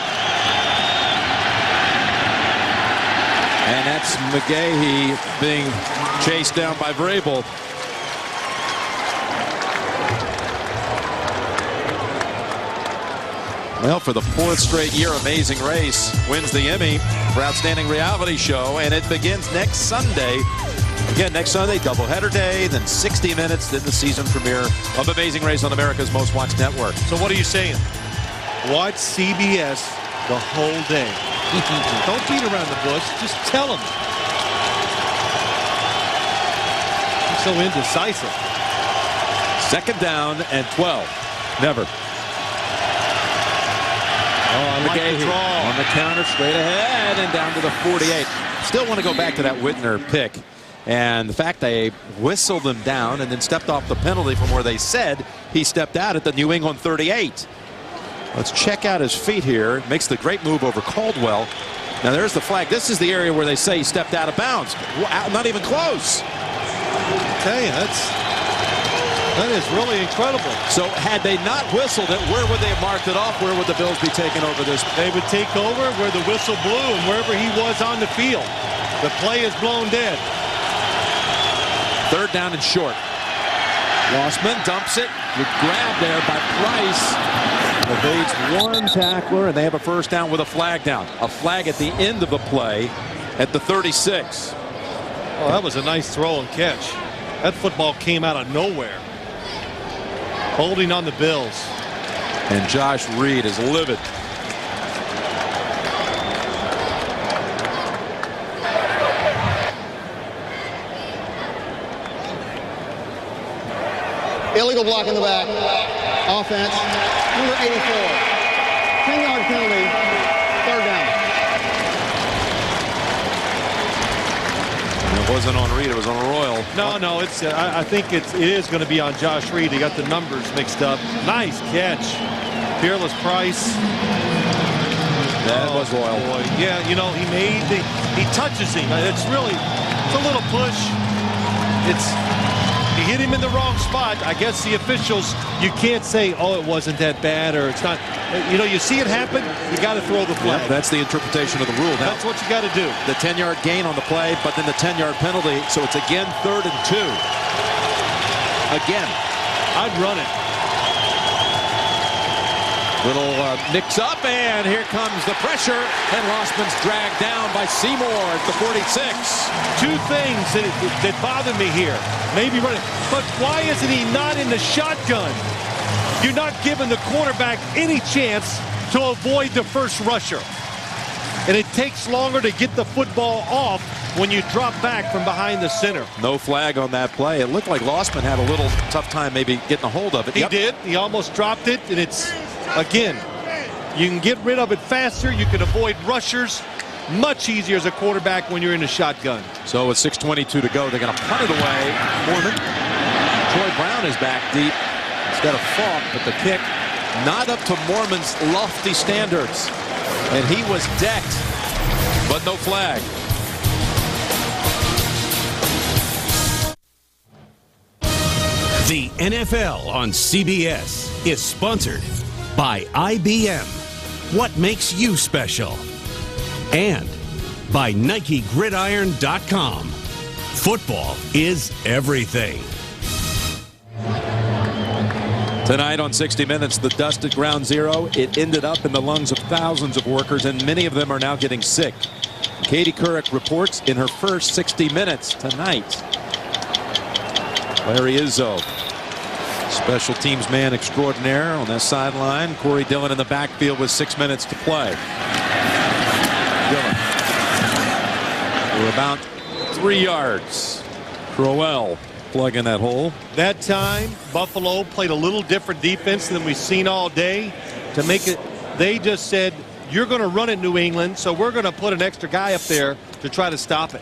And that's McGahee being chased down by Vrabel. Well, for the 4th straight year, Amazing Race wins the Emmy for Outstanding Reality Show, and it begins next Sunday. Again, next Sunday, doubleheader day, then 60 minutes, then the season premiere of Amazing Race on America's Most Watched Network. So what are you saying? Watch CBS the whole day. Don't beat around the bush. Just tell them. You're so indecisive. 2nd down and 12. Never. Oh, I like the draw. On the counter, straight ahead and down to the 48. Still want to go back to that Whitner pick. And the fact they whistled him down and then stepped off the penalty from where they said he stepped out at the New England 38. Let's check out his feet here. Makes the great move over Caldwell. Now there's the flag. This is the area where they say he stepped out of bounds. Not even close. I tell you, that's That is really incredible. So had they not whistled it, where would they have marked it off? Where would the Bills be taking over this? They would take over where the whistle blew and wherever he was on the field. The play is blown dead. 3rd down and short. Rossman dumps it. Good grab there by Price. Evades one tackler, and they have a 1st down with a flag down. A flag at the end of the play at the 36. Oh, that was a nice throw and catch. That football came out of nowhere. Holding on the Bills. And Josh Reed is livid. Illegal block in the back. Offense. Number 84. 10-yard penalty. 3rd down. It wasn't on Reed. It was on Royal. No, it's. I think it is going to be on Josh Reed. He got the numbers mixed up. Nice catch. Fearless Price. That was Royal. Boy. Yeah, you know, he touches him. It's a little push. He hit him in the wrong spot. I guess the officials, you can't say, oh, it wasn't that bad, or it's not. You know, you see it happen, you got to throw the flag. Yeah, that's the interpretation of the rule. Now, that's what you got to do. The 10-yard gain on the play, but then the 10-yard penalty. So it's again 3rd and 2. Again, I'd run it. Little mix up, and here comes the pressure, and Rossman's dragged down by Seymour at the 46. 2 things that bother me here. Maybe running, but why isn't he not in the shotgun? You're not giving the quarterback any chance to avoid the first rusher. And it takes longer to get the football off when you drop back from behind the center. No flag on that play. It looked like Rossman had a little tough time maybe getting a hold of it. He did. He almost dropped it, and it's, again, you can get rid of it faster. You can avoid rushers much easier as a quarterback when you're in a shotgun. So with 6:22 to go, they're going to punt it away. Mormon. Troy Brown is back deep instead of Falk, but the kick not up to Mormon's lofty standards. And he was decked, but no flag. The NFL on CBS is sponsored by IBM. What makes you special? And by NikeGridiron.com. Football is everything. Tonight on 60 Minutes, the dust at Ground Zero. It ended up in the lungs of thousands of workers, and many of them are now getting sick. Katie Couric reports in her first 60 Minutes tonight. Larry Izzo, special teams man extraordinaire on that sideline. Corey Dillon in the backfield with 6 minutes to play. Dillon. We're about 3 yards. Crowell plugging that hole. That time, Buffalo played a little different defense than we've seen all day. To make it, they just said, you're going to run it, New England, so we're going to put an extra guy up there to try to stop it.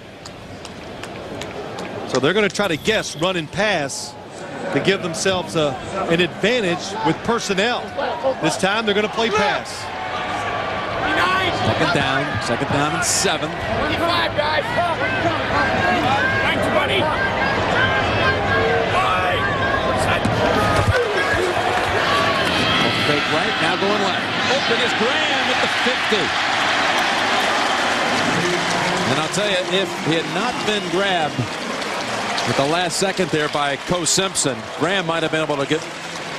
So they're going to try to guess run and pass to give themselves an advantage with personnel. This time they're going to play pass. Second down and 7. 25, guys. 920. Fake right, now going left. Open is Graham at the 50. And I'll tell you, if he had not been grabbed at the last second there by Co Simpson, Graham might have been able to get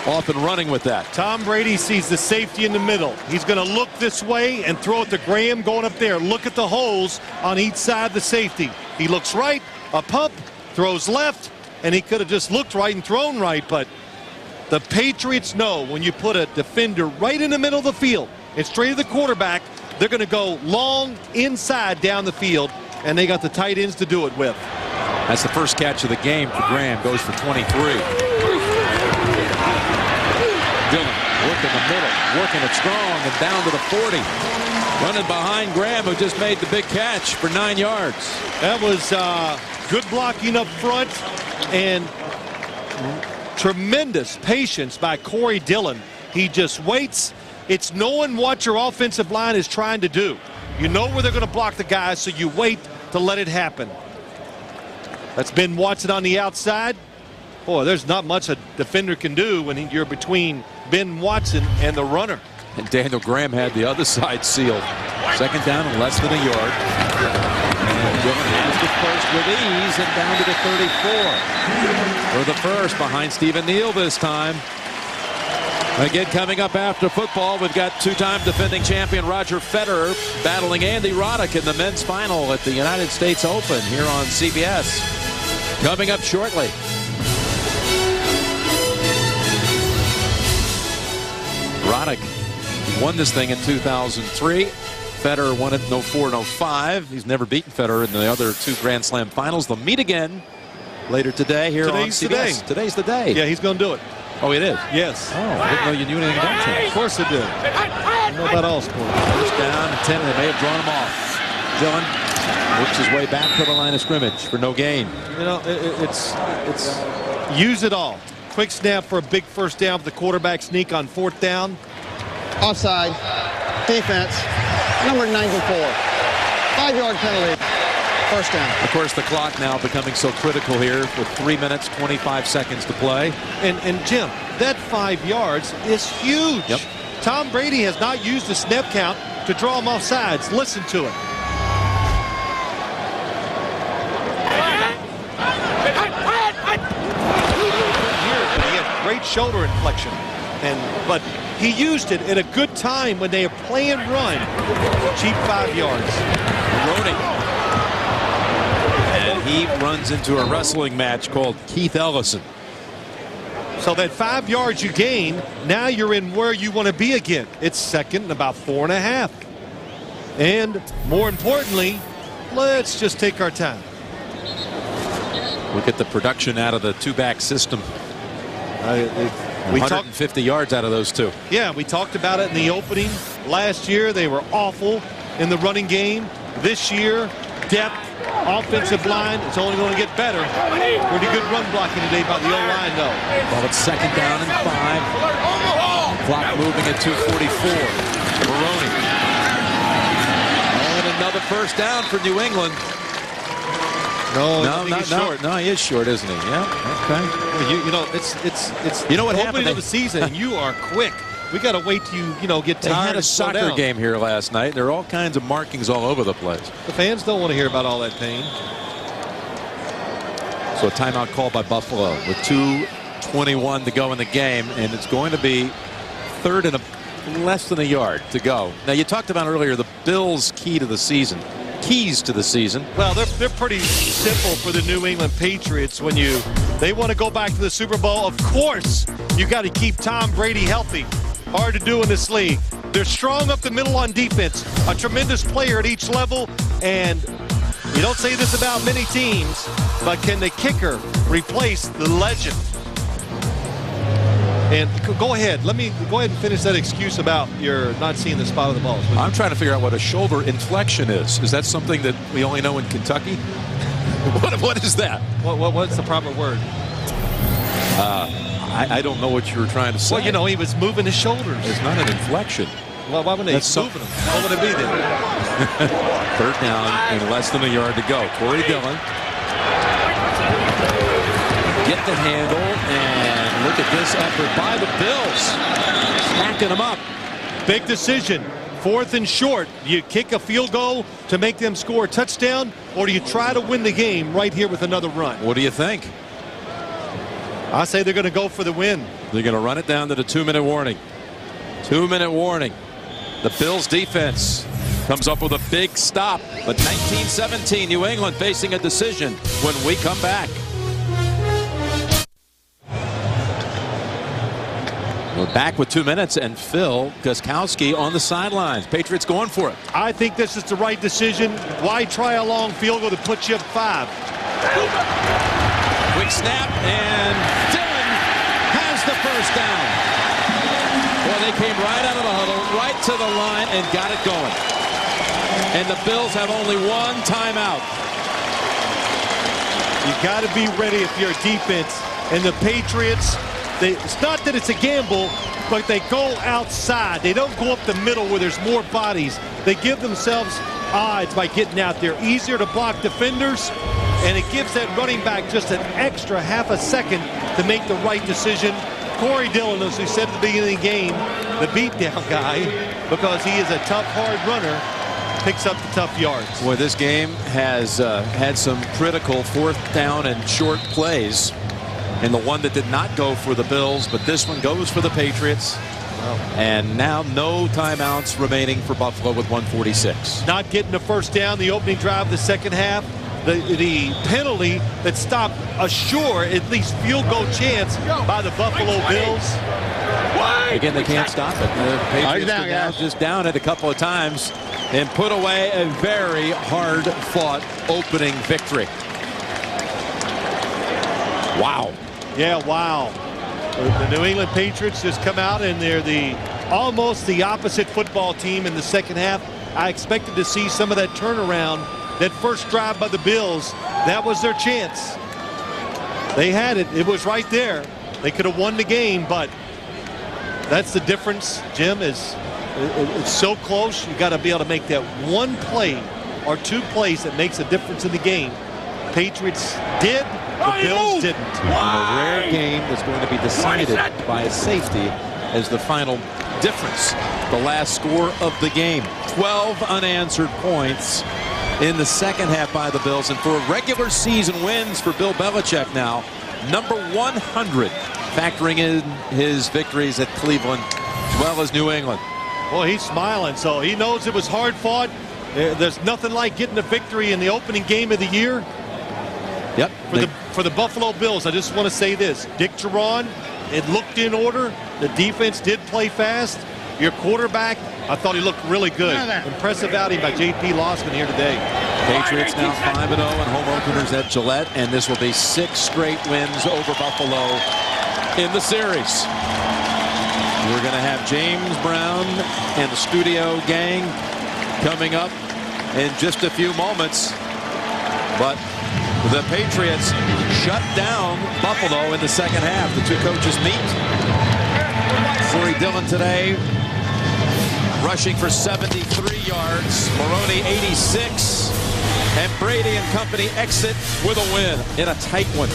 off and running with that. Tom Brady sees the safety in the middle. He's going to look this way and throw it to Graham going up there. Look at the holes on each side of the safety. He looks right, a pump, throws left, and he could have just looked right and thrown right, but the Patriots know when you put a defender right in the middle of the field and straight to the quarterback, they're going to go long inside down the field, and they got the tight ends to do it with. That's the first catch of the game for Graham. Goes for 23. Dillon working the middle, working it strong, and down to the 40. Running behind Graham, who just made the big catch for 9 yards. That was good blocking up front and tremendous patience by Corey Dillon. He just waits. It's knowing what your offensive line is trying to do. You know where they're going to block the guys, so you wait to let it happen. That's Ben Watson on the outside. boy, there's not much a defender can do when you're between Ben Watson and the runner. And Daniel Graham had the other side sealed. Second down and less than a yard. And Dillon has the first with ease and down to the 34. For the first, behind Stephen Neal this time. Again, coming up after football, we've got two-time defending champion Roger Federer battling Andy Roddick in the men's final at the United States Open here on CBS. Coming up shortly. Roddick won this thing in 2003. Federer won it in 04 and 05. He's never beaten Federer in the other two Grand Slam finals. They'll meet again later today here on CBS. Today's the day. Yeah, he's going to do it. Oh, it is? Yes. Oh, I didn't know you knew anything about that. Of course it did. I don't know about all sports. First down and 10. They may have drawn him off. Dillon works his way back to the line of scrimmage for no gain. You know, it's use it all. Quick snap for a big first down for the quarterback sneak on fourth down. Offside. Defense. Number 94. 5-yard penalty. First down. Of course, the clock now becoming so critical here with 3 minutes, 25 seconds to play. And Jim, that 5 yards is huge. Yep. Tom Brady has not used the snap count to draw him off sides. Listen to it. He had great shoulder inflection, but he used it at a good time when they are playing run. Cheap 5 yards. Rooney. And he runs into a wrestling match called Keith Ellison. So that 5 yards you gain, now you're in where you want to be again. It's second and about 4.5. And more importantly, let's just take our time. Look at the production out of the two-back system. We 150 yards out of those two. Yeah, we talked about it in the opening. Last year, they were awful in the running game. This year, depth, offensive line, it's only going to get better. Pretty good run blocking today by the O-line, though. Well, it's second down and 5. Clock moving at 2:44. Maroney. And another first down for New England. No, not short. No, he is short, isn't he? Yeah. Okay. Well, you know, it's you know what opening happened of the season, and you are quick. We got to wait till you get tired. They had a and slow soccer down. game here last night. There are all kinds of markings all over the place. The fans don't want to hear about all that pain. So a timeout called by Buffalo with 2:21 to go in the game, and it's going to be third and less than a yard to go. Now, you talked about earlier the Bills' keys to the season. Well, they're pretty simple for the New England Patriots when they want to go back to the Super Bowl. Of course, you got to keep Tom Brady healthy. Hard to do in this league. They're strong up the middle on defense. A tremendous player at each level. And you don't say this about many teams, but can the kicker replace the legend? And go ahead. Let me go ahead and finish that excuse about you're not seeing the spot of the ball. I'm trying to figure out what a shoulder inflection is. Is that something that we only know in Kentucky? What is that? What's the proper word? I don't know what you were trying to say. Well, he was moving his shoulders. It's not an inflection. Well, why would they moving them? What would it be then? Third down and less than a yard to go. Corey Dillon. Get the handle, and look at this effort by the Bills. Smacking them up. Big decision. 4th and short. Do you kick a field goal to make them score a touchdown, or do you try to win the game right here with another run? What do you think? I say they're going to go for the win. They're going to run it down to the 2-minute warning. 2-minute warning. The Bills defense comes up with a big stop. But 19-17, New England facing a decision when we come back. We're back with 2 minutes, and Phil Gostkowski on the sidelines. Patriots going for it. I think this is the right decision. Why try a long field goal to put you up 5? Quick snap, and Dillon has the first down. Well, they came right out of the huddle, right to the line, and got it going. And the Bills have only one timeout. You got to be ready if you're a defense. And the Patriots, it's not that it's a gamble, but they go outside. They don't go up the middle where there's more bodies. They give themselves odds by getting out there. Easier to block defenders. and it gives that running back just an extra half a second to make the right decision. Corey Dillon, as we said at the beginning of the game, the beatdown guy, because he is a tough, hard runner, picks up the tough yards. Boy, this game has had some critical fourth down and short plays. And the one that did not go for the Bills, but this one goes for the Patriots. And now no timeouts remaining for Buffalo with 1:46. Not getting the first down, the opening drive of the second half. The penalty that stopped a sure, at least field goal chance by the Buffalo Bills. Again, they can't stop it. The Patriots are now just down it a couple of times and put away a very hard-fought opening victory. Wow. Yeah, wow. The New England Patriots just come out and they're almost the opposite football team in the second half. I expected to see some of that turnaround. That first drive by the Bills, that was their chance. They had it. It was right there. They could have won the game, but that's the difference, Jim, is it's so close. You got to be able to make that one play or two plays that makes a difference in the game. Patriots did, the Bills didn't. In a rare game that's going to be decided by a safety as the final difference. The last score of the game. 12 unanswered points in the second half by the Bills, and for regular season wins for Bill Belichick now, number 100, factoring in his victories at Cleveland as well as New England. Well, he's smiling, so he knows it was hard fought. There's nothing like getting a victory in the opening game of the year. Yep. For the Buffalo Bills, I just want to say this. Dick Jauron, it looked in order. The defense did play fast. Your quarterback, I thought he looked really good. Impressive outing by J.P. Losman here today. Patriots now 5-0 in home openers at Gillette, and this will be 6 straight wins over Buffalo in the series. We're going to have James Brown and the studio gang coming up in just a few moments. But the Patriots shut down Buffalo in the second half. The two coaches meet. Corey Dillon today rushing for 73 yards. Maroney 86. And Brady and company exit with a win in a tight one.